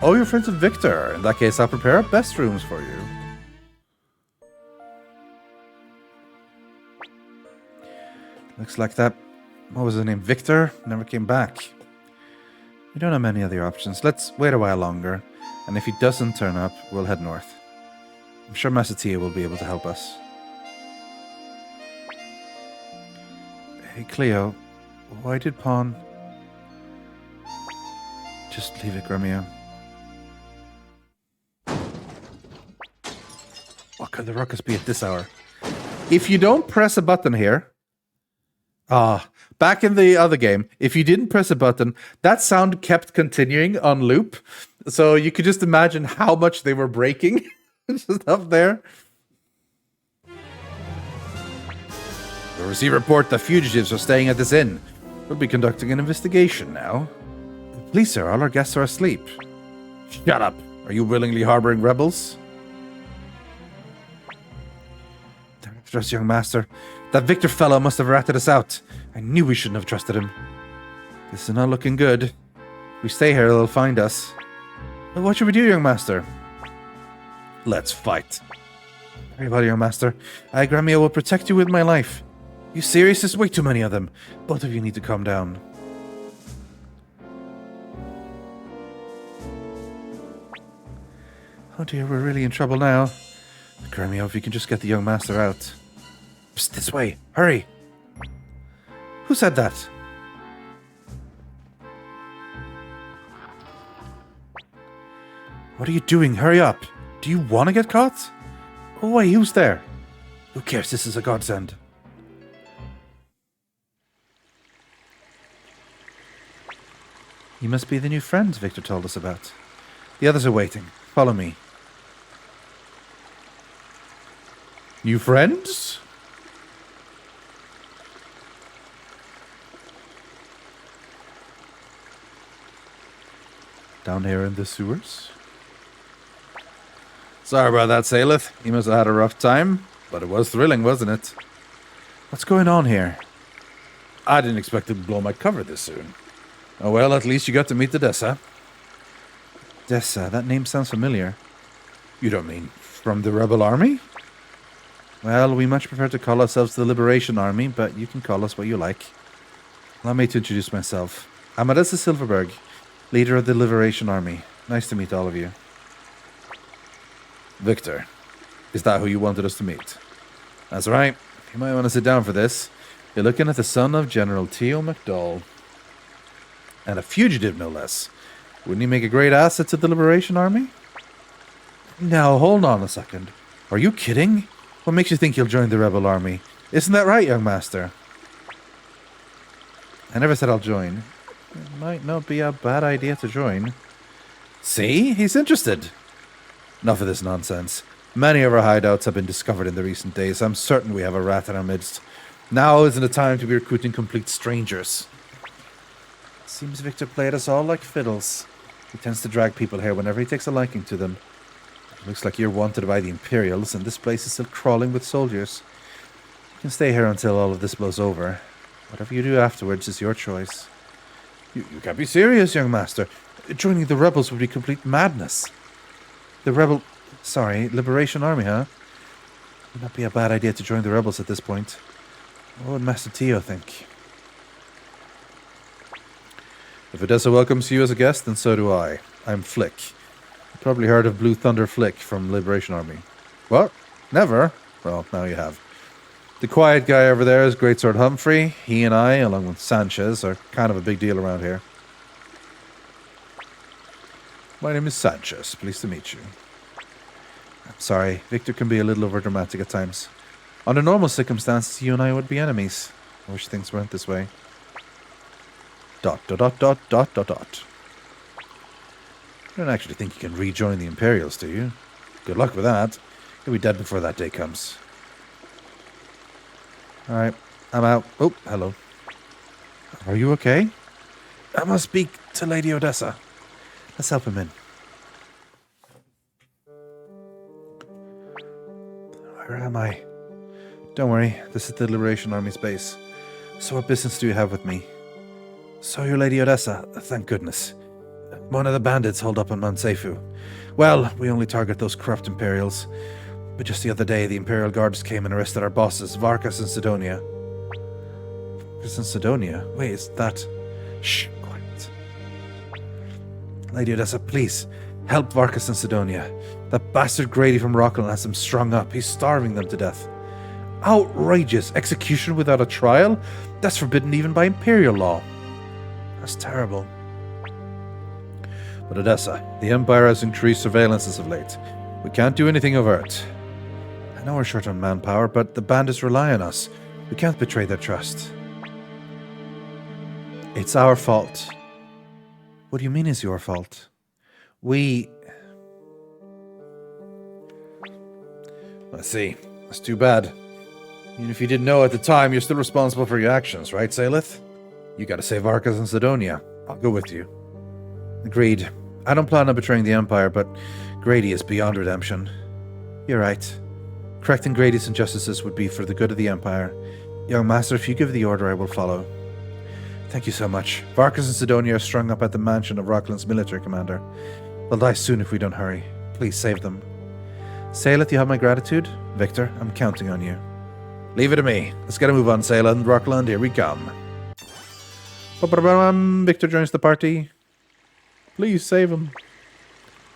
Oh, you're friends with Victor. In that case, I'll prepare our best rooms for you. Looks like that... What was his name? Victor? Never came back. We don't have many other options. Let's wait a while longer. And if he doesn't turn up, we'll head north. I'm sure Master Tia will be able to help us. Hey, Cleo. Why did Pawn... Just leave it, Gremio. What could the ruckus be at this hour? If you don't press a button here... back in the other game, if you didn't press a button, that sound kept continuing on loop. So you could just imagine how much they were breaking. Just up there. We receive a report that fugitives are staying at this inn. We'll be conducting an investigation now. Please, sir, all our guests are asleep. Shut up. Are you willingly harboring rebels? They're after us, young master. That Victor fellow must have ratted us out. I knew we shouldn't have trusted him. This is not looking good. If we stay here, they'll find us. Well, what should we do, young master? Let's fight. Very well, young master. I, Gremio, will protect you with my life. You serious? There's way too many of them. Both of you need to calm down. Oh dear, we're really in trouble now. Gremio, if you can just get the young master out. Psst, this way. Hurry. Who said that? What are you doing? Hurry up. Do you want to get caught? Oh wait, who's there? Who cares? This is a godsend. You must be the new friends Victor told us about. The others are waiting. Follow me. New friends? Down here in the sewers? Sorry about that, Saleth. You must have had a rough time, but it was thrilling, wasn't it? What's going on here? I didn't expect to blow my cover this soon. Oh well, at least you got to meet Odessa. Odessa, that name sounds familiar. You don't mean from the rebel army? Well, we much prefer to call ourselves the Liberation Army, but you can call us what you like. Allow me to introduce myself. I'm Odessa Silverberg, leader of the Liberation Army. Nice to meet all of you. Victor, is that who you wanted us to meet? That's right. You might want to sit down for this. You're looking at the son of General Theo McDowell. And a fugitive, no less. Wouldn't he make a great asset to the Liberation Army? Now, hold on a second. Are you kidding? What makes you think you'll join the rebel army? Isn't that right, young master? I never said I'll join. It might not be a bad idea to join. See? He's interested. Enough of this nonsense. Many of our hideouts have been discovered in the recent days. I'm certain we have a rat in our midst. Now isn't the time to be recruiting complete strangers. Seems Victor played us all like fiddles. He tends to drag people here whenever he takes a liking to them. Looks like you're wanted by the Imperials, and this place is still crawling with soldiers. You can stay here until all of this blows over. Whatever you do afterwards is your choice. You can't be serious, young master. Joining the rebels would be complete madness. The Liberation Army, huh? Would not be a bad idea to join the rebels at this point. What would Master Tio think? If Odessa welcomes you as a guest, then so do I. I'm Flick. You've probably heard of Blue Thunder Flick from Liberation Army. What? Never? Well, now you have. The quiet guy over there is Greatsword Humphrey. He and I, along with Sanchez, are kind of a big deal around here. My name is Sanchez. Pleased to meet you. I'm sorry, Victor can be a little overdramatic at times. Under normal circumstances, you and I would be enemies. I wish things weren't this way. ... You don't actually think you can rejoin the Imperials, do you? Good luck with that. You'll be dead before that day comes. Alright, I'm out. Oh, hello. Are you okay? I must speak to Lady Odessa. Let's help him in. Where am I? Don't worry, this is the Liberation Army's base. So what business do you have with me? So you're Lady Odessa, thank goodness. One of the bandits holed up on Mount Seifu. Well, we only target those corrupt Imperials. But just the other day, the Imperial Guards came and arrested our bosses, Varkas and Sidonia. Varkas and Sidonia? Wait, is that... Shh, quiet. Lady Odessa, please, help Varkas and Sidonia. That bastard Grady from Rockland has them strung up. He's starving them to death. Outrageous! Execution without a trial? That's forbidden even by Imperial law. That's terrible. But Odessa, the Empire has increased surveillance as of late. We can't do anything overt. I know we're short on manpower, but the bandits rely on us. We can't betray their trust. It's our fault. What do you mean it's your fault? I see. That's too bad. Even if you didn't know at the time, you're still responsible for your actions, right, Salith? You gotta save Arcas and Sidonia. I'll go with you. Agreed. I don't plan on betraying the Empire, but Grady is beyond redemption. You're right. Correcting Grady's injustices would be for the good of the Empire. Young Master, if you give the order, I will follow. Thank you so much. Varkas and Sidonia are strung up at the mansion of Rockland's military commander. They'll die soon if we don't hurry. Please save them. Salith, you have my gratitude? Victor, I'm counting on you. Leave it to me. Let's get a move on, Salith. Rockland, here we come. Victor joins the party. Please save him.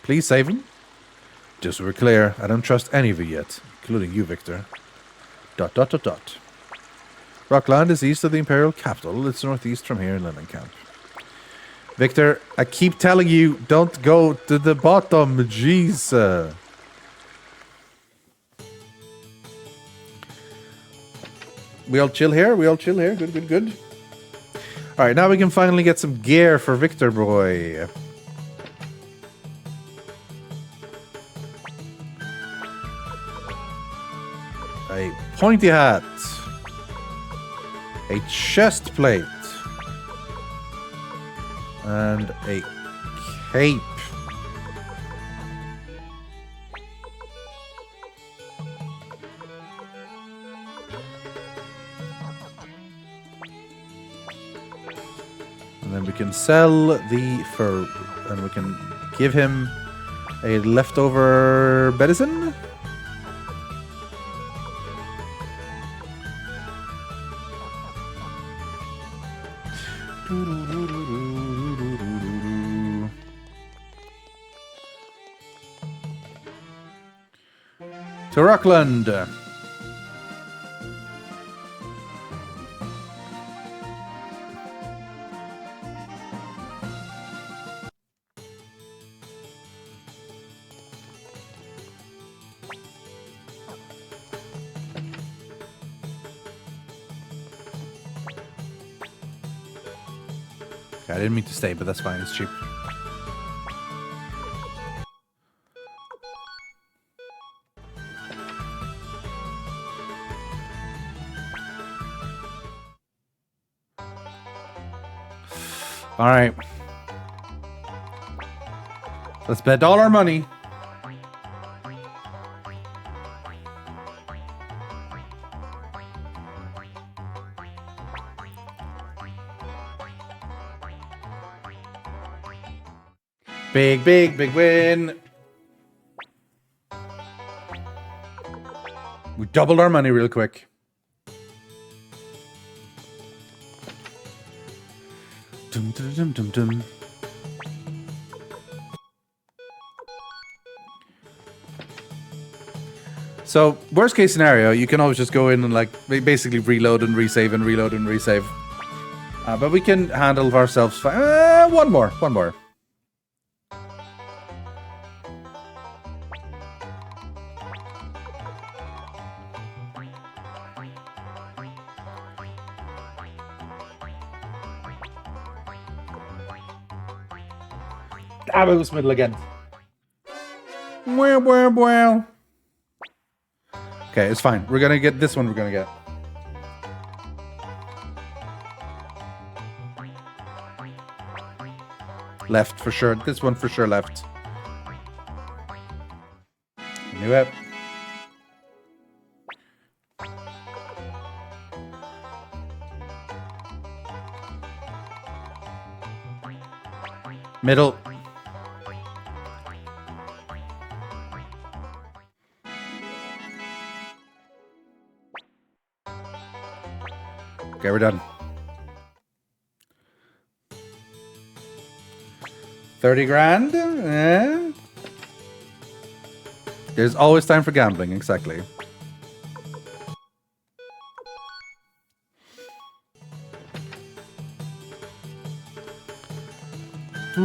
Please save him? Just so we're clear, I don't trust any of you yet, including you, Victor. ... Rockland is east of the Imperial capital. It's northeast from here in London Camp. Victor, I keep telling you, don't go to the bottom. Jeez. We all chill here? We all chill here? Good, good, good. Alright, now we can finally get some gear for Victor boy. A pointy hat. A chest plate. And a cape. And then we can sell the fur, and we can give him a leftover medicine. To Rockland. I didn't mean to stay, but that's fine. It's cheap. All right. Let's bet all our money. Big, big, big win. We doubled our money real quick. Dum, dum, dum, dum, dum. So, worst case scenario, you can always just go in and like basically reload and resave and reload and resave. But we can handle ourselves fine. One more. It was middle again. Well. Okay, it's fine. We're gonna get this one. We're gonna get. Left for sure. This one for sure left. Knew it. Middle. Okay, we're done. 30 grand? Eh? There's always time for gambling, exactly. Who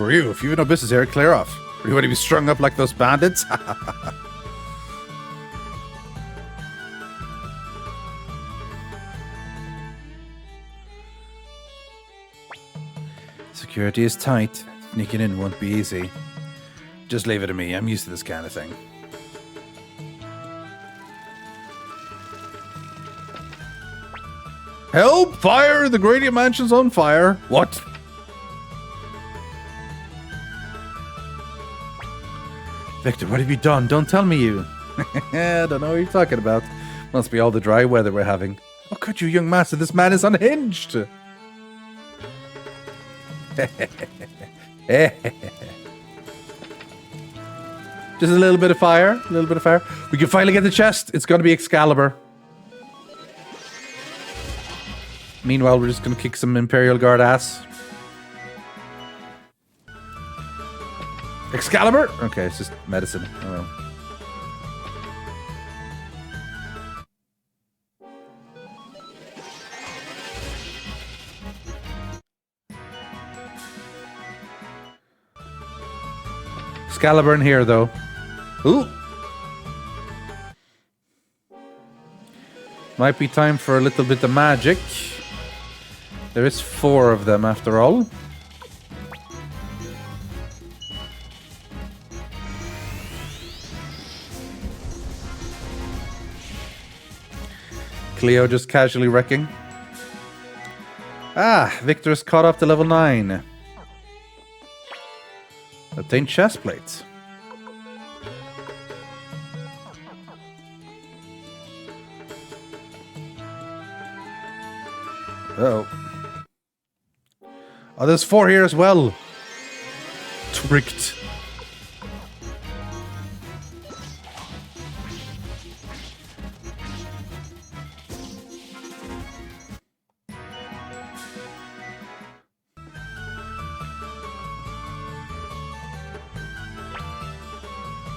are you? If you have no business here, clear off. Or you want to be strung up like those bandits? Security is tight. Sneaking in won't be easy. Just leave it to me. I'm used to this kind of thing. Help! Fire! The Grady Mansion's on fire. What? Victor, what have you done? Don't tell me you. I don't know what you're talking about. Must be all the dry weather we're having. Oh, could you, young master? This man is unhinged. Just a little bit of fire. A little bit of fire. We can finally get the chest. It's going to be Excalibur. Meanwhile, we're just going to kick some Imperial Guard ass. Excalibur? Okay, it's just medicine. Oh well. Excalibur in here, though. Ooh. Might be time for a little bit of magic. There is 4 of them, after all. Cleo just casually wrecking. Ah, Victor's caught up to level 9. Obtain chest plates. Uh-oh. Oh, there's 4 here as well. Tricked.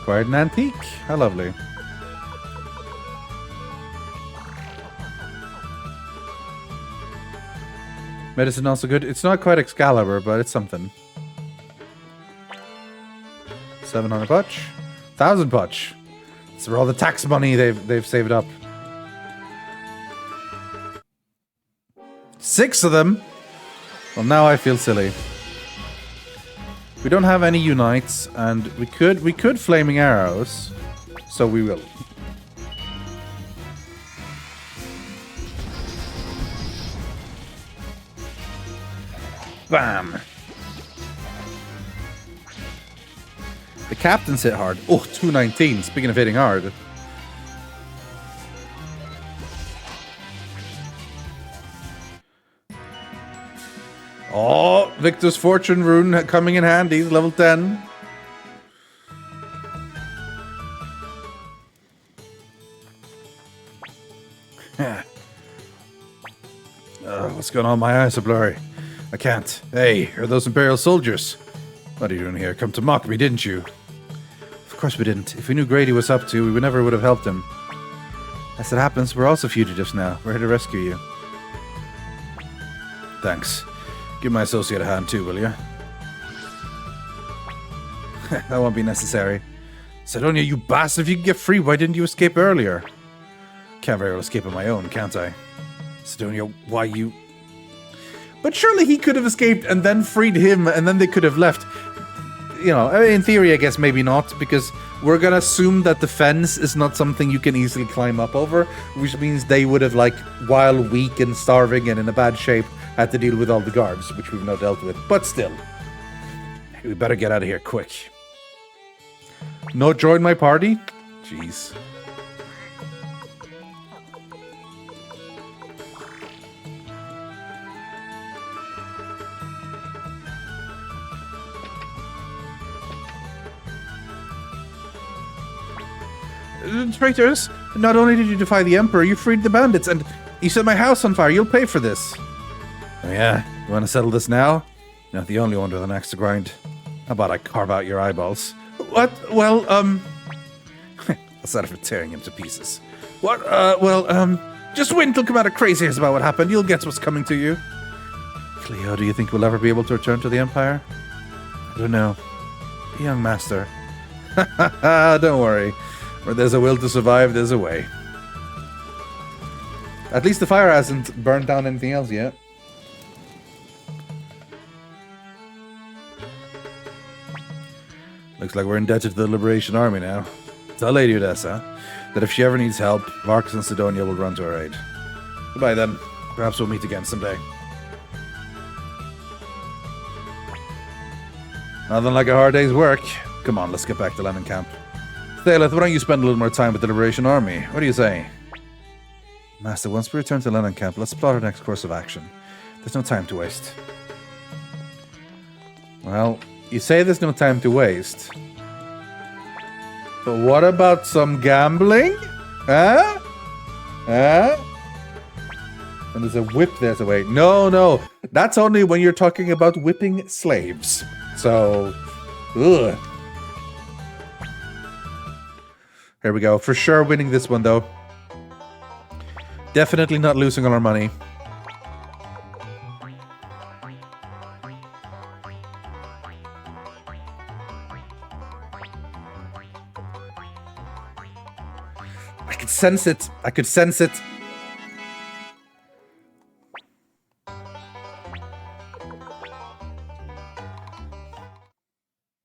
Acquired an antique. How lovely. Medicine also good. It's not quite Excalibur, but it's something. 700 potch. 1,000 potch. It's for all the tax money they've saved up. 6 of them. Well, now I feel silly. We don't have any unites, and we could flaming arrows, so we will. Bam! The captain's hit hard. Oh, 219. Speaking of hitting hard. Oh, Victor's Fortune Rune coming in handy. He's level 10. What's going on? My eyes are blurry. I can't. Hey, are those Imperial soldiers? What are you doing here? Come to mock me, didn't you? Of course we didn't. If we knew Grady was up to, we never would have helped him. As it happens, we're also fugitives now. We're here to rescue you. Thanks. Give my associate a hand too, will you? That won't be necessary. Sidonia, you bastard! If you can get free, why didn't you escape earlier? Can't very well escape on my own, can't I? Sidonia, why you... But surely he could have escaped and then freed him, and then they could have left. You know, in theory, I guess maybe not, because we're gonna assume that the fence is not something you can easily climb up over, which means they would have, like, while weak and starving and in a bad shape, had to deal with all the guards, which we've now dealt with. But still, we better get out of here quick. No join my party? Jeez. Traitors, not only did you defy the Emperor, you freed the bandits, and you set my house on fire. You'll pay for this. Oh yeah? You want to settle this now? You're not the only one with an axe to grind. How about I carve out your eyeballs? What? Well, aside from tearing him to pieces. What? Just wait until Commander Crazy hears about what happened. You'll guess what's coming to you. Cleo, do you think we'll ever be able to return to the Empire? I don't know. Young Master. Don't worry. Where there's a will to survive, there's a way. At least the fire hasn't burned down anything else yet. Looks like we're indebted to the Liberation Army now. Tell Lady Odessa that if she ever needs help, Varkas and Sidonia will run to her aid. Goodbye then. Perhaps we'll meet again someday. Nothing like a hard day's work. Come on, let's get back to Lennon Camp. Thaleth, why don't you spend a little more time with the Liberation Army? What do you say? Master, once we return to Lennon Camp, let's plot our next course of action. There's no time to waste. Well, you say there's no time to waste. But what about some gambling? Huh? Huh? And there's a whip there to wait. No. That's only when you're talking about whipping slaves. So, ugh. Here we go. For sure winning this one, though. Definitely not losing all our money. I could sense it. I could sense it.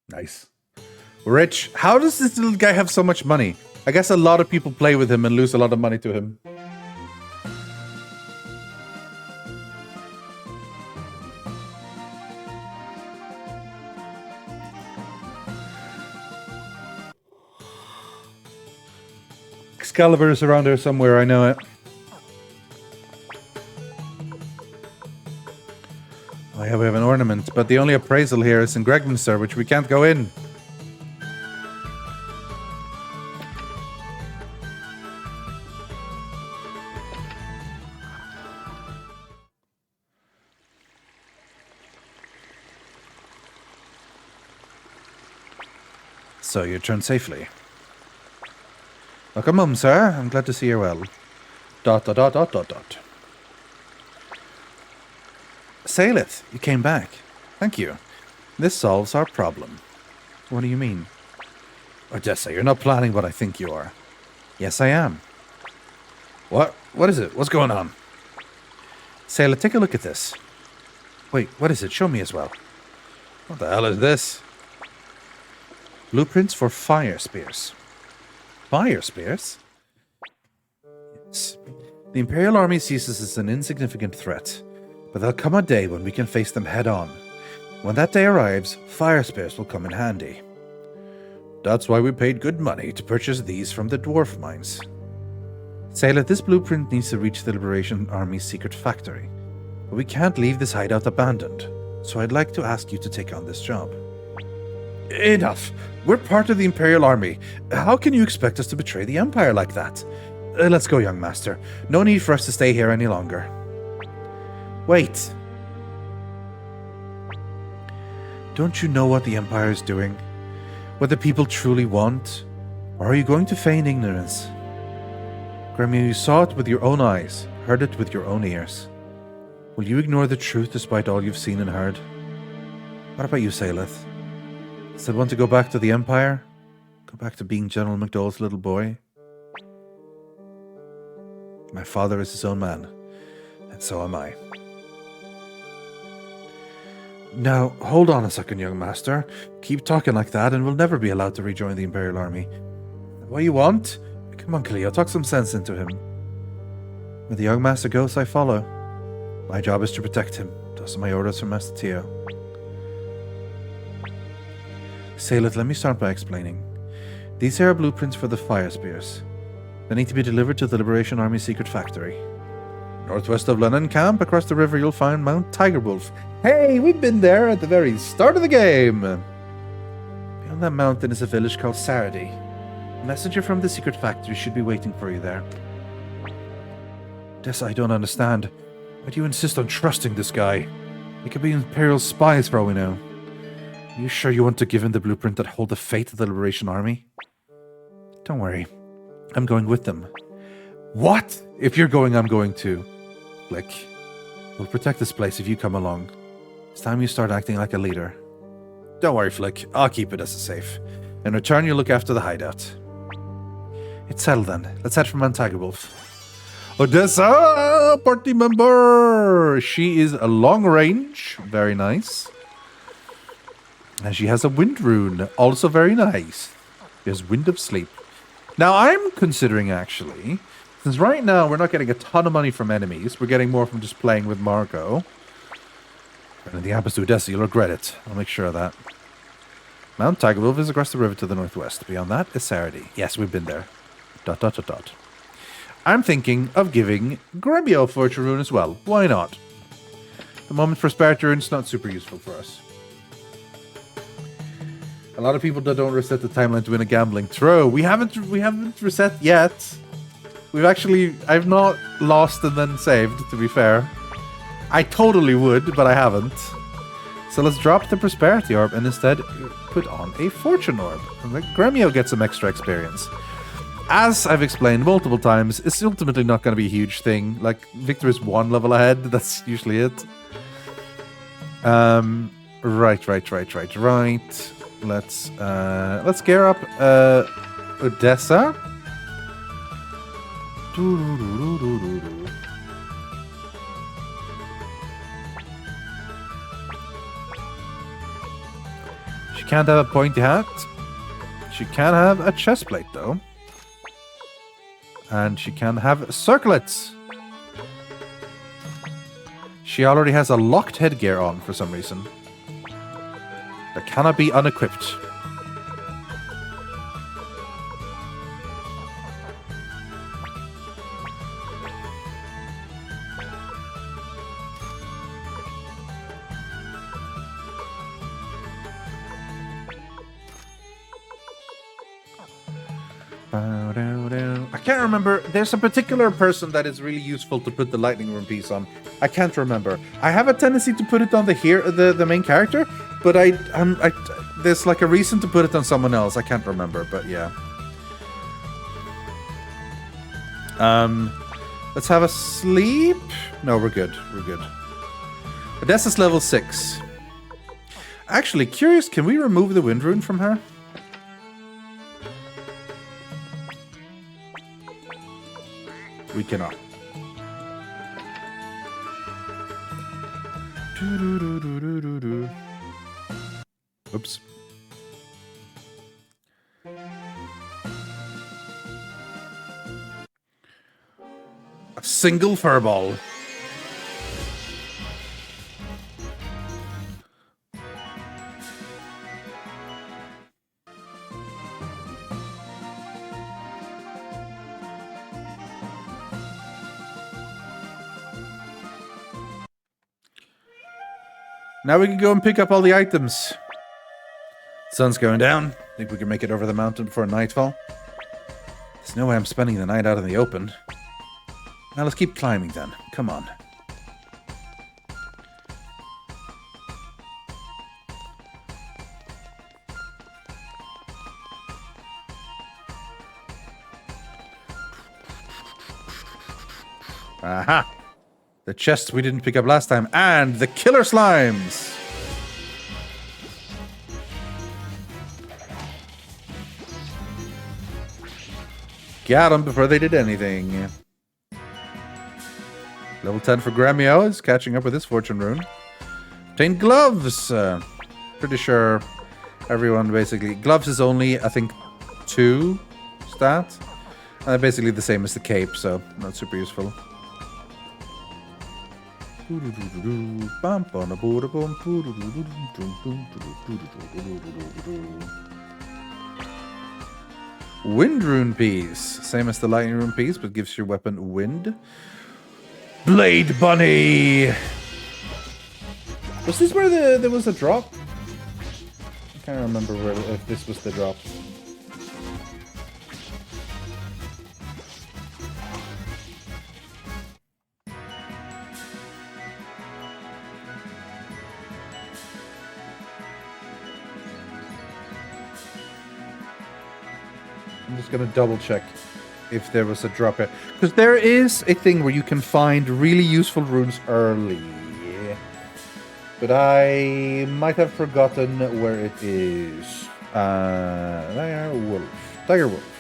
Nice. Rich. How does this little guy have so much money? I guess a lot of people play with him and lose a lot of money to him. Excalibur is around here somewhere, I know it. Oh yeah, we have an ornament, but the only appraisal here is in Gregminster, which we can't go in. So you returned safely. Welcome home, sir. I'm glad to see you well. ... Saileth, you came back. Thank you. This solves our problem. What do you mean? Odessa, you're not planning what I think you are. Yes, I am. What? What is it? What's going on? Saileth, take a look at this. Wait, what is it? Show me as well. What the hell is this? Blueprints for fire spears. Fire spears? Yes. The Imperial Army sees us as an insignificant threat, but there'll come a day when we can face them head on. When that day arrives, fire spears will come in handy. That's why we paid good money to purchase these from the dwarf mines. Sailor, this blueprint needs to reach the Liberation Army's secret factory, but we can't leave this hideout abandoned, so I'd like to ask you to take on this job. Enough! We're part of the Imperial Army. How can you expect us to betray the Empire like that? Let's go, young master. No need for us to stay here any longer. Wait. Don't you know what the Empire is doing? What the people truly want? Or are you going to feign ignorance? Gremio, you saw it with your own eyes, heard it with your own ears. Will you ignore the truth despite all you've seen and heard? What about you, Saileth? Still want to go back to the Empire? Go back to being General McDowell's little boy? My father is his own man, and so am I. Now, hold on a second, young master. Keep talking like that, and we'll never be allowed to rejoin the Imperial Army. What you want? Come on, Cleo, talk some sense into him. Where the young master goes, I follow. My job is to protect him. Those are my orders from Master Tio. Sailor, let me start by explaining. These are blueprints for the fire spears. They need to be delivered to the Liberation Army secret factory. Northwest of London Camp, across the river, you'll find Mount Tigerwolf. Hey, we've been there at the very start of the game! Beyond that mountain is a village called Saradi. A messenger from the secret factory should be waiting for you there. Odessa, I don't understand. Why do you insist on trusting this guy? He could be Imperial spies for all we know. Are you sure you want to give him the blueprint that hold the fate of the Liberation Army? Don't worry. I'm going with them. What? If you're going, I'm going too. Flick. We'll protect this place if you come along. It's time you start acting like a leader. Don't worry, Flick. I'll keep it as a safe. In return, you look after the hideout. It's settled then. Let's head for Mount Tigerwolf. Odessa! Party member! She is a long range. Very nice. And she has a wind rune. Also very nice. She has Wind of Sleep. Now, I'm considering, actually, since right now we're not getting a ton of money from enemies, we're getting more from just playing with Marco. And if the happens to Odessa, you'll regret it. I'll make sure of that. Mount Tigerwolf is across the river to the northwest. Beyond that is Saradi. Yes, we've been there. ... I'm thinking of giving Gremio a fortune rune as well. Why not? The moment for spare rune's not super useful for us. A lot of people that don't reset the timeline to win a gambling throw. We haven't reset yet. I've not lost and then saved, to be fair. I totally would, but I haven't. So let's drop the prosperity orb and instead put on a fortune orb. And let Gremio get some extra experience. As I've explained multiple times, it's ultimately not going to be a huge thing. Like, Victor is one level ahead. That's usually it. Right. Let's gear up Odessa. She can't have a pointy hat. She can have a chest plate though. And she can have circlets. She already has a locked headgear on for some reason. That cannot be unequipped. I can't remember. There's a particular person that is really useful to put the lightning rune piece on. I can't remember. I have a tendency to put it on the main character, but there's like a reason to put it on someone else. I can't remember, but yeah. Let's have a sleep. No, we're good. We're good. Odessa's level 6. Actually, curious, can we remove the wind rune from her? We cannot. Oops. A single furball. Now we can go and pick up all the items. Sun's going down. Think we can make it over the mountain before nightfall? There's no way I'm spending the night out in the open. Now let's keep climbing then. Come on. Aha! The chests we didn't pick up last time, and the killer slimes! Got them before they did anything. Level 10 for Gremio is catching up with his fortune rune. Obtained gloves! Pretty sure everyone basically... Gloves is only, I think, 2 stat. Basically the same as the cape, so not super useful. Wind rune piece. Same as the lightning rune piece, but gives your weapon wind. Blade bunny! Was this where there was a drop? I can't remember if this was the drop. I'm just gonna double check if there was a drop here. Because there is a thing where you can find really useful runes early. But I might have forgotten where it is. Tiger Wolf. Tiger Wolf.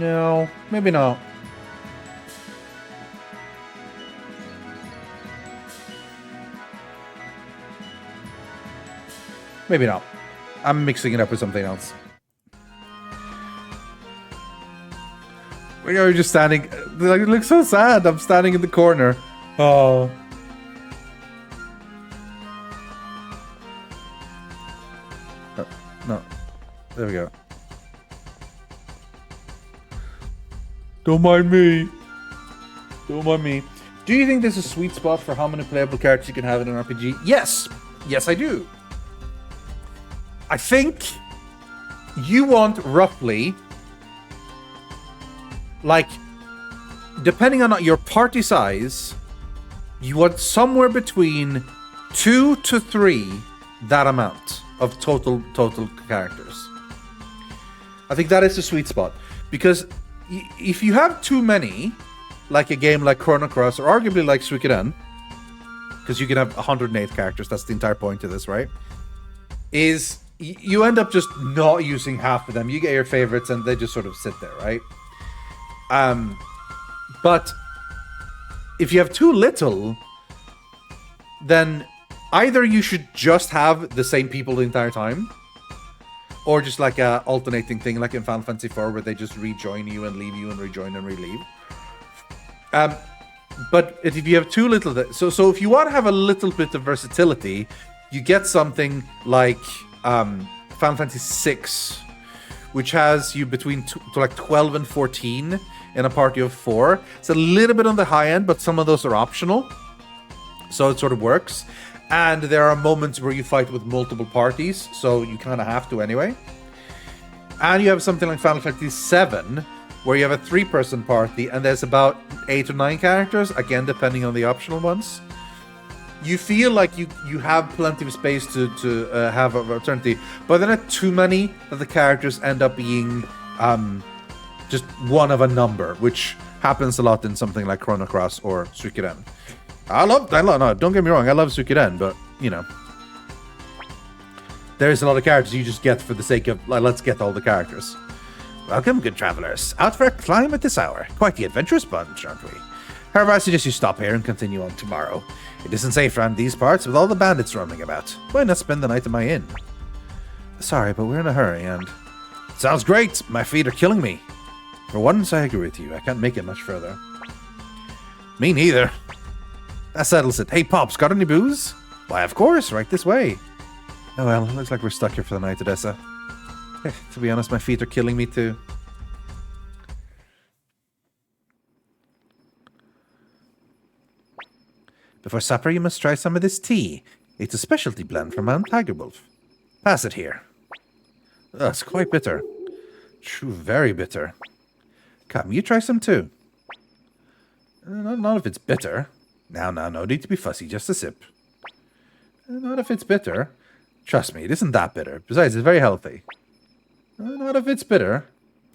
No, maybe not. Maybe not. I'm mixing it up with something else. We are just standing. Like, it looks so sad. I'm standing in the corner. Oh. No. There we go. Don't mind me. Don't mind me. Do you think there's a sweet spot for how many playable characters you can have in an RPG? Yes. Yes, I do. I think you want roughly, like, depending on your party size, you want somewhere between 2 to 3 that amount of total characters. I think that is the sweet spot. Because if you have too many, like a game like Chrono Cross, or arguably like Suikoden, because you can have 108 characters, that's the entire point of this, right? Is you end up just not using half of them. You get your favorites and they just sort of sit there, right? But if you have too little, then either you should just have the same people the entire time, or just like a alternating thing like in Final Fantasy IV where they just rejoin you and leave you and rejoin and relieve. But if you have too little... So if you want to have a little bit of versatility, you get something like Final Fantasy VI, which has you between like 12 and 14 in a party of 4. It's a little bit on the high end, but some of those are optional. So it sort of works. And there are moments where you fight with multiple parties, so you kind of have to anyway. And you have something like Final Fantasy VII, where you have a 3-person party, and there's about 8 or 9 characters, again, depending on the optional ones. You feel like you have plenty of space to have a alternative, but they're not too many that the characters end up being just one of a number, which happens a lot in something like Chrono Cross or Suikoden. No, don't get me wrong, I love Suikoden, but, you know, there's a lot of characters you just get for the sake of, like, let's get all the characters. Welcome, good travelers. Out for a climb at this hour. Quite the adventurous bunch, aren't we? However, I suggest you stop here and continue on tomorrow. It isn't safe around these parts with all the bandits roaming about. Why not spend the night at my inn? Sorry, but we're in a hurry, and... Sounds great! My feet are killing me. For once, I agree with you. I can't make it much further. Me neither. That settles it. Hey, Pops, got any booze? Why, of course, right this way. Oh well, looks like we're stuck here for the night, Odessa. To be honest, my feet are killing me too. Before supper, you must try some of this tea. It's a specialty blend from Mount Tiger Wolf. Pass it here. Oh, it's quite bitter. True, very bitter. Come, you try some too. Not if it's bitter. Now, no need to be fussy, just a sip. Not if it's bitter. Trust me, it isn't that bitter. Besides, it's very healthy. Not if it's bitter.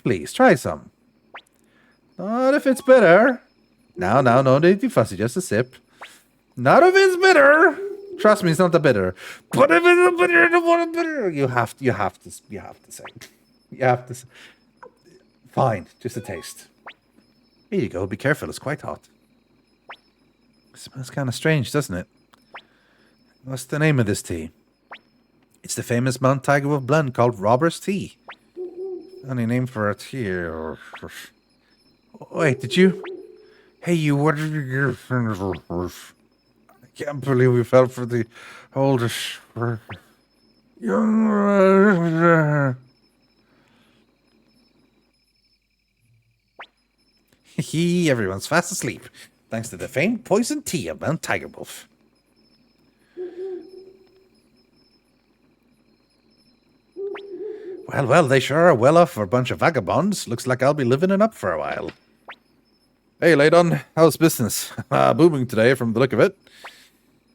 Please, try some. Not if it's bitter. Now, no need to be fussy, just a sip. Not if it's bitter. Trust me, it's not that bitter. But if it's bitter, you have to say. You have to say. Fine, just a taste. Here you go, be careful, it's quite hot. It smells kind of strange, doesn't it? What's the name of this tea? It's the famous Mount Tiger Wolf blend called Robber's Tea. Any name for a tea or... Wait, did you... Hey, you, what did you get? I can't believe we fell for the oldest... Everyone's fast asleep, thanks to the famed poison tea of Mount Tiger Wolf. Well, they sure are well off for a bunch of vagabonds. Looks like I'll be living it up for a while. Hey, Laydon, how's business? Booming today from the look of it.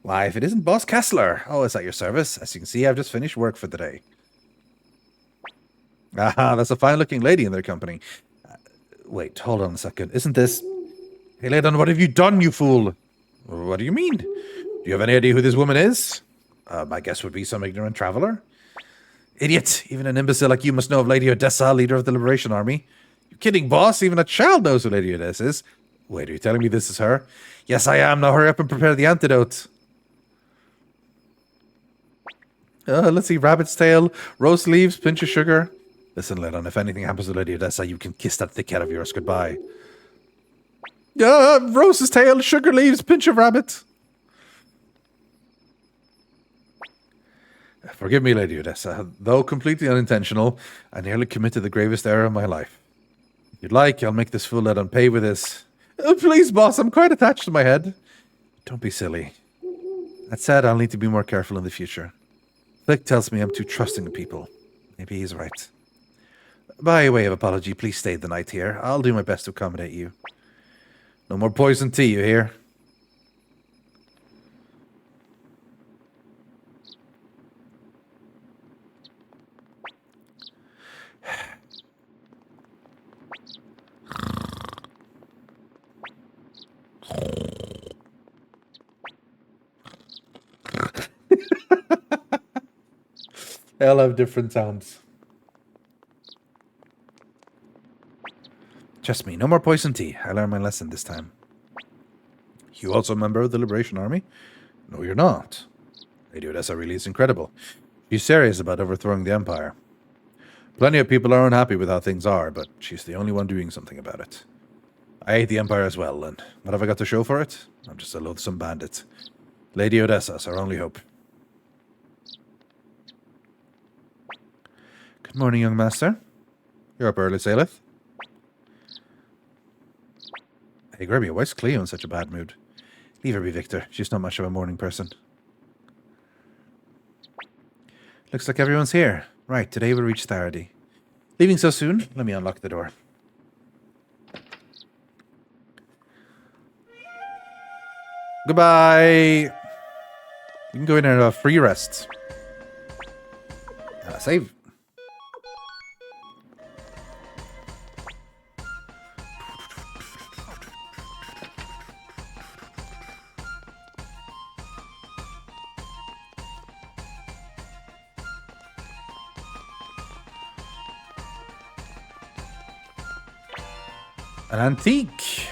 Why, if it isn't Boss Kessler, always at your service. As you can see, I've just finished work for the day. Ah, that's a fine-looking lady in their company. Wait, hold on a second. Isn't this... Hey, Laydon, what have you done, you fool? What do you mean? Do you have any idea who this woman is? My guess would be some ignorant traveler. Idiot! Even an imbecile like you must know of Lady Odessa, leader of the Liberation Army. You kidding, boss? Even a child knows who Lady Odessa is. Wait, are you telling me this is her? Yes, I am. Now hurry up and prepare the antidote. Let's see. Rabbit's tail, roast leaves, pinch of sugar. Listen, Lennon, if anything happens to Lady Odessa, you can kiss that thick head of yours goodbye. Rose's tail, sugar leaves, pinch of rabbit. Forgive me, Lady Odessa. Though completely unintentional, I nearly committed the gravest error of my life. If you'd like, I'll make this fool Lennon pay with this. Please, boss, I'm quite attached to my head. Don't be silly. That said, I'll need to be more careful in the future. Flick tells me I'm too trusting of people. Maybe he's right. By way of apology, please stay the night here. I'll do my best to accommodate you. No more poison tea, you hear? They all have different sounds. Trust me, no more poison tea. I learned my lesson this time. You also a member of the Liberation Army? No, you're not. Lady Odessa really is incredible. She's serious about overthrowing the Empire. Plenty of people are unhappy with how things are, but she's the only one doing something about it. I hate the Empire as well, and what have I got to show for it? I'm just a loathsome bandit. Lady Odessa's our only hope. Good morning, young master. You're up early, Saleth. Hey, Grady, why's Cleo in such a bad mood? Leave her be, Victor. She's not much of a morning person. Looks like everyone's here. Right, today we'll reach Tharady. Leaving so soon? Let me unlock the door. Goodbye! You can go in and have a free rest. Save. An antique.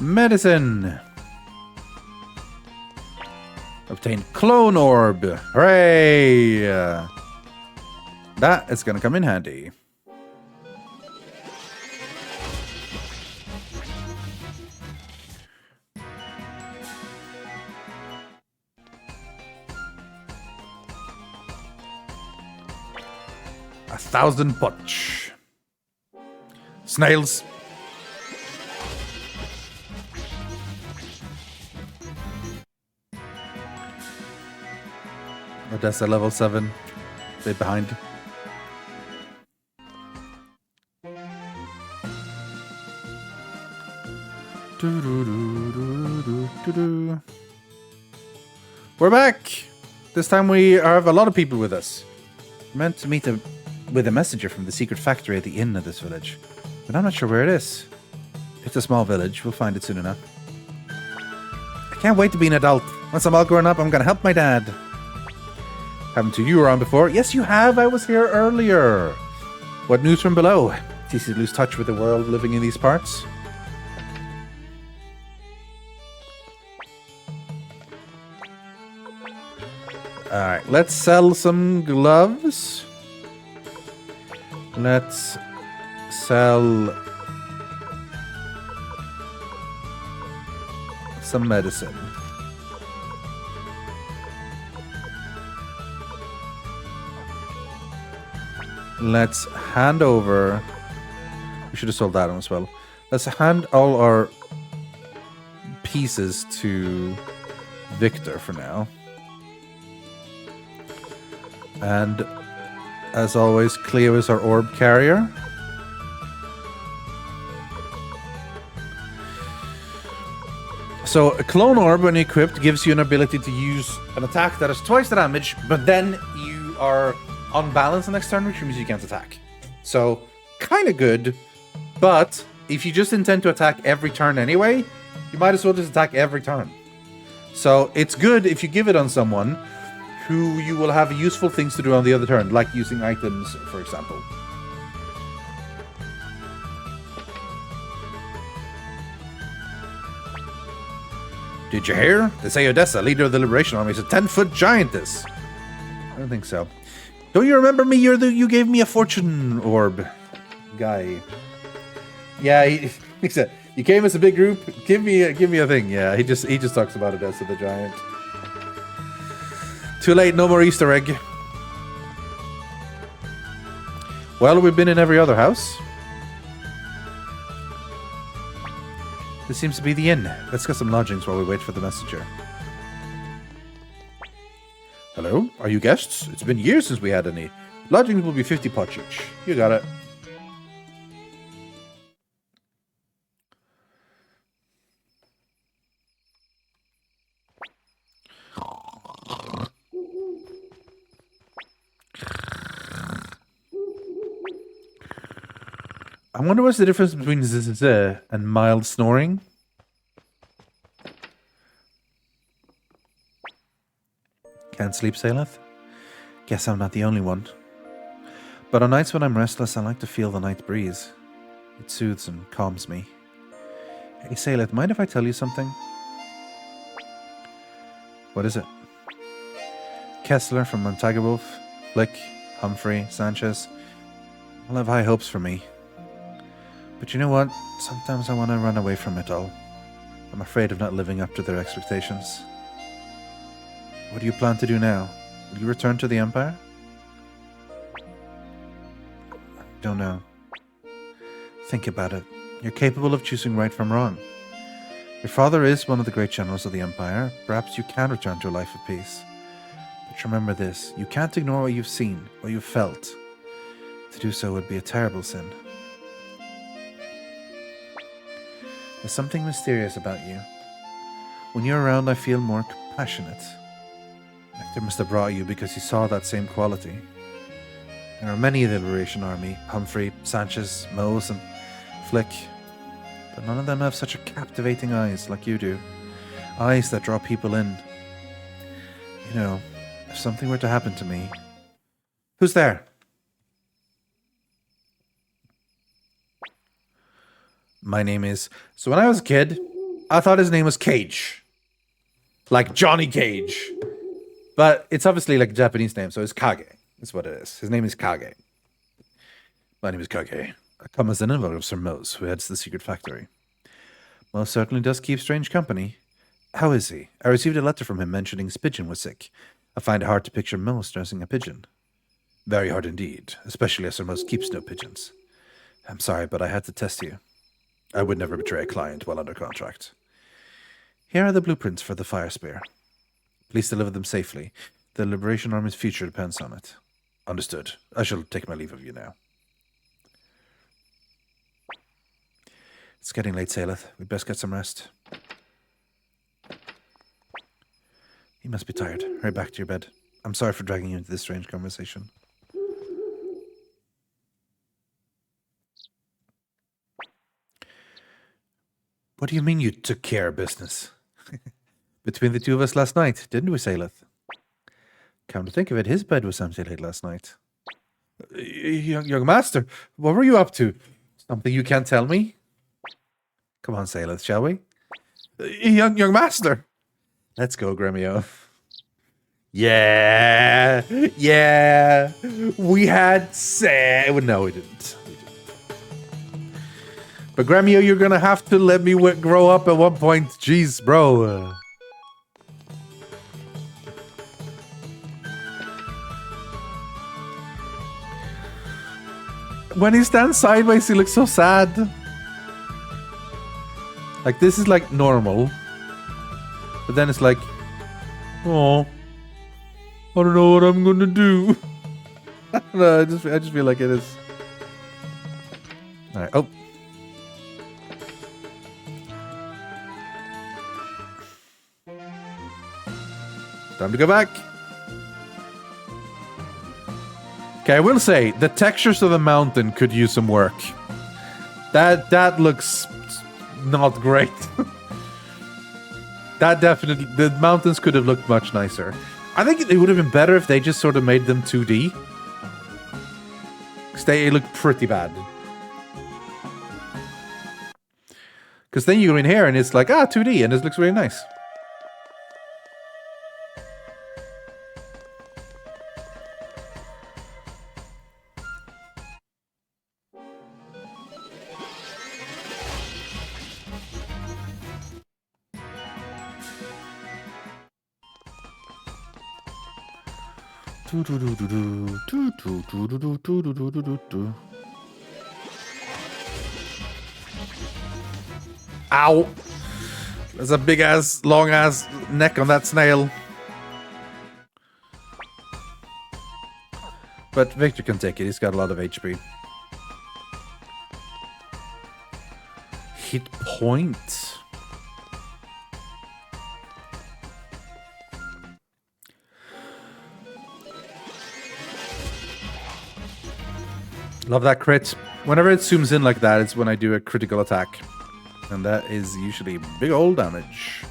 Medicine. Obtain clone orb. Hooray! That is going to come in handy. Thousand potch. Snails. Odessa level 7. Bit behind. We're back. This time we have a lot of people with us. We're meant to meet with a messenger from the secret factory at the inn of this village. But I'm not sure where it is. It's a small village. We'll find it soon enough. I can't wait to be an adult. Once I'm all grown up, I'm going to help my dad. Haven't you around before? Yes, you have. I was here earlier. What news from below? It's easy to lose touch with the world living in these parts. Alright, let's sell some gloves. Let's sell some medicine. Let's hand over... We should have sold that one as well. Let's hand all our pieces to Victor for now. And as always, Cleo is our orb carrier. So a clone orb, when equipped, gives you an ability to use an attack that is twice the damage, but then you are unbalanced the next turn, which means you can't attack. So kind of good, but if you just intend to attack every turn anyway, you might as well just attack every turn. So it's good if you give it on someone who you will have useful things to do on the other turn, like using items, for example. Did you hear? They say Odessa, leader of the Liberation Army, is a 10-foot giantess. I don't think so. Don't you remember me? You gave me a fortune orb guy. Yeah, he said, you came as a big group. Give me a thing. Yeah, he just talks about Odessa the giant. Too late, no more Easter egg. Well, we've been in every other house. This seems to be the inn. Let's get some lodgings while we wait for the messenger. Hello? Are you guests? It's been years since we had any. Lodgings will be 50 poch each. You got it. I wonder what's the difference between zzz and mild snoring. Can't sleep, Saleth? Guess I'm not the only one. But on nights when I'm restless, I like to feel the night breeze. It soothes and calms me. Hey, Saleth, mind if I tell you something? What is it? Kessler from Montague, Flick, Humphrey, Sanchez all have high hopes for me. But you know what? Sometimes I want to run away from it all. I'm afraid of not living up to their expectations. What do you plan to do now? Will you return to the Empire? Don't know. Think about it. You're capable of choosing right from wrong. Your father is one of the great generals of the Empire. Perhaps you can return to a life of peace. But remember this. You can't ignore what you've seen, what you've felt. To do so would be a terrible sin. There's something mysterious about you. When you're around, I feel more compassionate. Hector must have brought you because he saw that same quality. There are many in the Liberation Army, Humphrey, Sanchez, Mose, and Flick, but none of them have such a captivating eyes like you do. Eyes that draw people in. You know, if something were to happen to me... Who's there? My name is... So when I was a kid, I thought his name was Cage. Like Johnny Cage. But it's obviously like a Japanese name, so it's Kage. That's what it is. His name is Kage. My name is Kage. I come as an envoy of Sir Mose, who heads the secret factory. Mose certainly does keep strange company. How is he? I received a letter from him mentioning his pigeon was sick. I find it hard to picture Mose nursing a pigeon. Very hard indeed, especially as Sir Mose keeps no pigeons. I'm sorry, but I had to test you. I would never betray a client while under contract. Here are the blueprints for the fire spear. Please deliver them safely. The Liberation Army's future depends on it. Understood. I shall take my leave of you now. It's getting late, Saleth. We'd best get some rest. You must be tired. Hurry back to your bed. I'm sorry for dragging you into this strange conversation. What do you mean you took care of business? Between the two of us last night, didn't we, Saleth? Come to think of it, his bed was empty late last night. Young master, what were you up to? Something you can't tell me? Come on, Saleth, shall we? Young master! Let's go, Gremio. Yeah! Yeah! We had no, we didn't. But Gremio, you're gonna have to let me grow up at one point. Jeez, bro. When he stands sideways, he looks so sad. Like, this is like normal. But then it's like, oh, I don't know what I'm gonna do. No, I just feel like it is. Alright, oh. Time to go back. Okay, I will say, the textures of the mountain could use some work. That looks not great. That definitely... The mountains could have looked much nicer. I think it would have been better if they just sort of made them 2D. Because they look pretty bad. Because then you go in here and it's like, 2D, and it looks really nice. Ow! There's a big ass, long ass neck on that snail. But Victor can take it, he's got a lot of HP. Hit point. Love that crit. Whenever it zooms in like that, it's when I do a critical attack. And that is usually big old damage.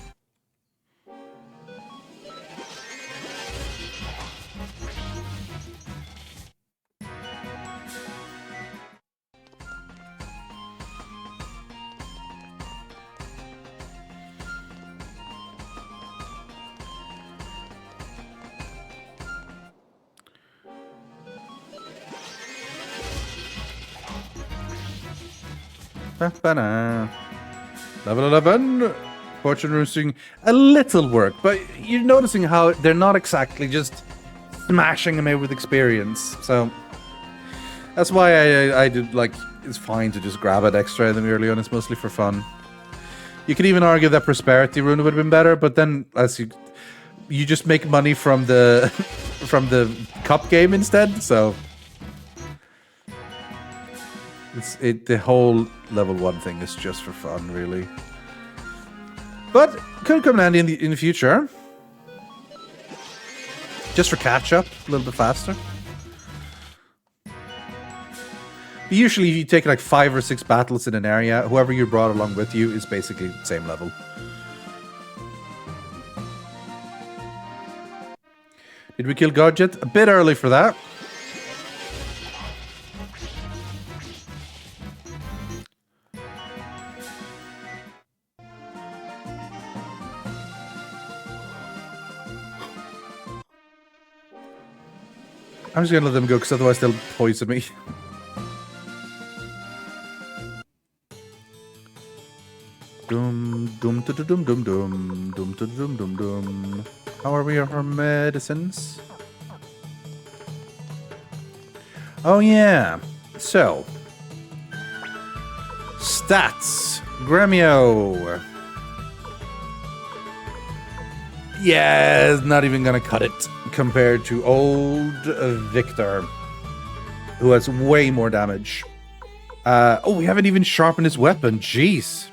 Level 11. Fortune Rune's doing a little work, but you're noticing how they're not exactly just smashing them out with experience. So that's why I did, like, it's fine to just grab it extra in them early on. It's mostly for fun. You could even argue that Prosperity Rune would have been better, but then as you just make money from the from the cup game instead, so the whole level 1 thing is just for fun, really. But could come in handy in the future. Just for catch up, a little bit faster. Usually if you take like 5 or 6 battles in an area, whoever you brought along with you is basically the same level. Did we kill Godjet? A bit early for that. I'm just gonna let them go because otherwise they'll poison me. Dum dum dum dum dum dum dum dum dum dum. How are we on our medicines? Oh yeah. So stats. Gremio. Yeah, it's not even gonna cut it compared to old Victor, who has way more damage. Oh, we haven't even sharpened his weapon. Jeez.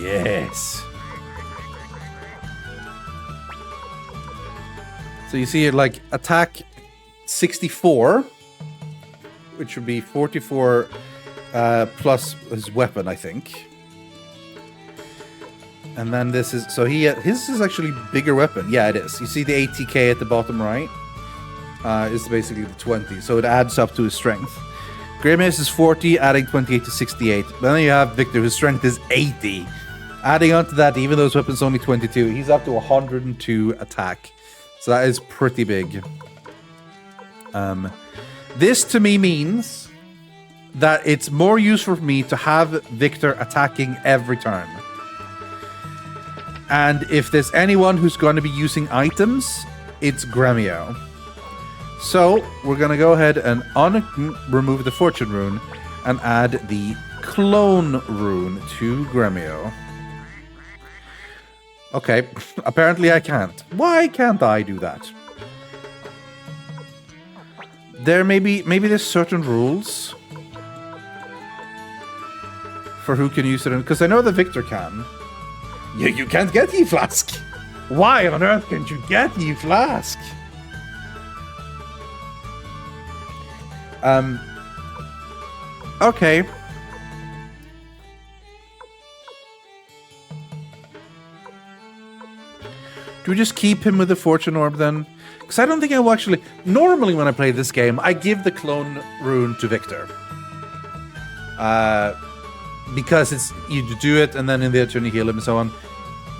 Yes. So you see it like attack 64, which would be 44 plus his weapon, I think. And then this is, so his is actually bigger weapon. Yeah, it is. You see the ATK at the bottom right? Is basically the 20. So it adds up to his strength. Grey Mace is 40, adding 28 to 68. But then you have Victor, whose strength is 80. Adding on to that, even though his weapon's only 22, he's up to 102 attack. So that is pretty big. This to me means that it's more useful for me to have Victor attacking every turn. And if there's anyone who's going to be using items, it's Gremio. So we're going to go ahead and remove the Fortune rune and add the Clone rune to Gremio. Okay, apparently I can't. Why can't I do that? Maybe there's certain rules for who can use it, because I know the Victor can. You can't get Ye Flask. Why on earth can't you get Ye Flask? Okay. Do we just keep him with the Fortune Orb then? Because I don't think I will actually... Normally when I play this game, I give the Clone Rune to Victor. Because it's you do it and then in the turn you heal him and so on.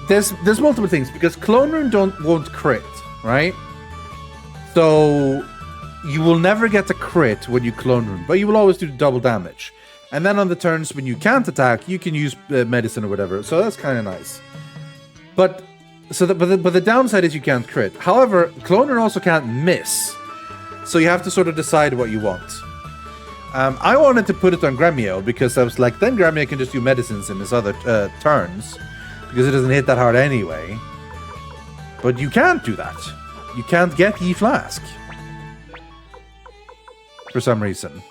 There's multiple things, because Clone Rune won't crit, right? So you will never get a crit when you Clone Rune, but you will always do double damage. And then on the turns when you can't attack, you can use medicine or whatever. So that's kind of nice. But the downside is you can't crit. However, Clone Rune also can't miss. So you have to sort of decide what you want. I wanted to put it on Gremio because I was like, then Gremio can just do medicines in his other turns, because it doesn't hit that hard anyway. But you can't do that. You can't get Ye Flask. For some reason.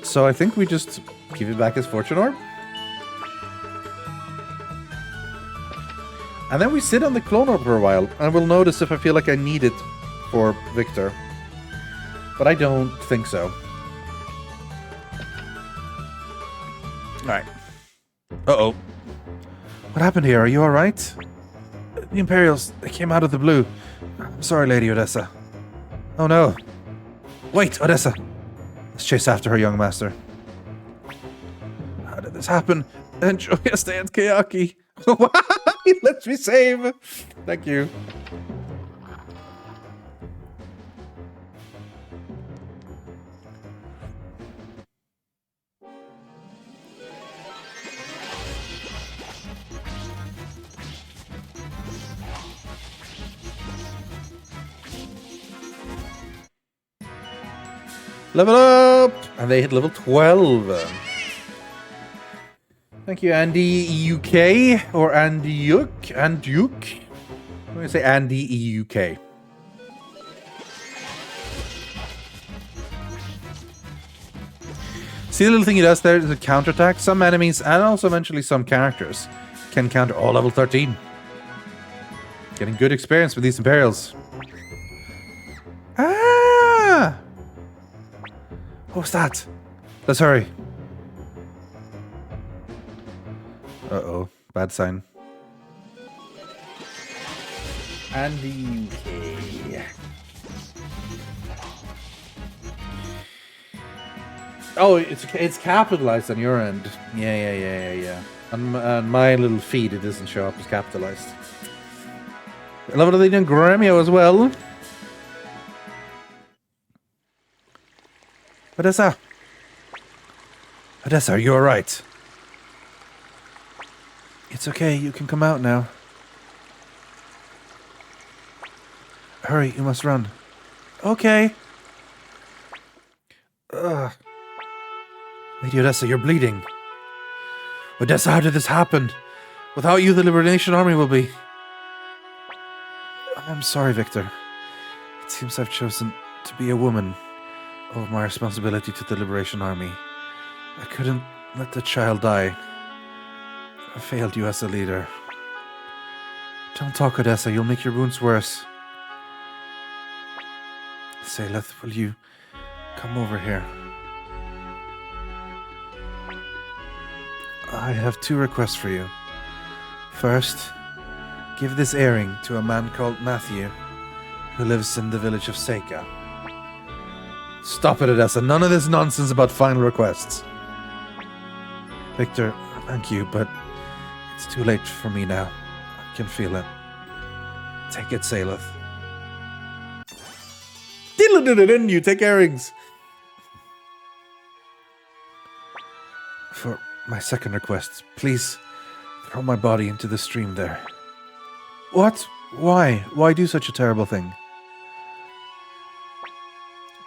So I think we just give it back as Fortune Orb. And then we sit on the Clone Orb for a while, and we'll notice if I feel like I need it for Victor. But I don't think so. Alright. Uh-oh. What happened here? Are you alright? The Imperials, they came out of the blue. I'm sorry, Lady Odessa. Oh no. Wait, Odessa. Let's chase after her, young master. How did this happen? Enjoy a stay at Kayaki. Let me save. Thank you. Level up! And they hit level 12. Thank you, Andy EUK, or Andy Yuk. I'm going to say Andy EUK. See the little thing he does there is a counterattack? Some enemies, and also eventually some characters, can counter all level 13. Getting good experience with these Imperials. Ah! What was that? Let's hurry. Uh-oh. Bad sign. And the UK. Oh, it's capitalized on your end. Yeah. On my little feed, it doesn't show up as capitalized. I love it that they did Gremio as well. Odessa! Odessa, are you alright? It's okay, you can come out now. Hurry, you must run. Okay. Ugh. Lady Odessa, you're bleeding. Odessa, how did this happen? Without you, the Liberation Army will be... I'm sorry, Victor. It seems I've chosen to be a woman. of my responsibility to the Liberation Army. I couldn't let the child die. I failed you as a leader. Don't talk, Odessa. You'll make your wounds worse. Saleth, will you come over here? I have 2 requests for you. First, give this earring to a man called Matthew, who lives in the village of Seika. Stop it, Odessa. None of this nonsense about final requests. Victor, thank you, but it's too late for me now. I can feel it. Take it, Saleth. Diddle-diddle-din, you take earrings. For my second request, please throw my body into the stream there. What? Why? Why do such a terrible thing?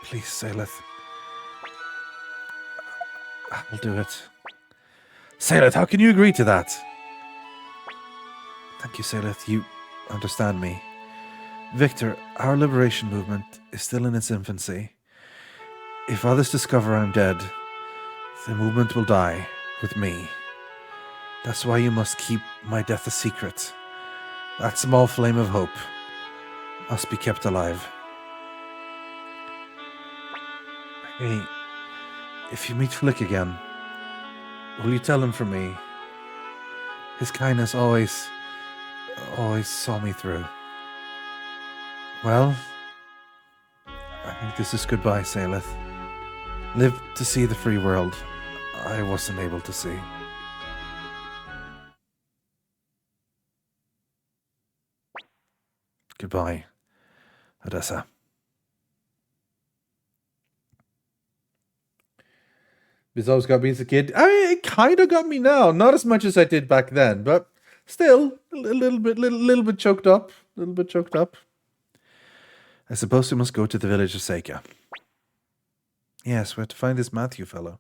Please, Saleth. I'll do it. Saleth, how can you agree to that? Thank you, Saleth. You understand me. Victor, our liberation movement is still in its infancy. If others discover I'm dead, the movement will die with me. That's why you must keep my death a secret. That small flame of hope must be kept alive. Hey, if you meet Flick again, will you tell him from me? His kindness always saw me through. Well, I think this is goodbye, Saleth. Live to see the free world I wasn't able to see. Goodbye, Odessa. This always got me as a kid. It kind of got me now. Not as much as I did back then, but still a little bit choked up. A little bit choked up. I suppose we must go to the village of Seika. Yes, we have to find this Matthew fellow.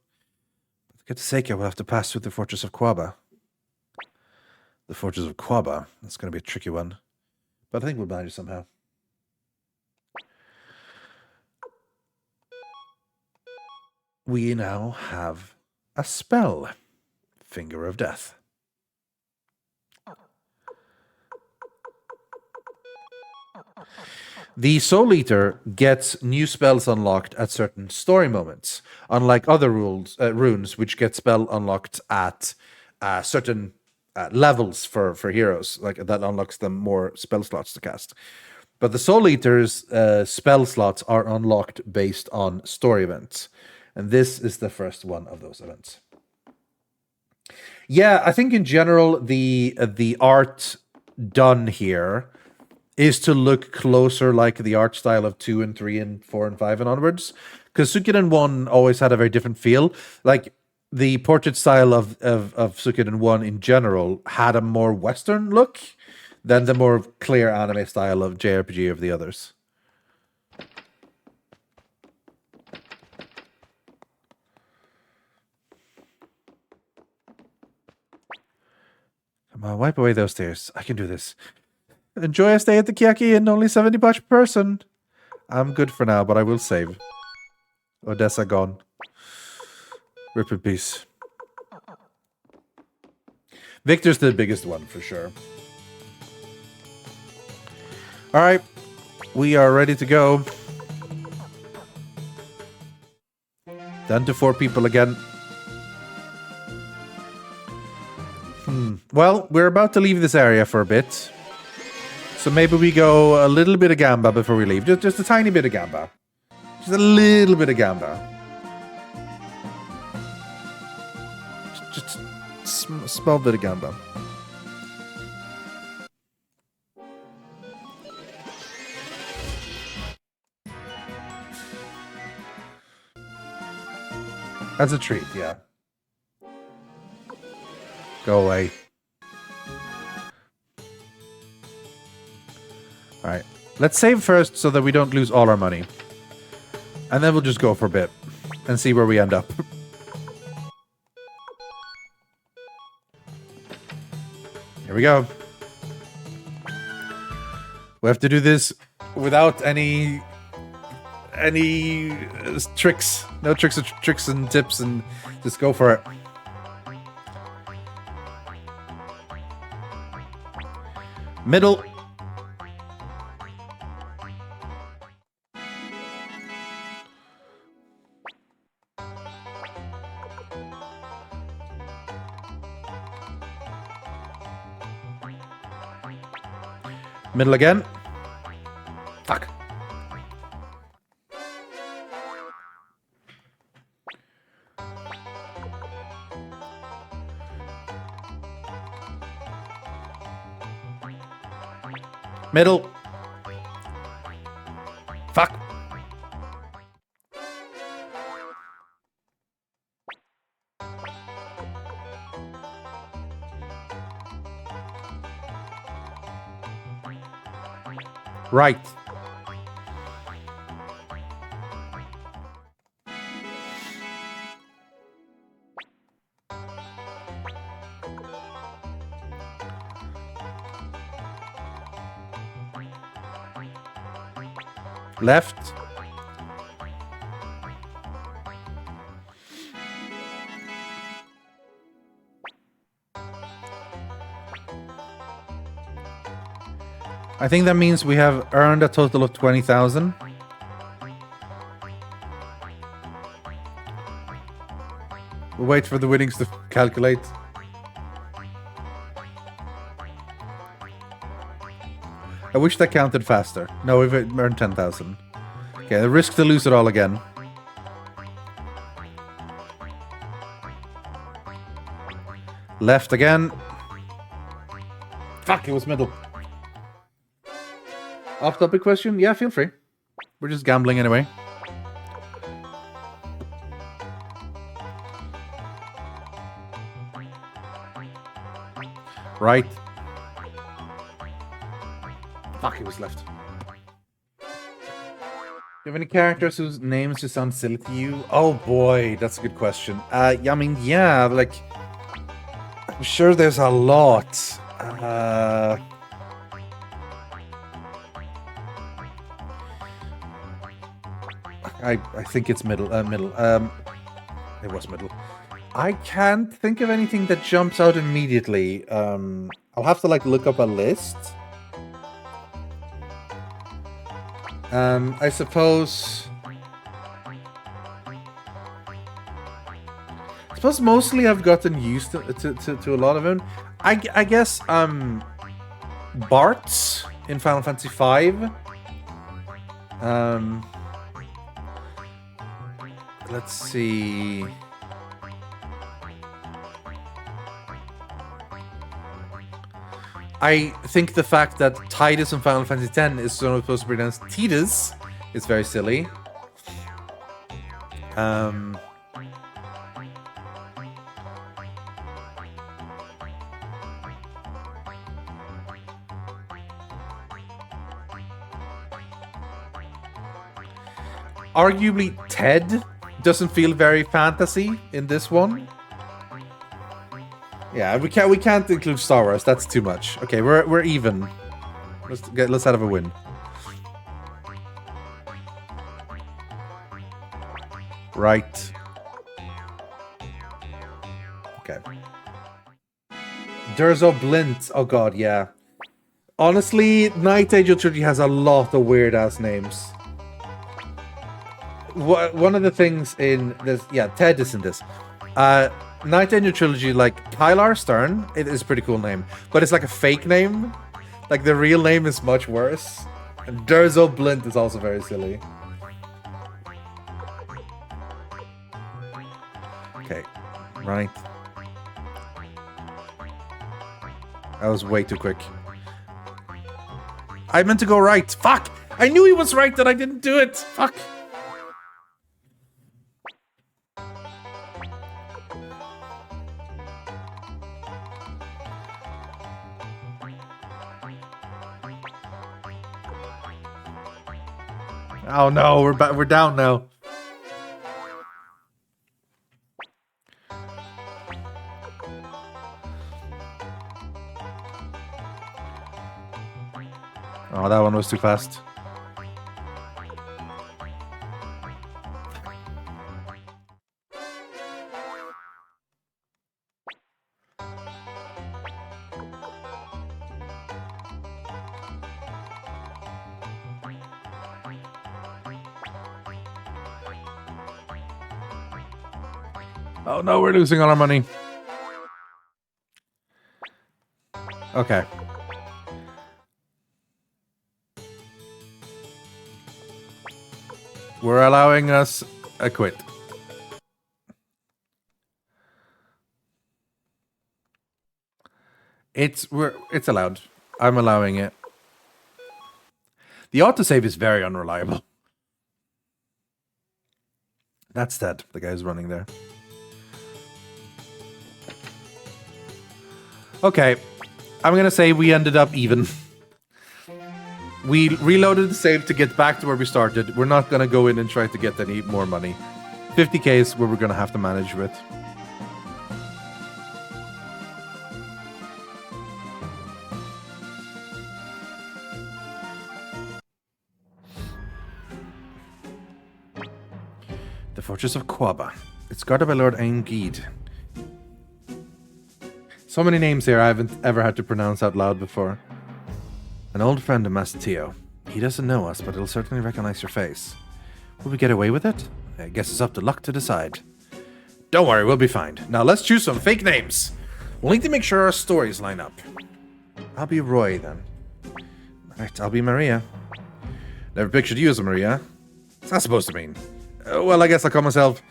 To get to Seika, we'll have to pass through the fortress of Quaba. The fortress of Quaba. That's going to be a tricky one. But I think we'll manage somehow. We now have a spell. Finger of Death. The Soul Eater gets new spells unlocked at certain story moments, unlike other runes, which get spell unlocked at certain levels for heroes. Like that unlocks them more spell slots to cast. But the Soul Eater's spell slots are unlocked based on story events. And this is the first one of those events. Yeah, I think in general, the art done here is to look closer like the art style of 2 and 3 and 4 and 5 and onwards. Because Suikoden 1 always had a very different feel. Like, the portrait style of Suikoden 1 in general had a more Western look than the more clear anime style of JRPG of the others. Come on, wipe away those tears. I can do this. Enjoy a stay at the Kyaki and only 70 baht per person. I'm good for now, but I will save. Odessa gone. Rip in peace. Victor's the biggest one, for sure. Alright. We are ready to go. Down to 4 people again. Well, we're about to leave this area for a bit. So maybe we go a little bit of Gamba before we leave. Just a tiny bit of Gamba. Just a little bit of Gamba. Just a small bit of Gamba. That's a treat, yeah. Go away. Alright. Let's save first so that we don't lose all our money. And then we'll just go for a bit. And see where we end up. Here we go. We have to do this without any any tricks. No tricks and tips, and just go for it. Middle. Middle again. Fuck. Middle. Fuck. Right. Left. I think that means we have earned a total of 20,000. We'll wait for the winnings to calculate. I wish that counted faster. No, we've earned 10,000. Okay, the risk to lose it all again. Left again. Fuck, it was middle. Off-topic question? Yeah, feel free. We're just gambling anyway. Right. Fuck, it was left. Do you have any characters whose names just sound silly to you? Oh boy, that's a good question. Yeah, I mean, yeah, like... I'm sure there's a lot. I think it's middle. It was middle. I can't think of anything that jumps out immediately. I'll have to like look up a list. I suppose mostly I've gotten used to a lot of them. I guess Bart's in Final Fantasy V. Let's see. I think the fact that Titus in Final Fantasy X is supposed to be pronounced Titus is very silly. Arguably, Ted doesn't feel very fantasy in this one. Yeah, we can't include Star Wars. That's too much. Okay, we're even. Let's have a win. Right. Okay. Durzo Blint. Oh god, yeah. Honestly, Night Angel Trilogy has a lot of weird ass names. One of the things in this, yeah, Ted is in this. Night Angel Trilogy, like Kylar Stern, it is a pretty cool name, but it's like a fake name. Like the real name is much worse. And Durzo Blint is also very silly. Okay, right. That was way too quick. I meant to go right. Fuck! I knew he was right, that I didn't do it. Fuck. Oh no, we're down now. Oh, that one was too fast. Oh no, we're losing all our money. Okay. We're allowing us a quit. It's allowed. I'm allowing it. The autosave is very unreliable. That's Ted, the guy who's running there. Okay, I'm gonna say we ended up even. We reloaded the save to get back to where we started. We're not gonna go in and try to get any more money. 50k is where we're gonna have to manage with. The Fortress of Quaba. It's guarded by Lord Aengid. So many names here I haven't ever had to pronounce out loud before. An old friend of Master Tio. He doesn't know us, but he'll certainly recognize your face. Will we get away with it? I guess it's up to luck to decide. Don't worry, we'll be fine. Now let's choose some fake names. We'll need to make sure our stories line up. I'll be Roy, then. Right, I'll be Maria. Never pictured you as a Maria. What's that supposed to mean? Well, I guess I'll call myself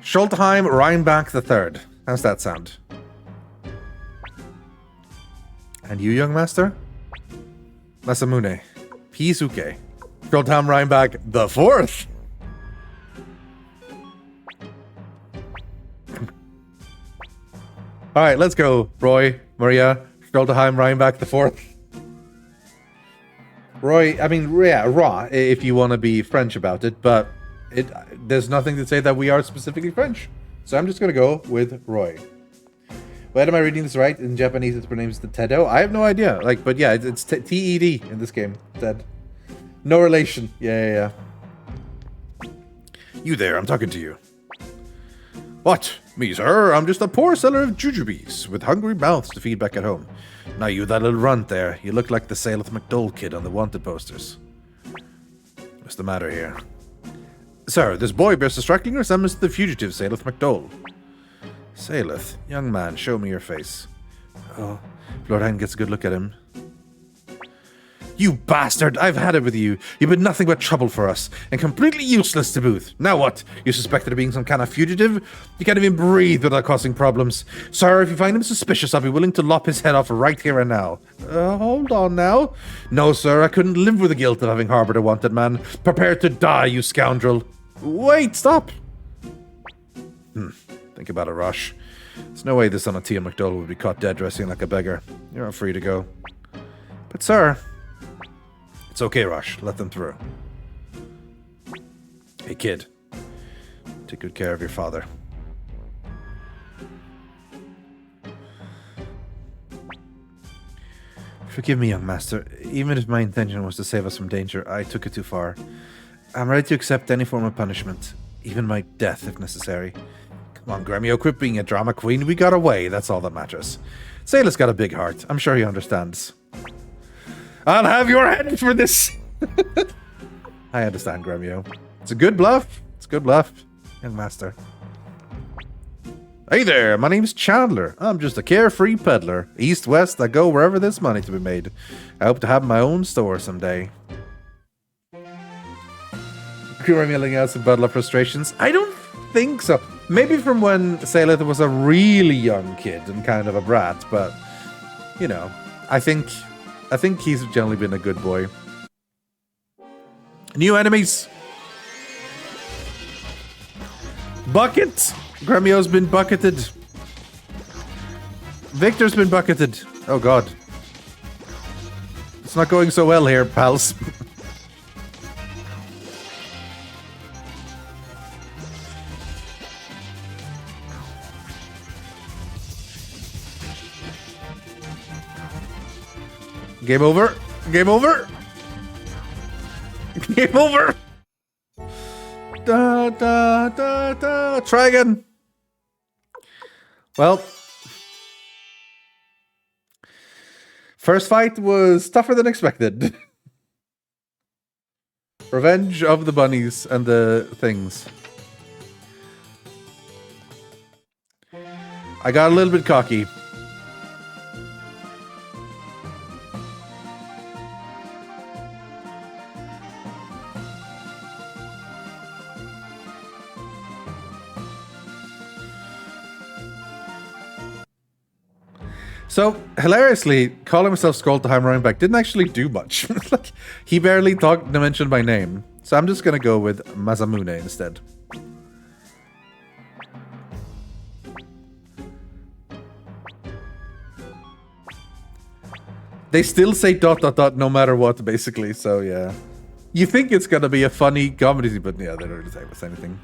Schultheim Reinbach III. How's that sound? And you, young master? Masamune. Piisuke. Schultheim Reinbach IV. Alright, let's go. Roy, Maria, Schultheim Reinbach IV. Roy, I mean, yeah, Ra, if you want to be French about it, but there's nothing to say that we are specifically French. So I'm just going to go with Roy. Wait, am I reading this right? In Japanese, its pronounced Tedo? I have no idea. Like, but yeah, it's T-E-D in this game. Ted. No relation. Yeah. You there, I'm talking to you. What? Me, sir? I'm just a poor seller of jujubes with hungry mouths to feed back at home. Now you, that little runt there, you look like the Saleth McDole kid on the wanted posters. What's the matter here? Sir, this boy bears a striking resemblance to the fugitive Saleth McDole. Saleth, young man, show me your face. Oh, Lord Hand gets a good look at him. You bastard! I've had it with you. You've been nothing but trouble for us, and completely useless to boot. Now what? You suspected of being some kind of fugitive? You can't even breathe without causing problems. Sir, if you find him suspicious, I'll be willing to lop his head off right here and now. Hold on now. No, sir, I couldn't live with the guilt of having harbored a wanted man. Prepare to die, you scoundrel. Wait, stop! Think about it, Rosh. There's no way this son of Tia McDowell would be caught dead dressing like a beggar. You're free to go. But, sir... It's okay, Rosh. Let them through. Hey, kid. Take good care of your father. Forgive me, young master. Even if my intention was to save us from danger, I took it too far. I'm ready to accept any form of punishment. Even my death, if necessary. Come on, Gremio, quit being a drama queen. We got away. That's all that matters. Sailor's got a big heart. I'm sure he understands. I'll have your head for this. I understand, Gremio. It's a good bluff. It's a good bluff, young master. Hey there, my name's Chandler. I'm just a carefree peddler. East-west, I go wherever there's money to be made. I hope to have my own store someday. Gremio laying out some battle of frustrations. I don't think so. Maybe from when Saleth was a really young kid and kind of a brat, but, you know, I think he's generally been a good boy. New enemies. Bucket. Gremio's been bucketed. Victor's been bucketed. Oh god. It's not going so well here, pals. Game over. Game over. Game over. Da, da, da, da. Try again. Well, first fight was tougher than expected. Revenge of the bunnies and the things. I got a little bit cocky. So, hilariously, calling himself Skoltheim running back didn't actually do much. Like, he barely mentioned my name. So I'm just gonna go with Masamune instead. They still say ... no matter what, basically, so yeah. You think it's gonna be a funny comedy, but yeah, they don't really say anything.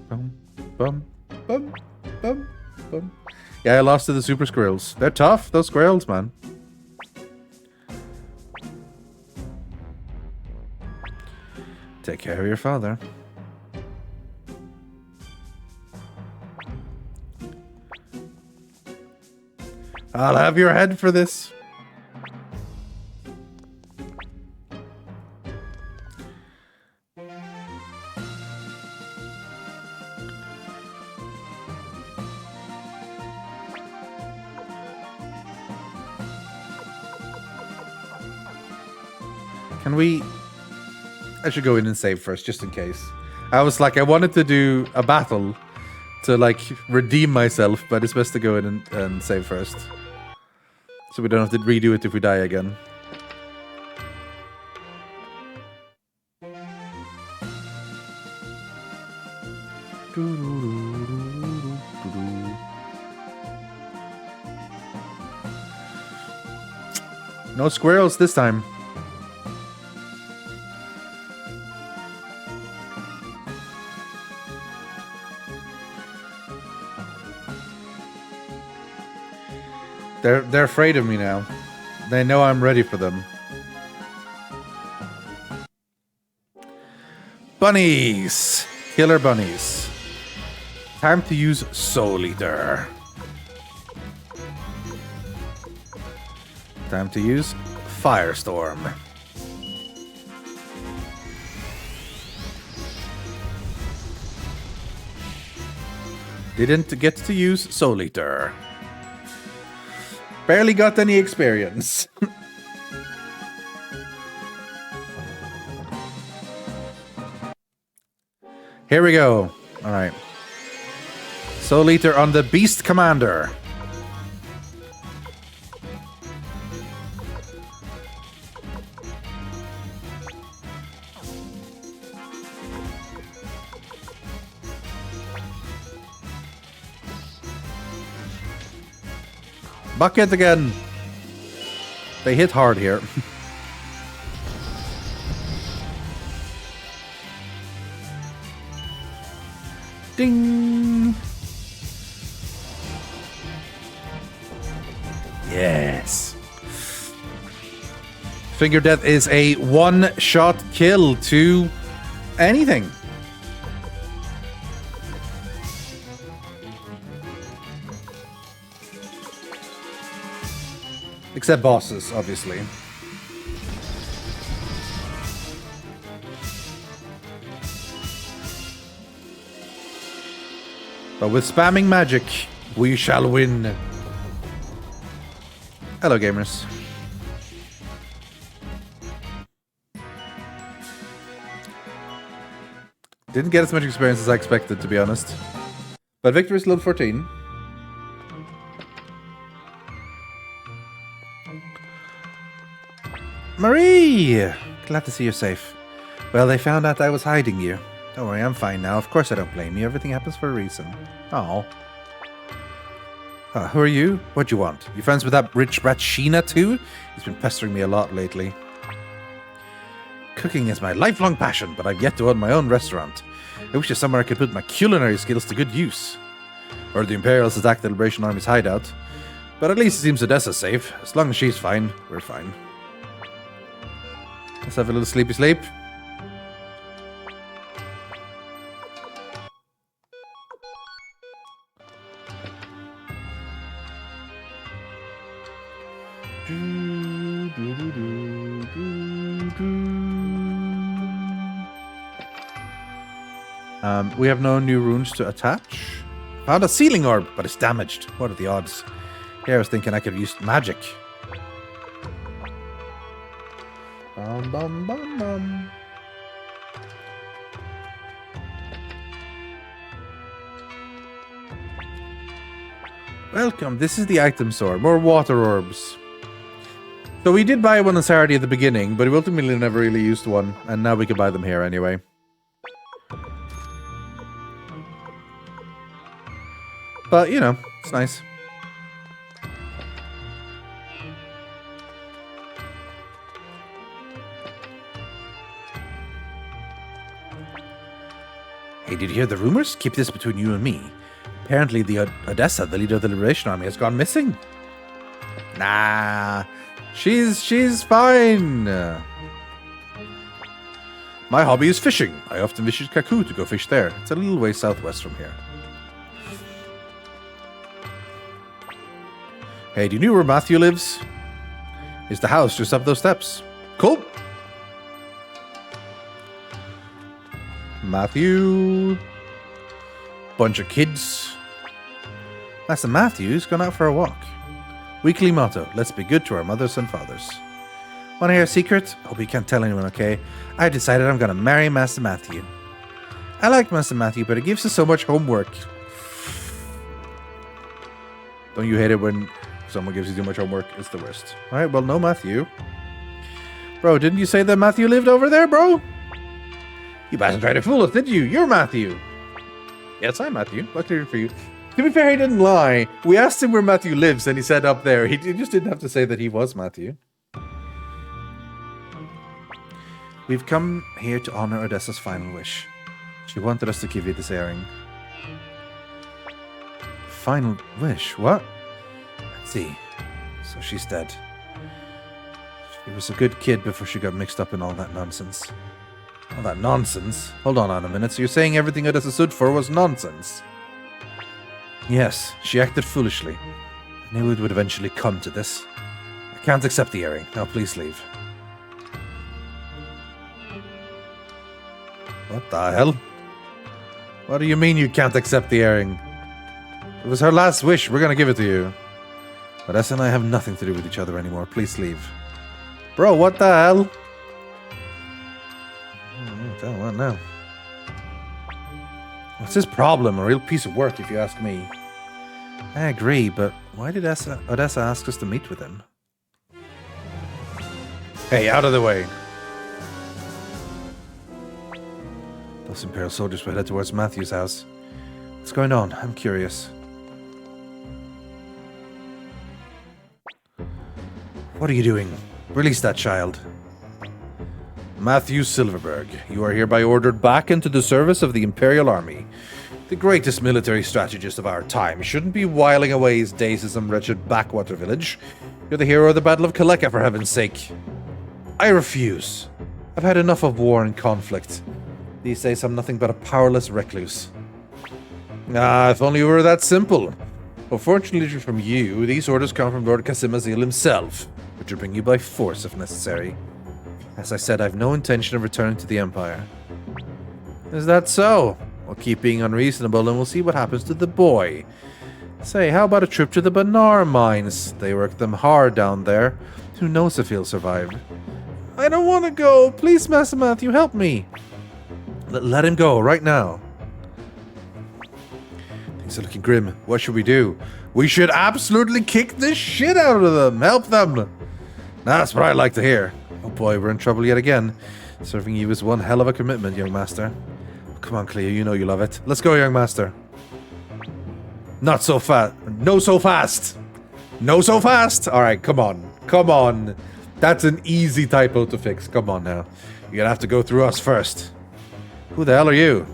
Bum, bum, bum, bum, bum. Yeah, I lost to the super squirrels. They're tough, those squirrels, man. Take care of your father. I'll have your head for this. Can we... I should go in and save first, just in case. I was like, I wanted to do a battle to, like, redeem myself, but it's best to go in and save first. So we don't have to redo it if we die again. No squirrels this time. They're afraid of me now. They know I'm ready for them. Bunnies! Killer bunnies. Time to use Soul Eater. Time to use Firestorm. Didn't get to use Soul Eater. Barely got any experience. Here we go. Alright. Soul Eater on the Beast Commander. Bucket again. They hit hard here. Ding. Yes. Finger Death is a one-shot kill to anything. Except bosses, obviously. But with spamming magic, we shall win. Hello, gamers. Didn't get as much experience as I expected, to be honest. But victory is level 14. Marie! Glad to see you're safe. Well, they found out I was hiding you. Don't worry, I'm fine now. Of course I don't blame you. Everything happens for a reason. Oh. Who are you? What do you want? You friends with that rich brat Sheena too? He's been pestering me a lot lately. Cooking is my lifelong passion, but I've yet to own my own restaurant. I wish there's somewhere I could put my culinary skills to good use. Or the Imperials attacked the Liberation Army's hideout. But at least it seems Odessa's safe. As long as she's fine, we're fine. Let's have a little sleepy sleep. We have no new runes to attach. Found a sealing orb, but it's damaged. What are the odds? Here I was thinking I could have used magic. Bum, bum, bum, bum. Welcome, this is the item store. More water orbs. So we did buy one on Saturday at the beginning, but we ultimately never really used one. And now we can buy them here anyway. But, you know, it's nice. Hey, did you hear the rumors? Keep this between you and me. Apparently the Odessa, the leader of the Liberation Army, has gone missing. Nah, she's fine. My hobby is fishing. I often visit Kaku to go fish there. It's a little way southwest from here. Hey, do you know where Matthew lives? It's the house just up those steps. Cool. Matthew. Bunch of kids. Master Matthew's gone out for a walk. Weekly motto, let's be good to our mothers and fathers. Want to hear a secret? Hope you can't tell anyone, okay? I decided I'm going to marry Master Matthew. I like Master Matthew, but it gives us so much homework. Don't you hate it when someone gives you too much homework? It's the worst. Alright, well, no Matthew. Bro, didn't you say that Matthew lived over there, bro? You bastards tried to fool us, didn't you? You're Matthew. Yes, I'm Matthew. Luckily for you. To be fair, he didn't lie. We asked him where Matthew lives, and he said up there. He just didn't have to say that he was Matthew. We've come here to honor Odessa's final wish. She wanted us to give you this airing. Final wish? What? Let's see. So she's dead. She was a good kid before she got mixed up in all that nonsense. All that nonsense? Hold on a minute. So you're saying everything Odessa stood for was nonsense? Yes, she acted foolishly. I knew it would eventually come to this. I can't accept the airing. Now please leave. What the hell? What do you mean you can't accept the airing? It was her last wish. We're gonna give it to you. Odessa and I have nothing to do with each other anymore. Please leave. Bro, what the hell? What now? What's his problem? A real piece of work, if you ask me. I agree, but why did Odessa ask us to meet with him? Hey, out of the way. Those Imperial soldiers will head towards Matthew's house. What's going on? I'm curious. What are you doing? Release that child. Matthew Silverberg, you are hereby ordered back into the service of the Imperial Army. The greatest military strategist of our time shouldn't be whiling away his days in some wretched backwater village. You're the hero of the Battle of Kaleka, for heaven's sake. I refuse. I've had enough of war and conflict. These days I'm nothing but a powerless recluse. Ah, if only it were that simple. Unfortunately from you, these orders come from Lord Qasim Azil himself, which will bring you by force if necessary. As I said, I have no intention of returning to the Empire. Is that so? Well, keep being unreasonable and we'll see what happens to the boy. Say, how about a trip to the Banar mines? They work them hard down there. Who knows if he'll survive? I don't want to go. Please, Master Matthew, help me. Let him go, right now. Things are looking grim. What should we do? We should absolutely kick the shit out of them. Help them. That's what I like to hear. Oh boy, we're in trouble yet again. Serving you is one hell of a commitment, young master. Come on, Cleo, you know you love it. Let's go, young master. Not so fast. No so fast. No so fast. All right, come on. Come on. That's an easy typo to fix. Come on now. You're gonna have to go through us first. Who the hell are you?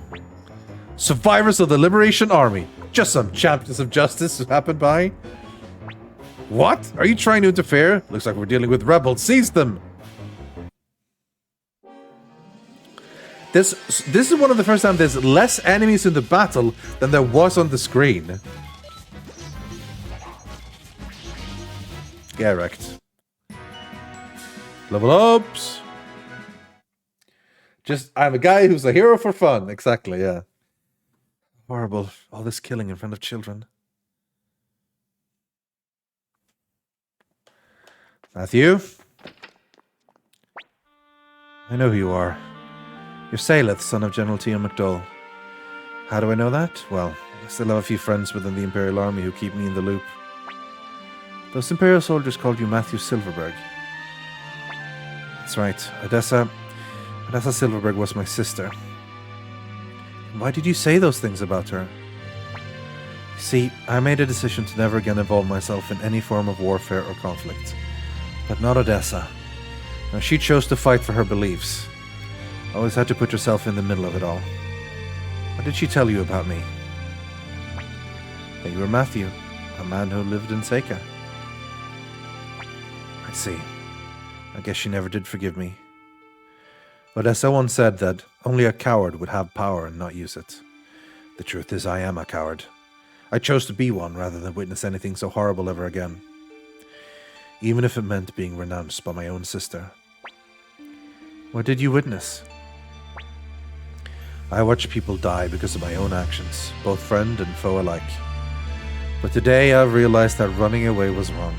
Survivors of the Liberation Army. Just some champions of justice who happened by. What? Are you trying to interfere? Looks like we're dealing with rebels. Seize them. This is one of the first times there's less enemies in the battle than there was on the screen. Yeah, wrecked. Level ups. I'm a guy who's a hero for fun. Exactly, yeah. Horrible. All this killing in front of children. Matthew? I know who you are. You're Saleth, son of General Tion McDowell. How do I know that? Well, I still have a few friends within the Imperial Army who keep me in the loop. Those Imperial soldiers called you Matthew Silverberg. That's right. Odessa Silverberg was my sister. Why did you say those things about her? You see, I made a decision to never again involve myself in any form of warfare or conflict. But not Odessa. Now, she chose to fight for her beliefs. Always had to put herself in the middle of it all. What did she tell you about me? That you were Matthew, a man who lived in Seika. I see. I guess she never did forgive me. Odessa once said that only a coward would have power and not use it. The truth is, I am a coward. I chose to be one rather than witness anything so horrible ever again. Even if it meant being renounced by my own sister. What did you witness? I watched people die because of my own actions, both friend and foe alike. But today I've realized that running away was wrong.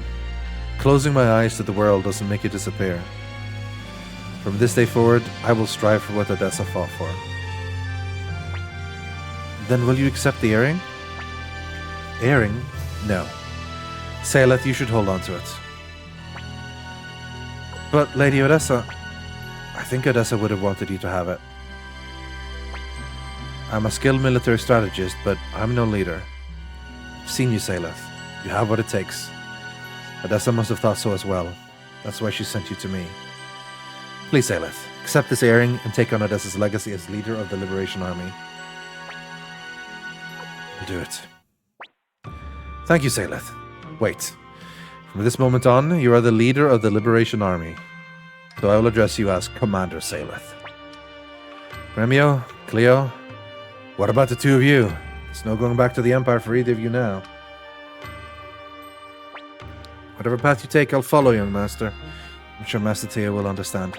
Closing my eyes to the world doesn't make it disappear. From this day forward, I will strive for what Odessa fought for. Then will you accept the earring? Earring? No. Saleth, you should hold on to it. But, Lady Odessa, I think Odessa would have wanted you to have it. I'm a skilled military strategist, but I'm no leader. I've seen you, Saleth. You have what it takes. Odessa must have thought so as well. That's why she sent you to me. Please, Saleth, accept this earring and take on Odessa's legacy as leader of the Liberation Army. I'll do it. Thank you, Saleth. Wait. From this moment on, you are the leader of the Liberation Army. So I will address you as Commander Saleth. Remio, Cleo, what about the two of you? There's no going back to the Empire for either of you now. Whatever path you take, I'll follow, young master. I'm sure Master Tia will understand.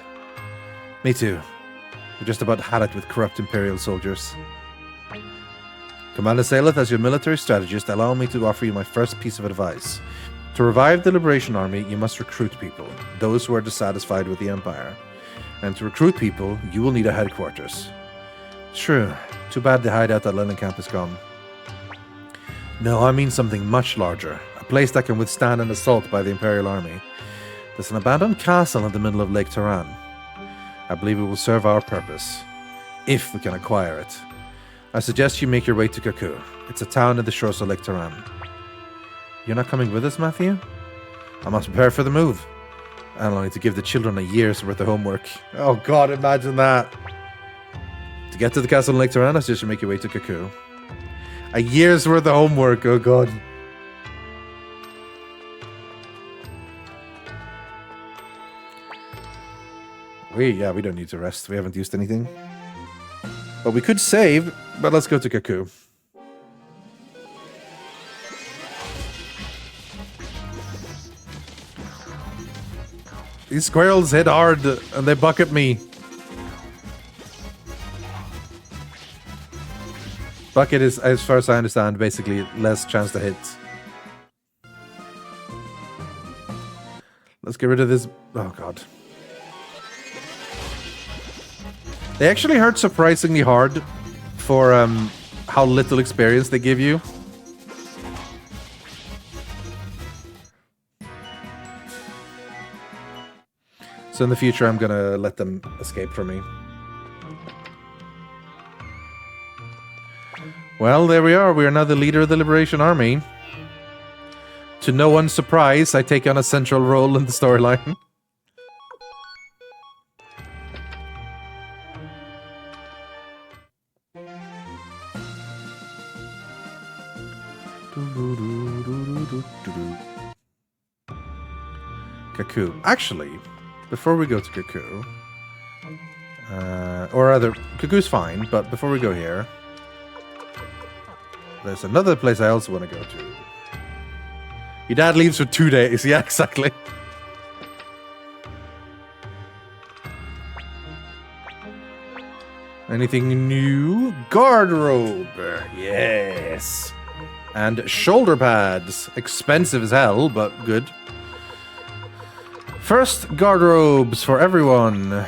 Me too. We just about had it with corrupt Imperial soldiers. Commander Saleth, as your military strategist, allow me to offer you my first piece of advice. To revive the Liberation Army, you must recruit people, those who are dissatisfied with the Empire. And to recruit people, you will need a headquarters. True. Too bad the hideout at Lillincamp is gone. No, I mean something much larger. A place that can withstand an assault by the Imperial Army. There's an abandoned castle in the middle of Lake Taran. I believe it will serve our purpose, if we can acquire it. I suggest you make your way to Kaku. It's a town in the shores of Lake Taran. You're not coming with us, Matthew? I must prepare for the move. I'll need to give the children a year's worth of homework. Oh god, imagine that. To get to the castle in Lake Taran, I suggest you make your way to Kaku. A year's worth of homework, oh god. We don't need to rest. We haven't used anything. But we could save, but let's go to Kaku. These squirrels hit hard and they bucket me. Bucket is, as far as I understand, basically less chance to hit. Let's get rid of this. Oh god. They actually hurt surprisingly hard for how little experience they give you. So in the future, I'm gonna let them escape from me. Well, there we are. We are now the leader of the Liberation Army. To no one's surprise, I take on a central role in the storyline. Kaku. Actually, before we go to Kaku, or rather, Kaku's fine, but before we go here, there's another place I also want to go to. Your dad leaves for 2 days. Yeah, exactly. Anything new? Garderobe. Yes. And shoulder pads. Expensive as hell, but good. First garderobes for everyone.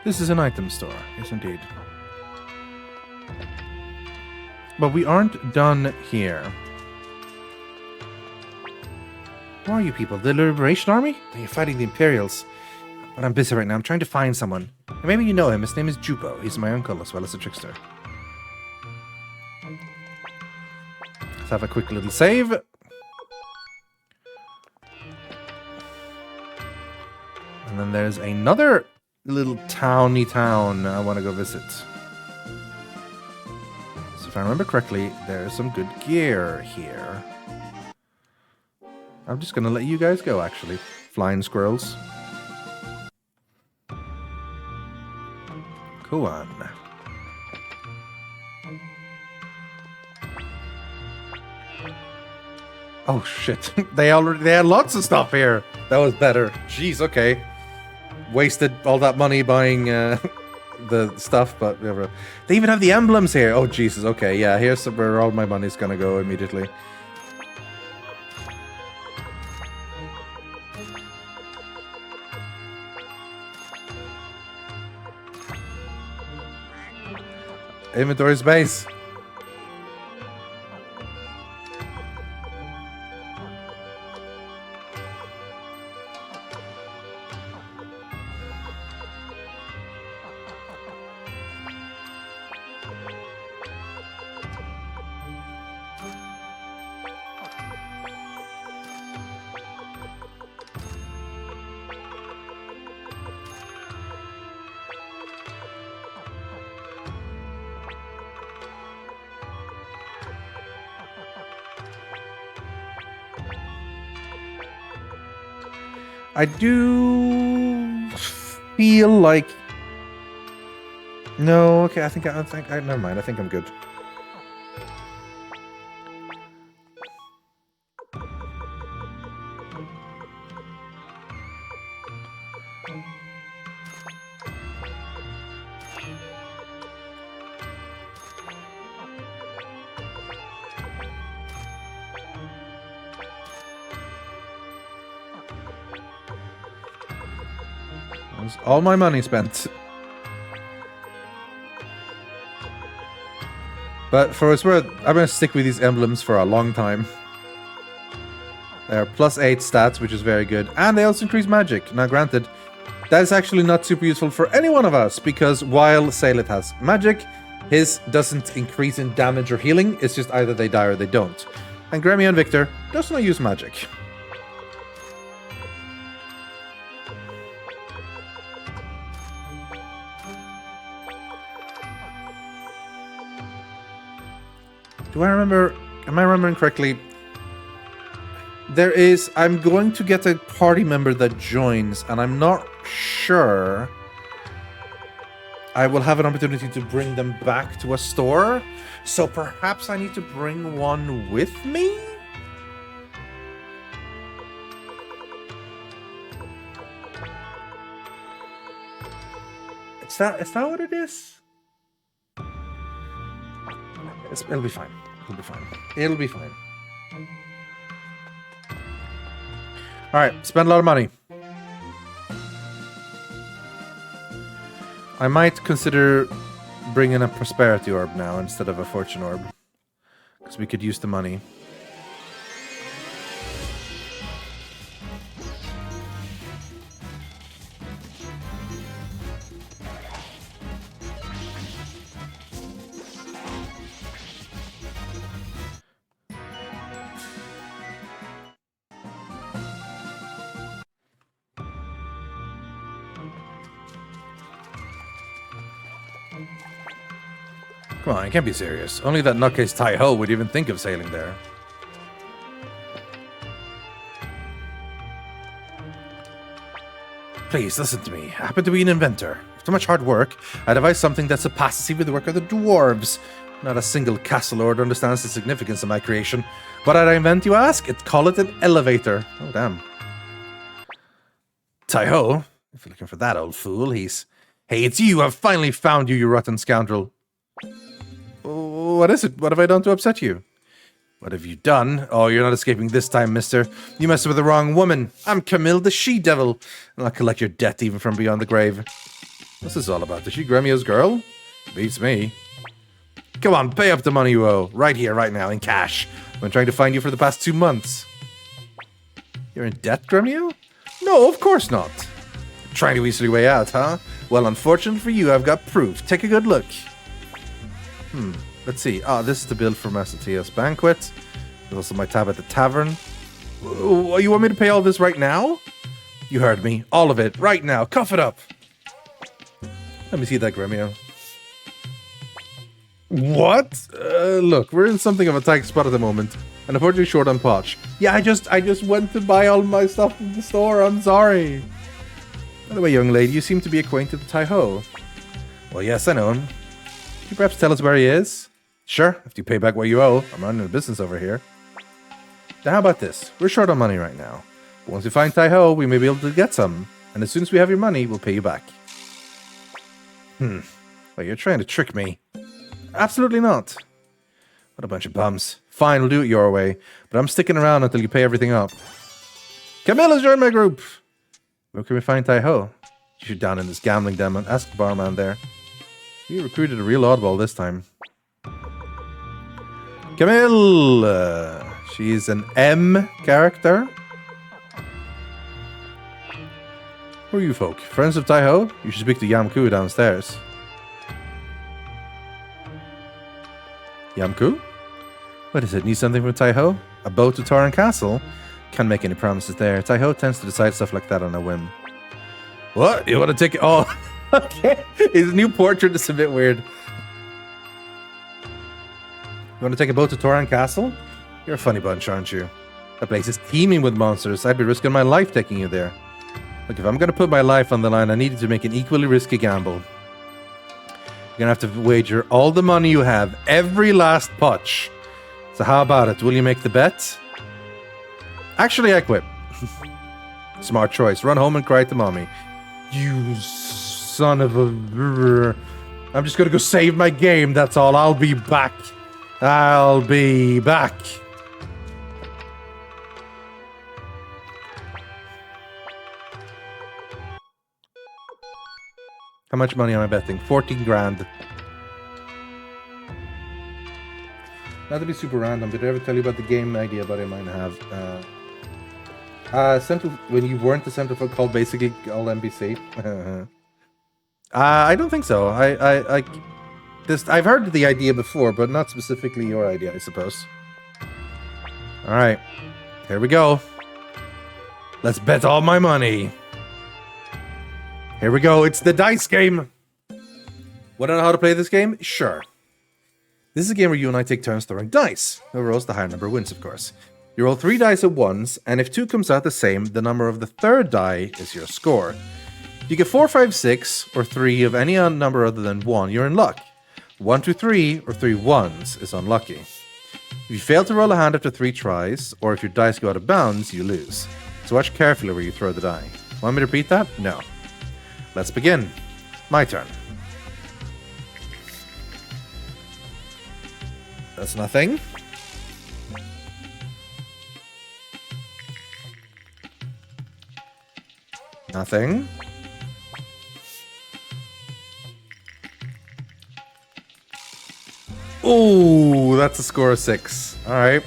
This is an item store. Yes, indeed. But we aren't done here. Who are you people? The Liberation Army? You're fighting the Imperials. But I'm busy right now. I'm trying to find someone. And maybe you know him. His name is Jupo. He's my uncle as well as a trickster. Let's have a quick little save. And then there's another little towny town I want to go visit. So if I remember correctly, there's some good gear here. I'm just going to let you guys go, actually. Flying squirrels. Go on. Oh, shit. They had lots of stuff here. That was better. Jeez, okay. Wasted all that money buying the stuff, but whatever. They even have the emblems here. Oh, Jesus. Okay, yeah. Here's where all my money's gonna go immediately. Inventory space. I do feel like... No, okay, never mind, I think I'm good. All my money spent. But for what's worth, I'm going to stick with these emblems for a long time. They're +8 stats, which is very good. And they also increase magic. Now granted, that is actually not super useful for any one of us, because while Salet has magic, his doesn't increase in damage or healing. It's just either they die or they don't. And Gremmy and Victor does not use magic. Am I remembering correctly? I'm going to get a party member that joins, and I'm not sure I will have an opportunity to bring them back to a store. So perhaps I need to bring one with me? Is that what it is? It'll be fine. It'll be fine. It'll be fine. Alright, spend a lot of money. I might consider bringing a prosperity orb now instead of a fortune orb. Because we could use the money. Come on, you can't be serious. Only that nutcase Tai-Ho would even think of sailing there. Please, listen to me. I happen to be an inventor. After much hard work, I devised something that surpasses even the work of the dwarves. Not a single castle lord understands the significance of my creation. What did I invent, you ask? Call it an elevator. Oh, damn. Tai-Ho, if you're looking for that old fool, he's... Hey, it's you! I've finally found you, you rotten scoundrel! What is it? What have I done to upset you? What have you done? Oh, you're not escaping this time, mister. You messed with the wrong woman. I'm Camille the she-devil, and I'll collect your debt even from beyond the grave. What's this all about? Is she Gremio's girl? Beats me. Come on, pay up the money you owe. Right here, right now, in cash. I've been trying to find you for the past 2 months. You're in debt, Gremio? No, of course not. Trying to easily way out, huh? Well, unfortunately for you, I've got proof. Take a good look. Let's see. This is the bill for Massatias Banquet. There's also my tab at the tavern. You want me to pay all this right now? You heard me. All of it. Right now. Cough it up. Let me see that, Gremio. What? Look, we're in something of a tight spot at the moment. And unfortunately short on potch. Yeah, I just went to buy all my stuff from the store. I'm sorry. By the way, young lady, you seem to be acquainted with Tai-Ho. Well, yes, I know him. Could you perhaps tell us where he is? Sure, if you pay back what you owe. I'm running a business over here. Now, how about this? We're short on money right now. But once we find Tai-Ho, we may be able to get some. And as soon as we have your money, we'll pay you back. Well, you're trying to trick me. Absolutely not. What a bunch of bums. Fine, we'll do it your way. But I'm sticking around until you pay everything up. Camilla's joined my group. Where can we find Tai-Ho? You should down in this gambling den and ask the barman there. We recruited a real oddball this time. Camille! She's an M character. Who are you folk? Friends of Tai-Ho? You should speak to Yamku downstairs. Yamku? What is it? Need something from Tai-Ho? A boat to Torrent Castle? Can't make any promises there. Tai-Ho tends to decide stuff like that on a whim. What? You want to take it? Oh, okay. His new portrait is a bit weird. You want to take a boat to Torrent Castle? You're a funny bunch, aren't you? That place is teeming with monsters. I'd be risking my life taking you there. Look, if I'm going to put my life on the line, I need you to make an equally risky gamble. You're going to have to wager all the money you have, every last potch. So how about it? Will you make the bet? Actually, I quit. Smart choice. Run home and cry to mommy. You son of a... I'm just going to go save my game, that's all. I'll be back. I'll be back. How much money am I betting? 14 grand. Not to be super random, did I ever tell you about the game idea that I might have? When you weren't the centerfold called basically all NPC. I don't think so. I've heard the idea before, but not specifically your idea, I suppose. All right, here we go. Let's bet all my money. Here we go. It's the dice game. Want to know how to play this game? Sure. This is a game where you and I take turns throwing dice. Whoever rolls the higher number wins, of course. You roll 3 dice at once, and if 2 comes out the same, the number of the third die is your score. If you get 4, 5, 6, or 3 of any number other than 1, you're in luck. 1, 2, 3, or 3 ones is unlucky. If you fail to roll a hand after 3 tries, or if your dice go out of bounds, you lose. So watch carefully where you throw the die. Want me to repeat that? No. Let's begin. My turn. That's nothing. Nothing. Ooh, that's a score of 6. All right.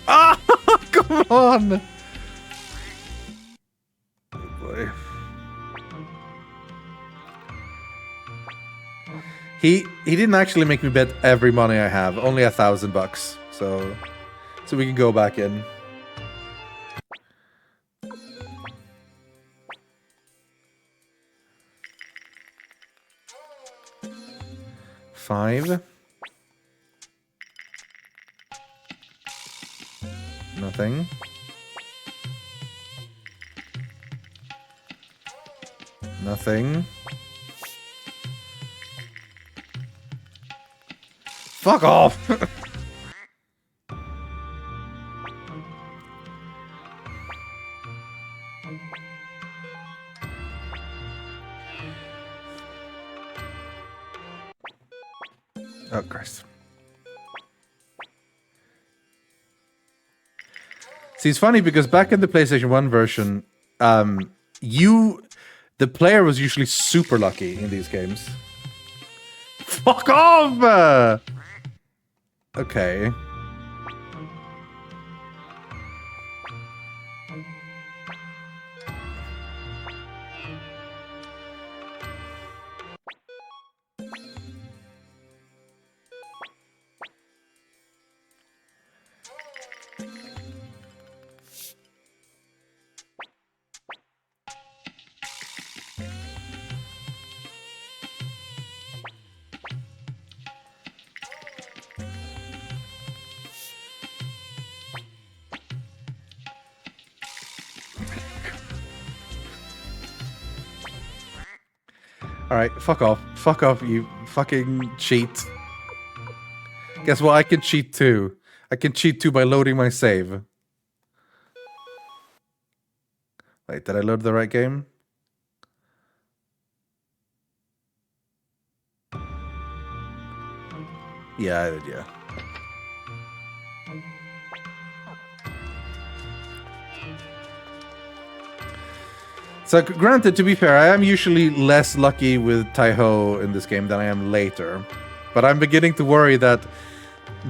Ah, come on. Oh boy. He didn't actually make me bet every money I have, only $1,000. So we can go back in. 5. Nothing. Nothing. Fuck off! Oh, Christ. See, it's funny because back in the PlayStation 1 version, the player was usually super lucky in these games. Fuck off! Okay. Alright, fuck off. Fuck off, you fucking cheat. Guess what? I can cheat too. I can cheat too by loading my save. Wait, did I load the right game? Yeah, I did, yeah. So, granted, to be fair, I am usually less lucky with Tai-Ho in this game than I am later. But I'm beginning to worry that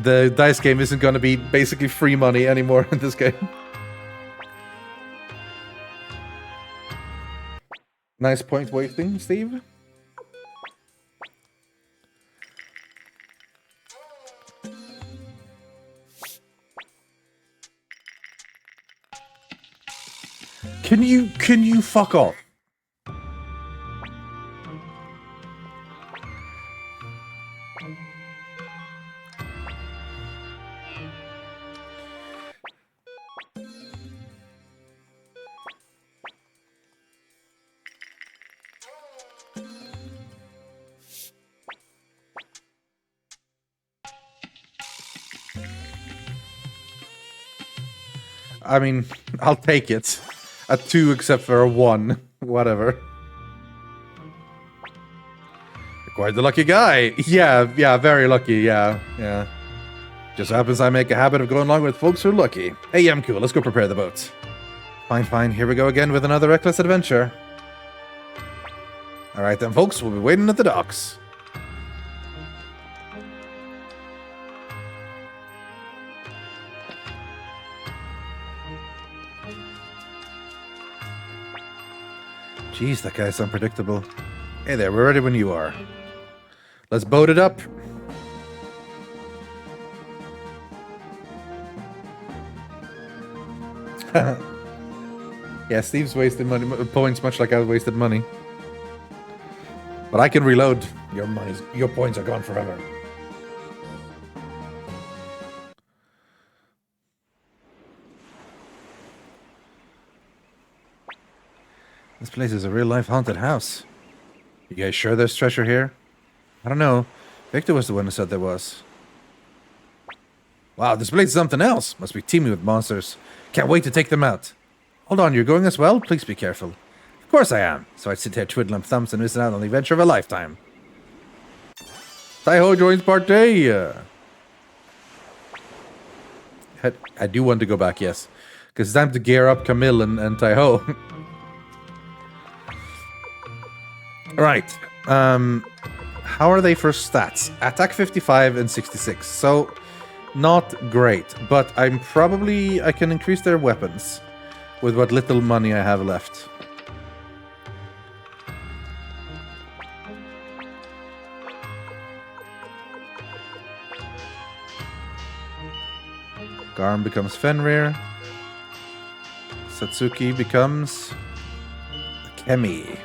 the dice game isn't going to be basically free money anymore in this game. Nice point wasting, Steve. Can you fuck off? I mean, I'll take it. A 2 except for a 1. Whatever. Quite the lucky guy. Yeah, very lucky, yeah. Just happens I make a habit of going along with folks who are lucky. Hey, I'm cool, let's go prepare the boat. Fine, here we go again with another reckless adventure. Alright then, folks, we'll be waiting at the docks. Jeez, that guy's unpredictable. Hey there, we're ready when you are. Let's boat it up. Yeah, Steve's wasted money, points much like I wasted money. But I can reload. Your points are gone forever. This place is a real-life haunted house. You guys sure there's treasure here? I don't know. Victor was the one who said there was. Wow, this place is something else. Must be teeming with monsters. Can't wait to take them out. Hold on, you're going as well? Please be careful. Of course I am. So I'd sit here twiddling thumbs and missing out on the adventure of a lifetime. Tai-Ho joins party. I do want to go back, yes. Because it's time to gear up Camille and Tai-Ho. Right. How are they for stats? Attack 55 and 66. So, not great. But I can increase their weapons with what little money I have left. Garm becomes Fenrir. Satsuki becomes Kemi.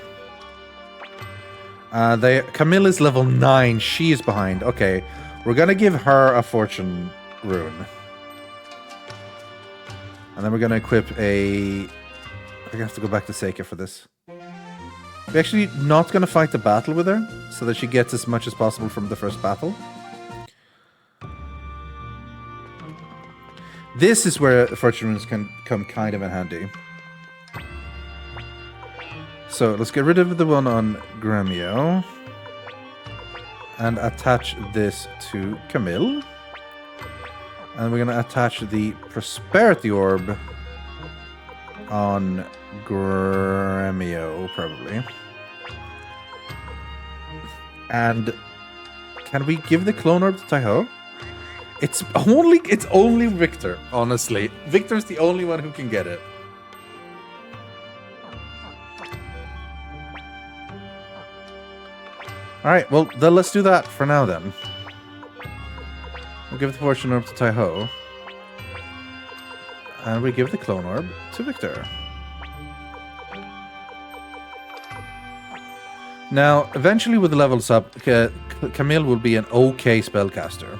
Camille is level 9. She is behind. Okay, we're gonna give her a fortune rune. And then we're gonna equip a... I think I have to go back to Seika for this. We're actually not gonna fight the battle with her, so that she gets as much as possible from the first battle. This is where fortune runes can come kind of in handy. So let's get rid of the one on Gremio. And attach this to Camille. And we're going to attach the Prosperity Orb on Gremio, probably. And can we give the Clone Orb to Taiho? It's only Victor, honestly. Victor's the only one who can get it. Alright, well, then let's do that for now, then. We'll give the Fortune Orb to Taiho. And we give the Clone Orb to Victor. Now, eventually with the levels up, Camille will be an okay spellcaster.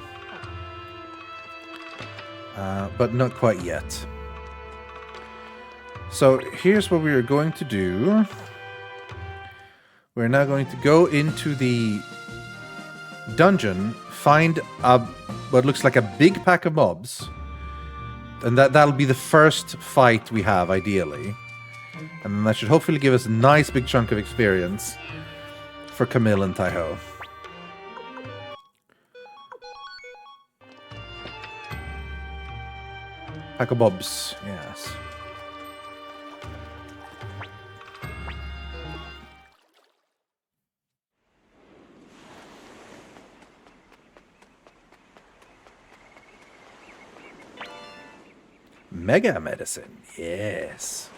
But not quite yet. So here's what we are going to do. We're now going to go into the dungeon, find what looks like a big pack of mobs. And that'll be the first fight we have, ideally. And that should hopefully give us a nice big chunk of experience for Camille and Taiho. Pack of mobs, yes. Mega medicine, yes.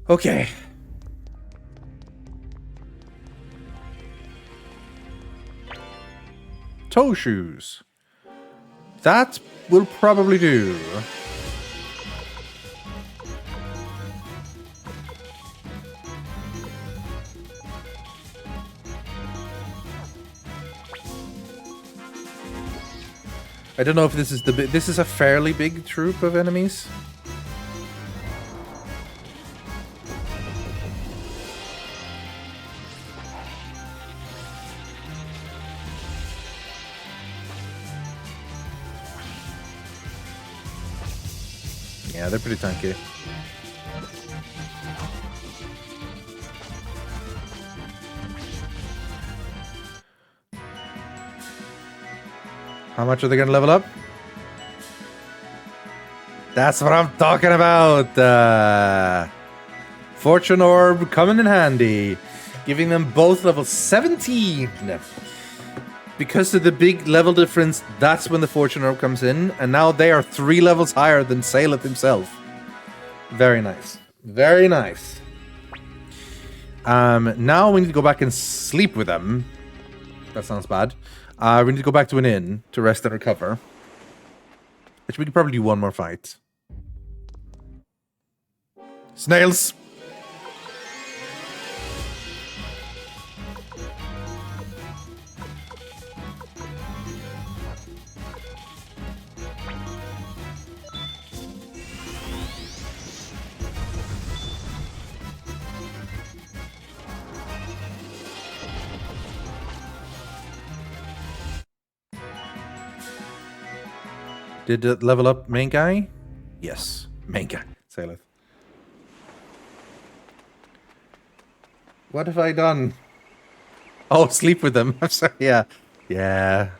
Okay. Toe shoes. That will probably do. I don't know if this is this is a fairly big troop of enemies. Yeah, they're pretty tanky. How much are they going to level up? That's what I'm talking about. Fortune Orb coming in handy. Giving them both level 17. Because of the big level difference, that's when the Fortune Orb comes in. And now they are 3 levels higher than Saleth himself. Very nice. Very nice. Now we need to go back and sleep with them. That sounds bad. We need to go back to an inn to rest and recover. Which we could probably do one more fight. Snails! Did it level up main guy? Yes, main guy. Saleth. What have I done? Oh, sleep with them. I'm sorry. Yeah. Yeah.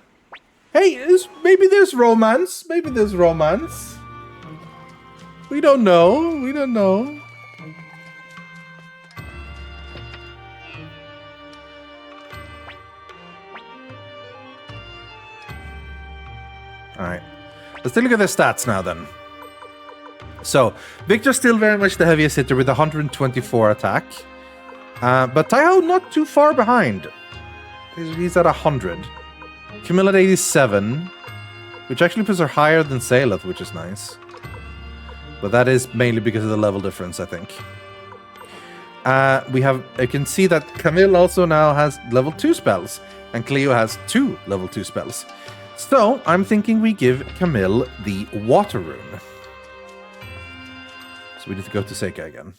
Hey, maybe there's romance. Maybe there's romance. We don't know. We don't know. Alright. Let's take a look at their stats now, then. So, Victor's still very much the heaviest hitter with 124 attack. But Taiho not too far behind. He's at 100. Camille at 87. Which actually puts her higher than Saleth, which is nice. But that is mainly because of the level difference, I think. We have. I can see that Camille also now has level 2 spells, and Cleo has 2 level 2 spells. So I'm thinking we give Camille the water rune. So we need to go to Seika again.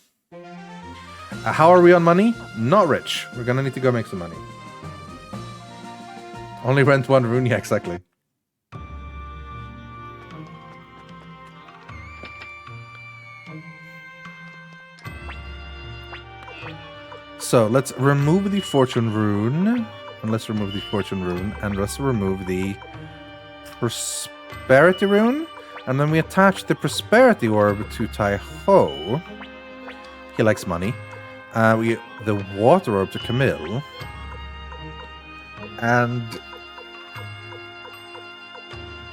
How are we on money? Not rich. We're gonna need to go make some money. Only rent 1 rune, yeah, exactly. So let's remove the fortune rune, and let's remove the fortune rune, and let's remove the prosperity rune, and then we attach the prosperity orb to Tai-Ho. He likes money. The water orb to Camille, and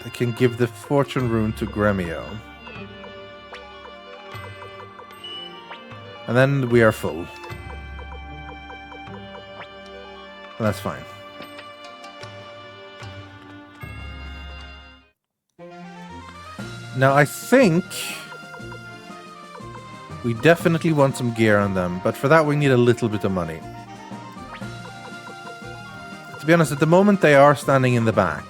I can give the fortune rune to Gremio. And then we are full. That's fine. Now I think we definitely want some gear on them, but for that we need a little bit of money. To be honest, at the moment they are standing in the back.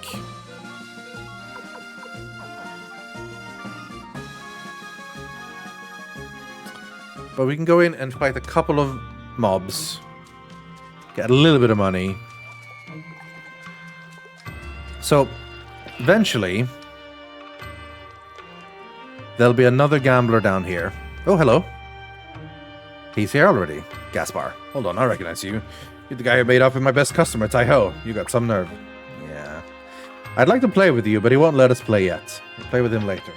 But we can go in and fight a couple of mobs. Get a little bit of money. So, eventually, there'll be another gambler down here. Oh, hello. He's here already. Gaspar. Hold on, I recognize you. You're the guy who made up with my best customer, Tai-Ho. You got some nerve. Yeah. I'd like to play with you, but he won't let us play yet. We'll play with him later.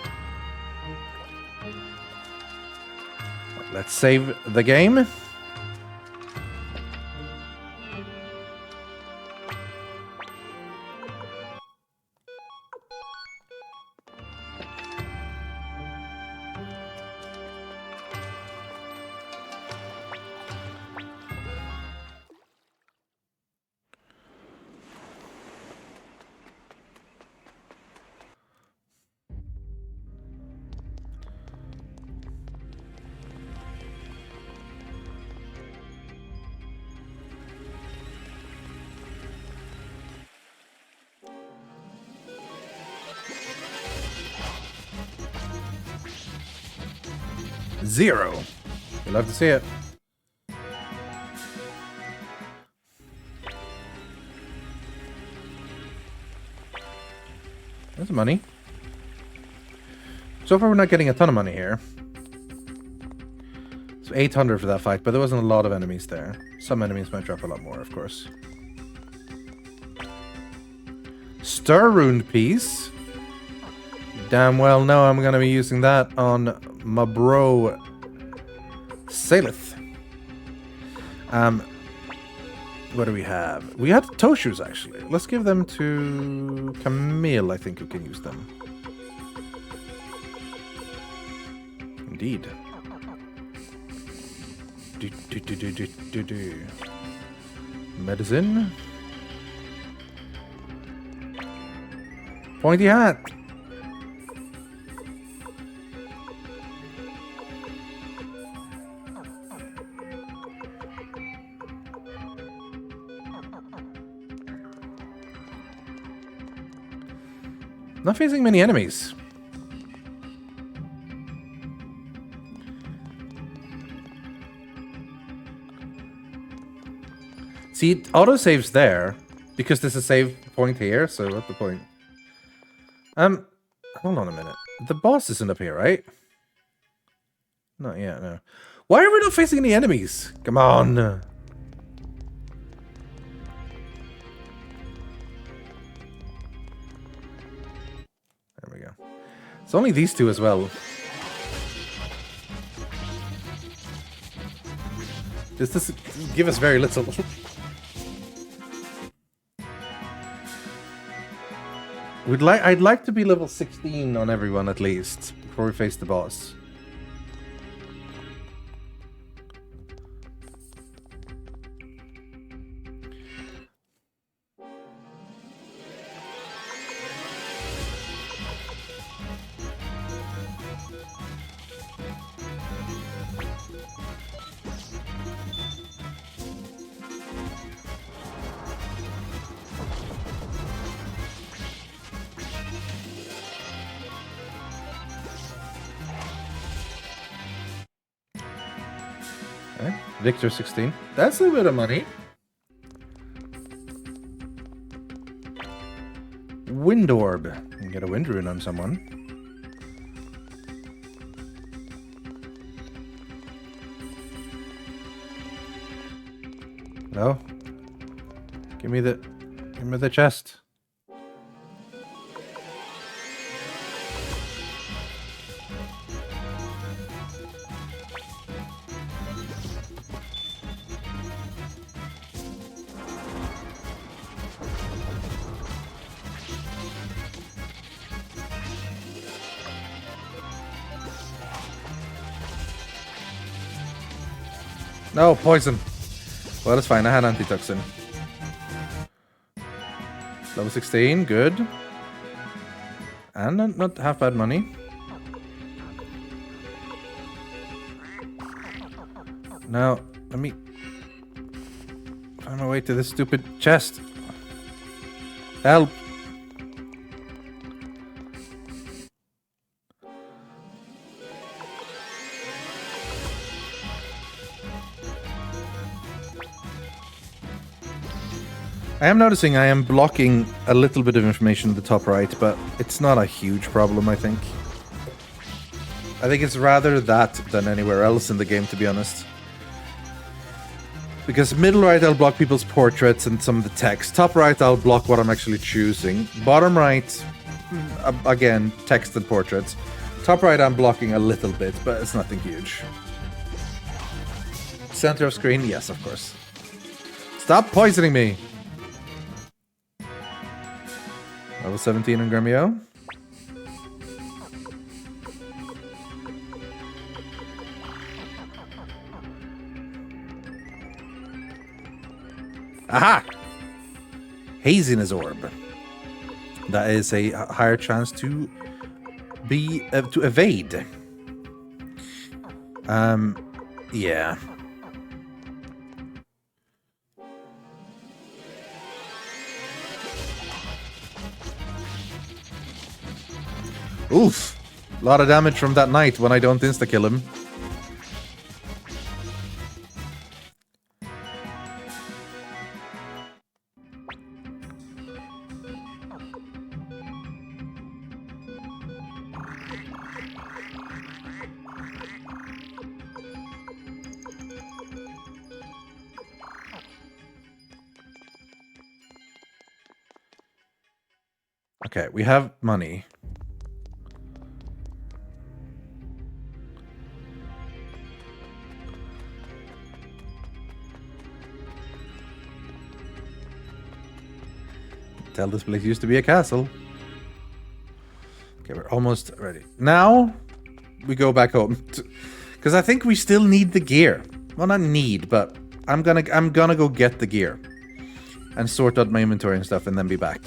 Let's save the game. Zero. You'll love to see it. There's money. So far we're not getting a ton of money here. So 800 for that fight, but there wasn't a lot of enemies there. Some enemies might drop a lot more, of course. Stir rune piece. Damn well know I'm going to be using that on my bro Salith. What do we have? We had Toshus, actually. Let's give them to Camille, I think, who can use them. Indeed. Medicine. Pointy hat. Not facing many enemies. See, it auto-saves there, because there's a save point here, so what's the point? Hold on a minute. The boss isn't up here, right? Not yet, no. Why are we not facing any enemies? Come on. There we go. It's only these two as well. This does give us very little. I'd like to be level 16 on everyone at least before we face the boss. Victor 16. That's a bit of money. Wind orb. You can get a wind rune on someone. No. Give me the chest. No, poison. Well, that's fine. I had antitoxin. Level 16, good. And not half bad money. Now, let me find my way to this stupid chest. Help! I am noticing I am blocking a little bit of information in the top right, but it's not a huge problem, I think. I think it's rather that than anywhere else in the game, to be honest. Because middle right, I'll block people's portraits and some of the text. Top right, I'll block what I'm actually choosing. Bottom right, again, text and portraits. Top right, I'm blocking a little bit, but it's nothing huge. Center of screen, yes, of course. Stop poisoning me! Level 17 on Gremio. Aha! Haziness orb. That is a higher chance to be to evade. Yeah. Oof! A lot of damage from that knight when I don't insta-kill him. Okay, we have money. Tell this place used to be a castle. Okay, we're almost ready. Now, we go back home. Because I think we still need the gear. Well, not need, but I'm gonna go get the gear. And sort out my inventory and stuff and then be back.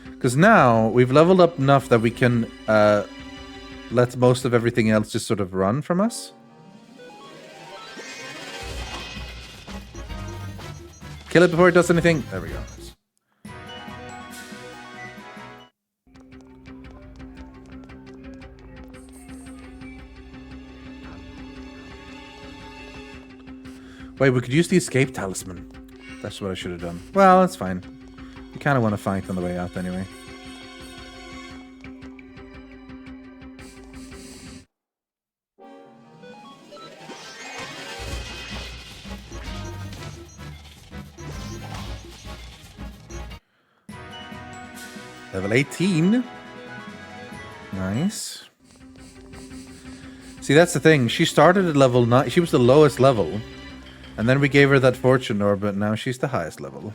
Because now, we've leveled up enough that we can let most of everything else just sort of run from us. Kill it before it does anything. There we go. Wait, we could use the escape talisman. That's what I should have done. Well, that's fine. We kind of want to fight on the way out anyway. Level 18. Nice. See, that's the thing. She started at level 9. She was the lowest level. And then we gave her that fortune orb, but now she's the highest level.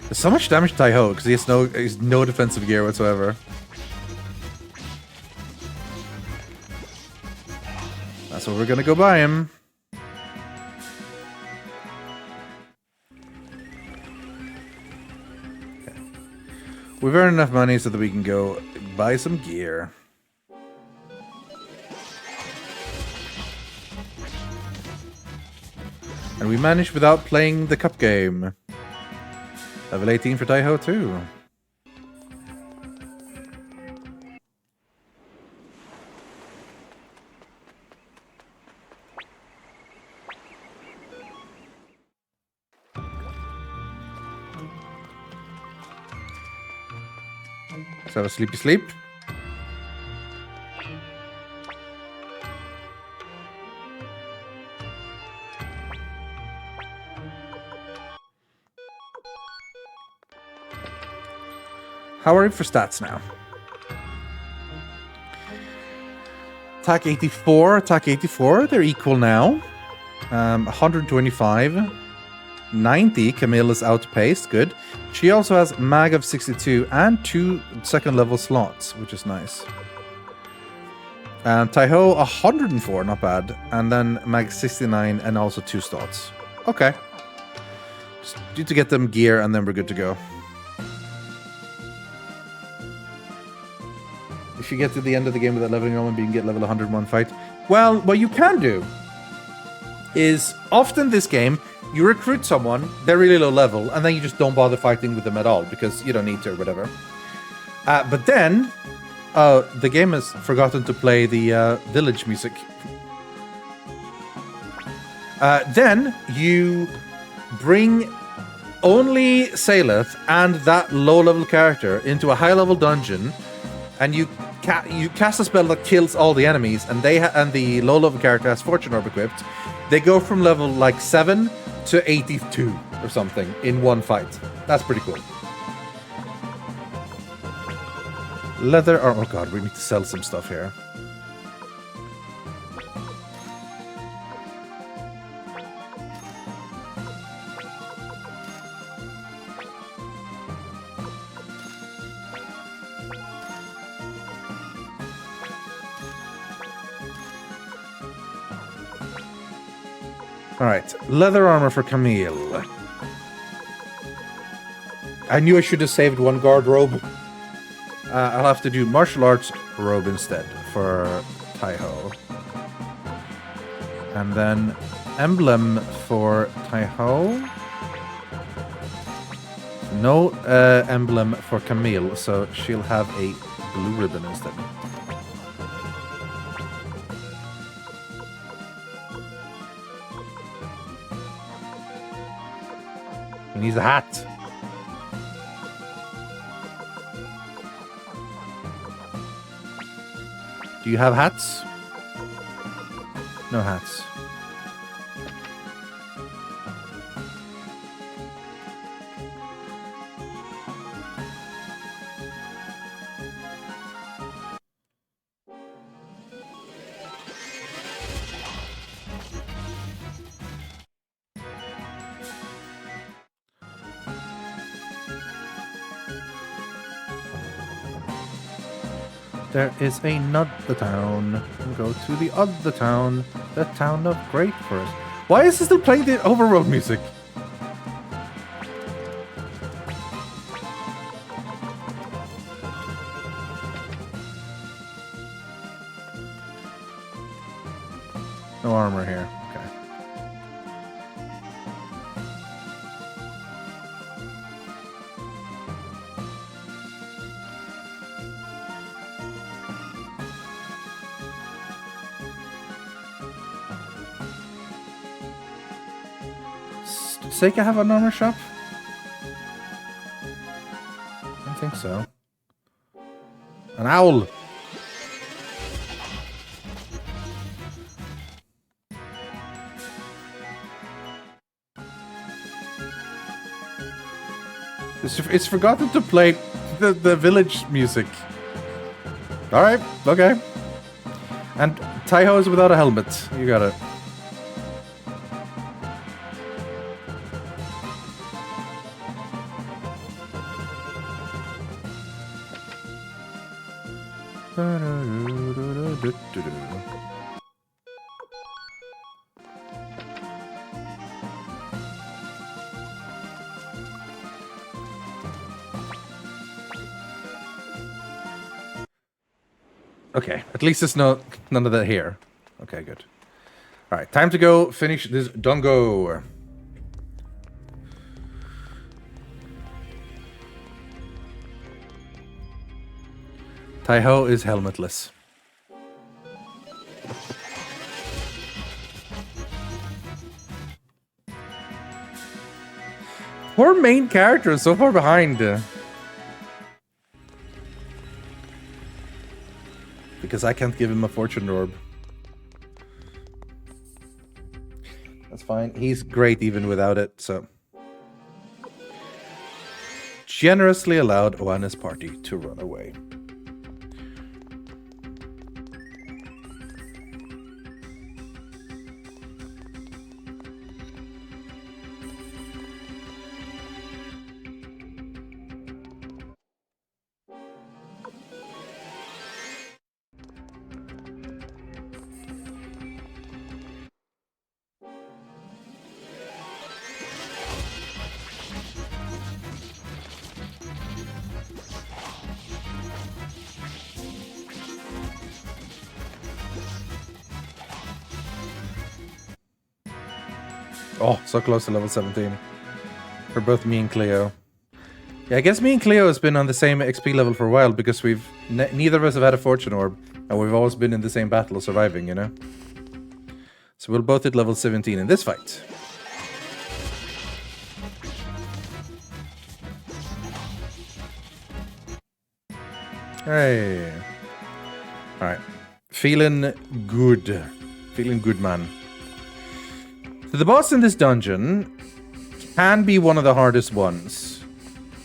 There's so much damage to Tai-Ho because he has no defensive gear whatsoever. That's what we're gonna go buy him. Okay. We've earned enough money so that we can go buy some gear. And we managed without playing the cup game. Level 18 for Tai-Ho too. Let's have a sleepy sleep. How are we for stats now? Attack 84, attack 84. They're equal now. 125. 90. Camille is outpaced. Good. She also has mag of 62 and 2 second level slots, which is nice. And Taiho 104, not bad. And then mag 69 and also 2 slots. Okay. Just need to get them gear and then we're good to go. If you get to the end of the game without leveling up, you can get level 101 fight. Well, what you can do is often this game, you recruit someone, they're really low level, and then you just don't bother fighting with them at all because you don't need to or whatever. But then, the game has forgotten to play the village music. Then you bring only Saleth and that low-level character into a high-level dungeon, and you cast a spell that kills all the enemies, and and the low-level character has Fortune Orb equipped. They go from level like 7 to 82 or something in one fight. That's pretty cool. Leather armor. Oh god, we need to sell some stuff here. Alright, leather armor for Camille. I knew I should have saved one guard robe. I'll have to do martial arts robe instead for Taiho. And then emblem for Taiho. No emblem for Camille, so she'll have a blue ribbon instead. He needs a hat. Do you have hats? No hats. There is another town. We'll go to the other town, the town of Great Forest. Why is it still playing the overworld music? No armor here. Okay. Does Seika have an armor shop? I don't think so. An owl! It's forgotten to play the village music. Alright, okay. And Taiho is without a helmet. You got it. Okay, at least there's none of that here. Okay, good. Alright, time to go finish this dongo. Taiho is helmetless. Poor main character is so far behind. because I can't give him a fortune orb. That's fine. He's great even without it, so... Generously allowed Oana's party to run away. Oh, so close to level 17. For both me and Cleo. Yeah, I guess me and Cleo has been on the same XP level for a while because we've... neither of us have had a fortune orb. And we've always been in the same battle surviving, you know? So we'll both hit level 17 in this fight. Hey. Alright. Feeling good. Feeling good, man. So the boss in this dungeon can be one of the hardest ones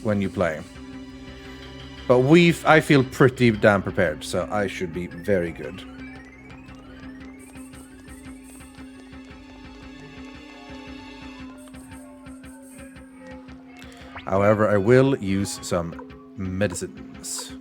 when you play. But I feel pretty damn prepared, so I should be very good. However, I will use some medicines.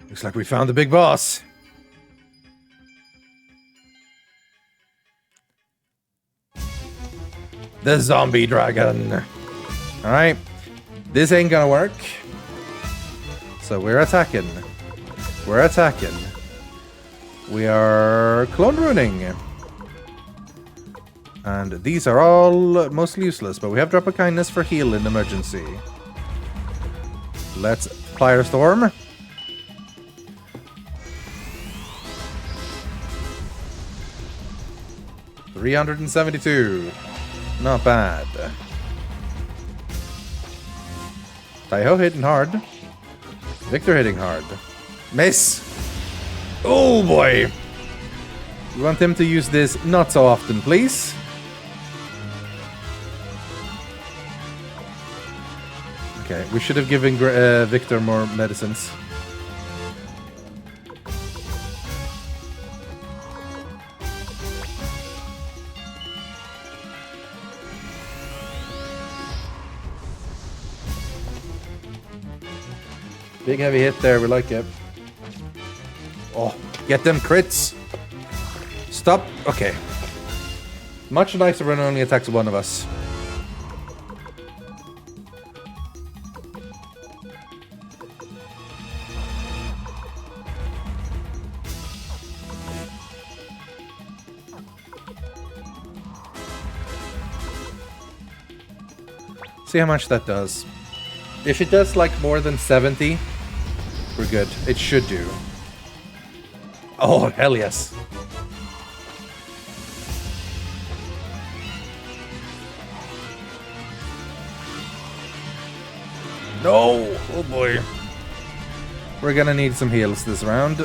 Looks like we found the big boss. The zombie dragon. Alright. This ain't gonna work. So we're attacking. We're attacking. We are clone ruining. And these are all mostly useless, but we have drop of kindness for heal in emergency. Let's Fire Storm. $372. Not bad. Taiho hitting hard. Victor hitting hard. Miss! Oh boy! We want him to use this not so often, please. Okay, we should have given Victor more medicines. Big heavy hit there, we like it. Oh, get them crits! Stop! Okay. Much nicer when it only attacks one of us. See how much that does. If it does like more than 70, we're good. It should do. Oh, hell yes. No! Oh boy. We're gonna need some heals this round.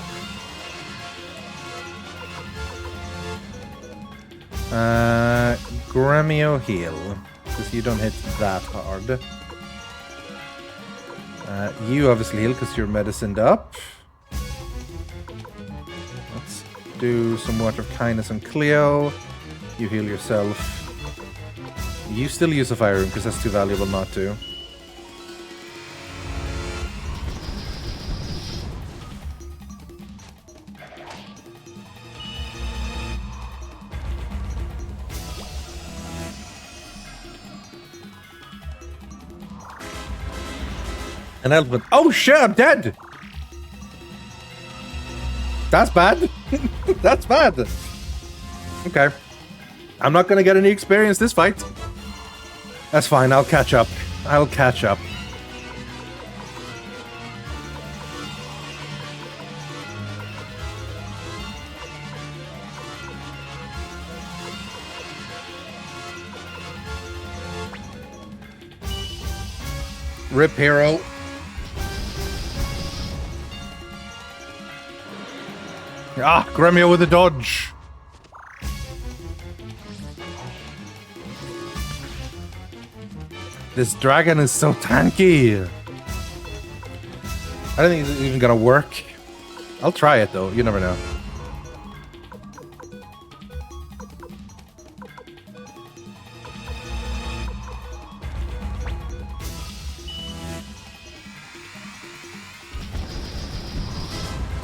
Gremio heal. Because you don't hit that hard. You obviously heal because you're medicined up. Let's do some water of kindness on Cleo. You heal yourself. You still use a fire room because that's too valuable not to. An elephant. Oh shit, I'm dead! That's bad. That's bad. Okay. I'm not gonna get any experience this fight. That's fine, I'll catch up. I'll catch up. Rip hero. Ah, Gremio with a dodge. This dragon is so tanky. I don't think it's even gonna work. I'll try it though, you never know.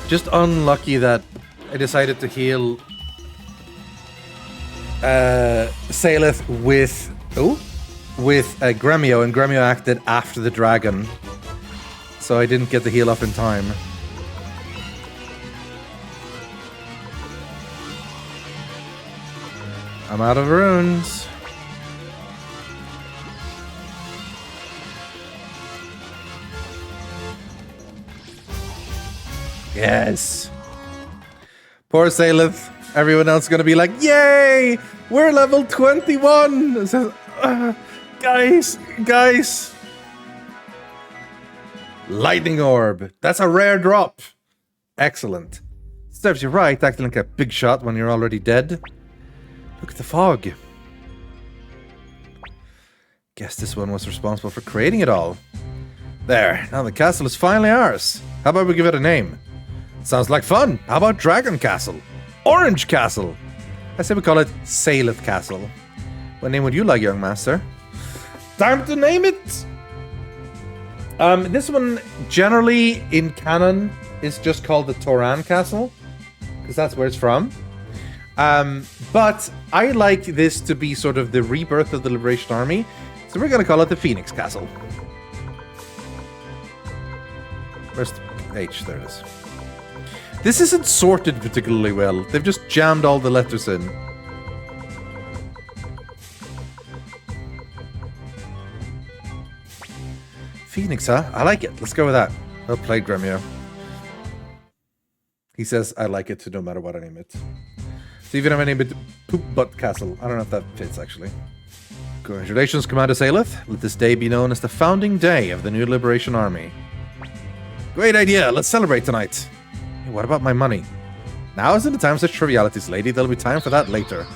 Just unlucky that I decided to heal Saleth with Gremio, and Gremio acted after the dragon, so I didn't get the heal up in time. I'm out of runes. Yes. Poor Saleth. Everyone else is going to be like, yay! We're level 21! So, guys. Lightning orb. That's a rare drop. Excellent. Serves you right, acting like a big shot when you're already dead. Look at the fog. Guess this one was responsible for creating it all. There. Now the castle is finally ours. How about we give it a name? Sounds like fun. How about Dragon Castle? Orange Castle. I say we call it Saleth Castle. What name would you like, young master? Time to name it. This one generally in canon is just called the Toran Castle, because that's where it's from. But I like this to be sort of the rebirth of the Liberation Army, so we're going to call it the Phoenix Castle. Where's the H? There it is. This isn't sorted particularly well. They've just jammed all the letters in. Phoenix, huh? I like it. Let's go with that. Well played, Gremio. He says, I like it no matter what I name it. So even if I name it Poop Butt Castle, I don't know if that fits, actually. Congratulations, Commander Saleth. Let this day be known as the founding day of the new Liberation Army. Great idea. Let's celebrate tonight. Hey, what about my money? Now isn't the time for such trivialities, lady. There'll be time for that later.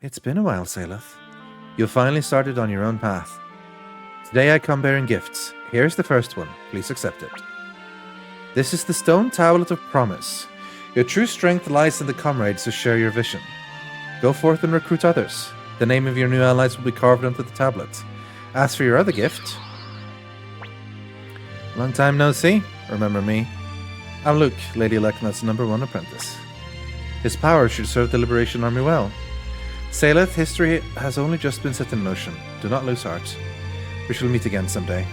It's been a while, Saleth. You've finally started on your own path. Today I come bearing gifts. Here's the first one. Please accept it. This is the stone tablet of promise. Your true strength lies in the comrades who share your vision. Go forth and recruit others. The name of your new allies will be carved onto the tablet. As for your other gift... Long time no see. Remember me? I'm Luke, Lady Lekna's #1 apprentice. His power should serve the Liberation Army well. Saleth, history has only just been set in motion. Do not lose heart. We shall meet again someday.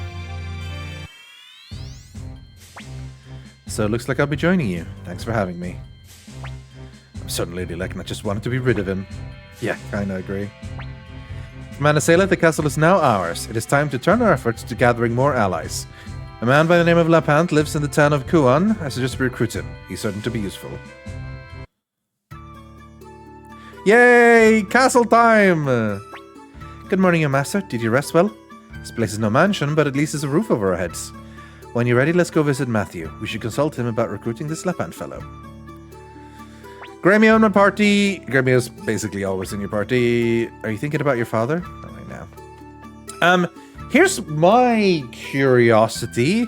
So it looks like I'll be joining you. Thanks for having me. I'm certain Lady Lekna just wanted to be rid of him. Yeah, kinda agree. Commander Saleth, the castle is now ours. It is time to turn our efforts to gathering more allies. A man by the name of Lapant lives in the town of Kuan. I suggest we recruit him. He's certain to be useful. Yay! Castle time! Good morning, your master. Did you rest well? This place is no mansion, but at least there's a roof over our heads. When you're ready, let's go visit Matthew. We should consult him about recruiting this Lapant fellow. Gremio in my party. Gremio's basically always in your party. Are you thinking about your father? Not right now. Here's my curiosity.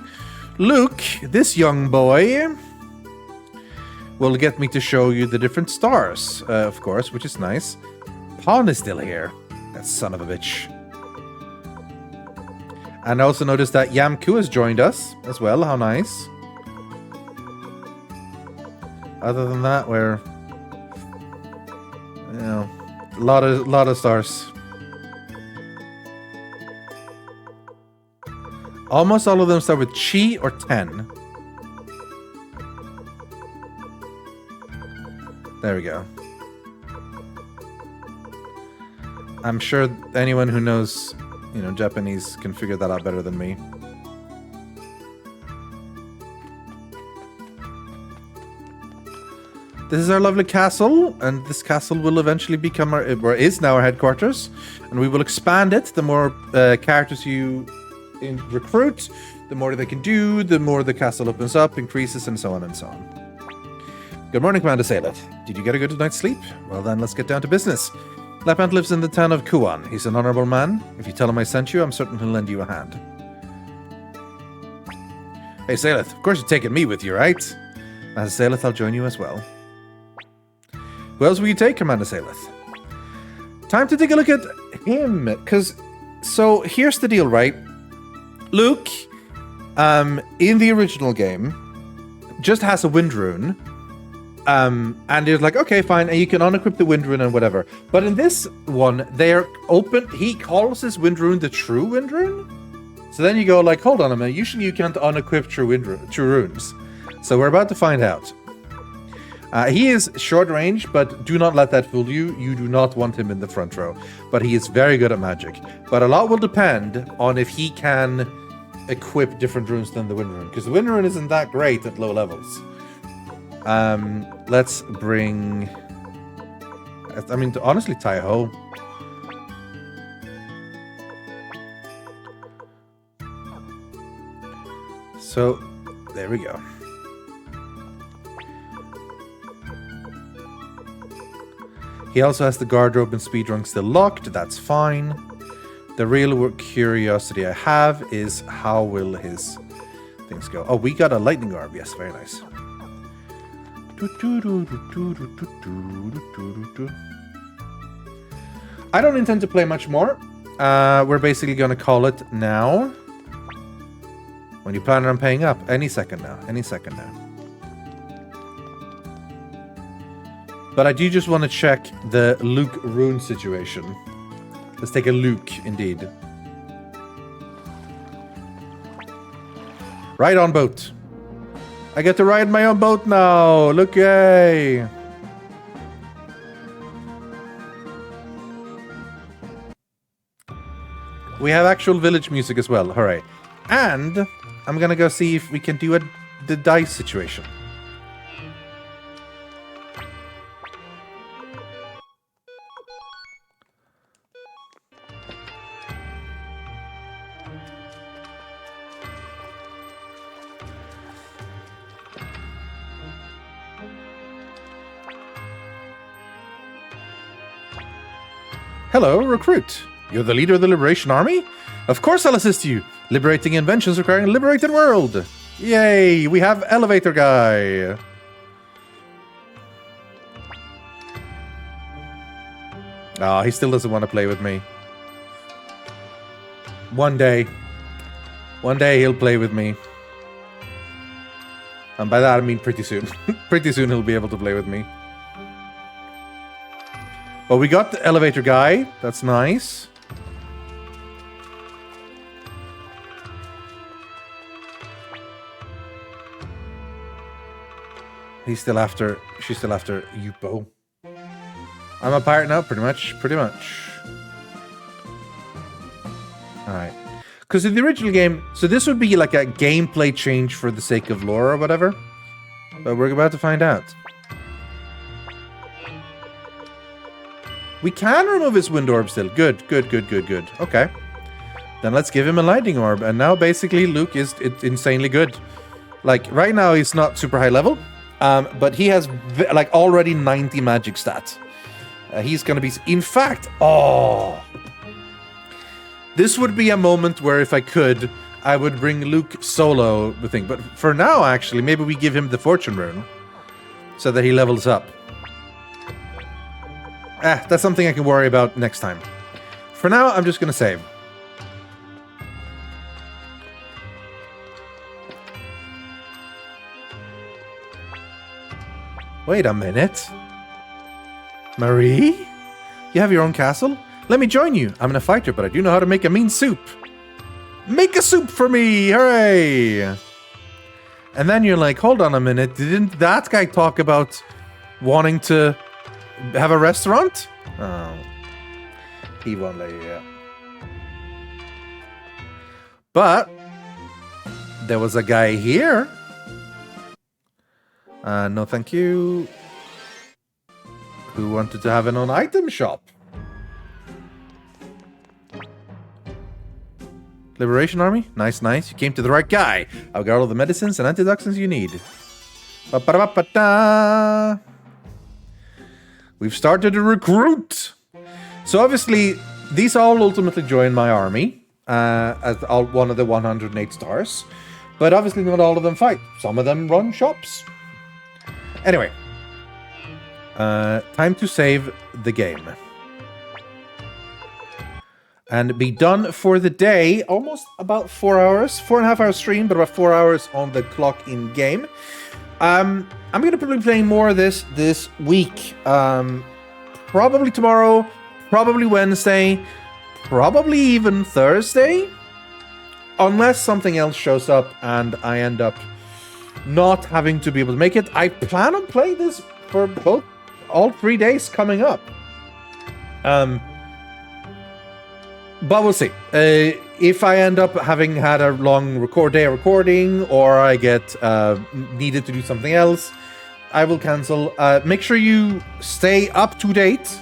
Luke, this young boy, will get me to show you the different stars, of course, which is nice. Pawn is still here. That son of a bitch. And I also noticed that Yamku has joined us as well. How nice. Other than that, we're... You know, a lot of stars. Almost all of them start with Chi or 10. There we go. I'm sure anyone who knows, you know, Japanese can figure that out better than me. This is our lovely castle, and this castle will eventually become our, or is now our headquarters, and we will expand it the more characters you recruit, the more they can do, the more the castle opens up, increases, and so on and so on. Good morning, Commander Saleth. Did you get a good night's sleep? Well then, let's get down to business. Lapant lives in the town of Kuan. He's an honorable man. If you tell him I sent you, I'm certain he'll lend you a hand. Hey, Saleth, of course you're taking me with you, right? As Saleth, I'll join you as well. Who else will you take, Commander Saleth? Time to take a look at him, because... So, here's the deal, right? Luke, in the original game, just has a wind rune. And you're like, okay, fine, and you can unequip the wind rune and whatever. But in this one, they're open. He calls his wind rune the true wind rune. So then you go like, hold on a minute. Usually you can't unequip true runes. So we're about to find out. He is short range, but do not let that fool you. You do not want him in the front row. But he is very good at magic. But a lot will depend on if he can equip different runes than the wind rune, because the wind rune isn't that great at low levels. Let's bring... I mean, honestly, Tai-Ho. So, there we go. He also has the guard robe and speed rung still locked. That's fine. The real curiosity I have is how will his things go. Oh, we got a lightning orb. Yes, very nice. I don't intend to play much more. We're basically going to call it now. When you plan on paying up. Any second now. Any second now. But I do just want to check the Luke rune situation. Let's take a Luke, indeed. Ride on boat. I get to ride my own boat now. Look, yay. We have actual village music as well. Hooray. And I'm going to go see if we can do the dice situation. Hello, recruit. You're the leader of the Liberation Army? Of course I'll assist you. Liberating inventions requiring a liberated world. Yay, we have elevator guy. Ah, he still doesn't want to play with me. One day he'll play with me. And by that I mean pretty soon. Pretty soon he'll be able to play with me. Well, we got the elevator guy. That's nice. She's still after Yupo. I'm a pirate now, pretty much. Alright. Because in the original game, so this would be like a gameplay change for the sake of lore or whatever. But we're about to find out. We can remove his wind orb still. Good. Okay. Then let's give him a lightning orb. And now basically Luke is insanely good. Like right now he's not super high level. But he has like already 90 magic stats. He's going to be... In fact, this would be a moment where if I could, I would bring Luke solo the thing. But for now, actually, maybe we give him the fortune rune. So that he levels up. That's something I can worry about next time. For now, I'm just going to save. Wait a minute. Marie? You have your own castle? Let me join you. I'm a fighter, but I do know how to make a mean soup. Make a soup for me! Hooray! And then you're like, hold on a minute. Didn't that guy talk about wanting to have a restaurant? Oh. He won't let you, yeah. But there was a guy here. No thank you. Who wanted to have an own item shop. Liberation Army? Nice, nice. You came to the right guy. I've got all the medicines and antitoxins you need. Ba-ba-ba-ba-da. We've started to recruit. So obviously, these all ultimately join my army as one of the 108 stars. But obviously not all of them fight. Some of them run shops. Anyway. Time to save the game. And be done for the day. Almost about 4 hours. 4.5 hour stream, but about 4 hours on the clock in game. I'm going to be playing more of this week. Probably tomorrow. Probably Wednesday. Probably even Thursday. Unless something else shows up and I end up not having to be able to make it. I plan on playing this for all 3 days coming up. But we'll see. If I end up having had a long day of recording, or I get needed to do something else, I will cancel. Make sure you stay up to date.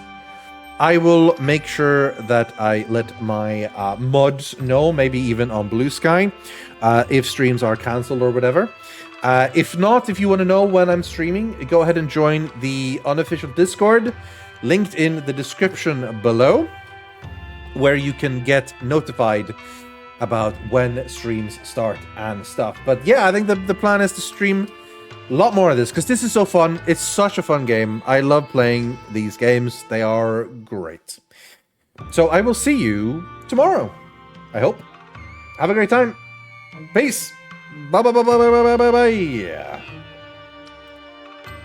I will make sure that I let my mods know, maybe even on Blue Sky, if streams are cancelled or whatever. If not, if you want to know when I'm streaming, go ahead and join the unofficial Discord, linked in the description below, where you can get notified about when streams start and stuff. But yeah, I think the plan is to stream a lot more of this, because this is so fun. It's such a fun game. I love playing these games. They are great. So I will see you tomorrow, I hope. Have a great time. Peace. Bye bye bye bye bye bye bye bye.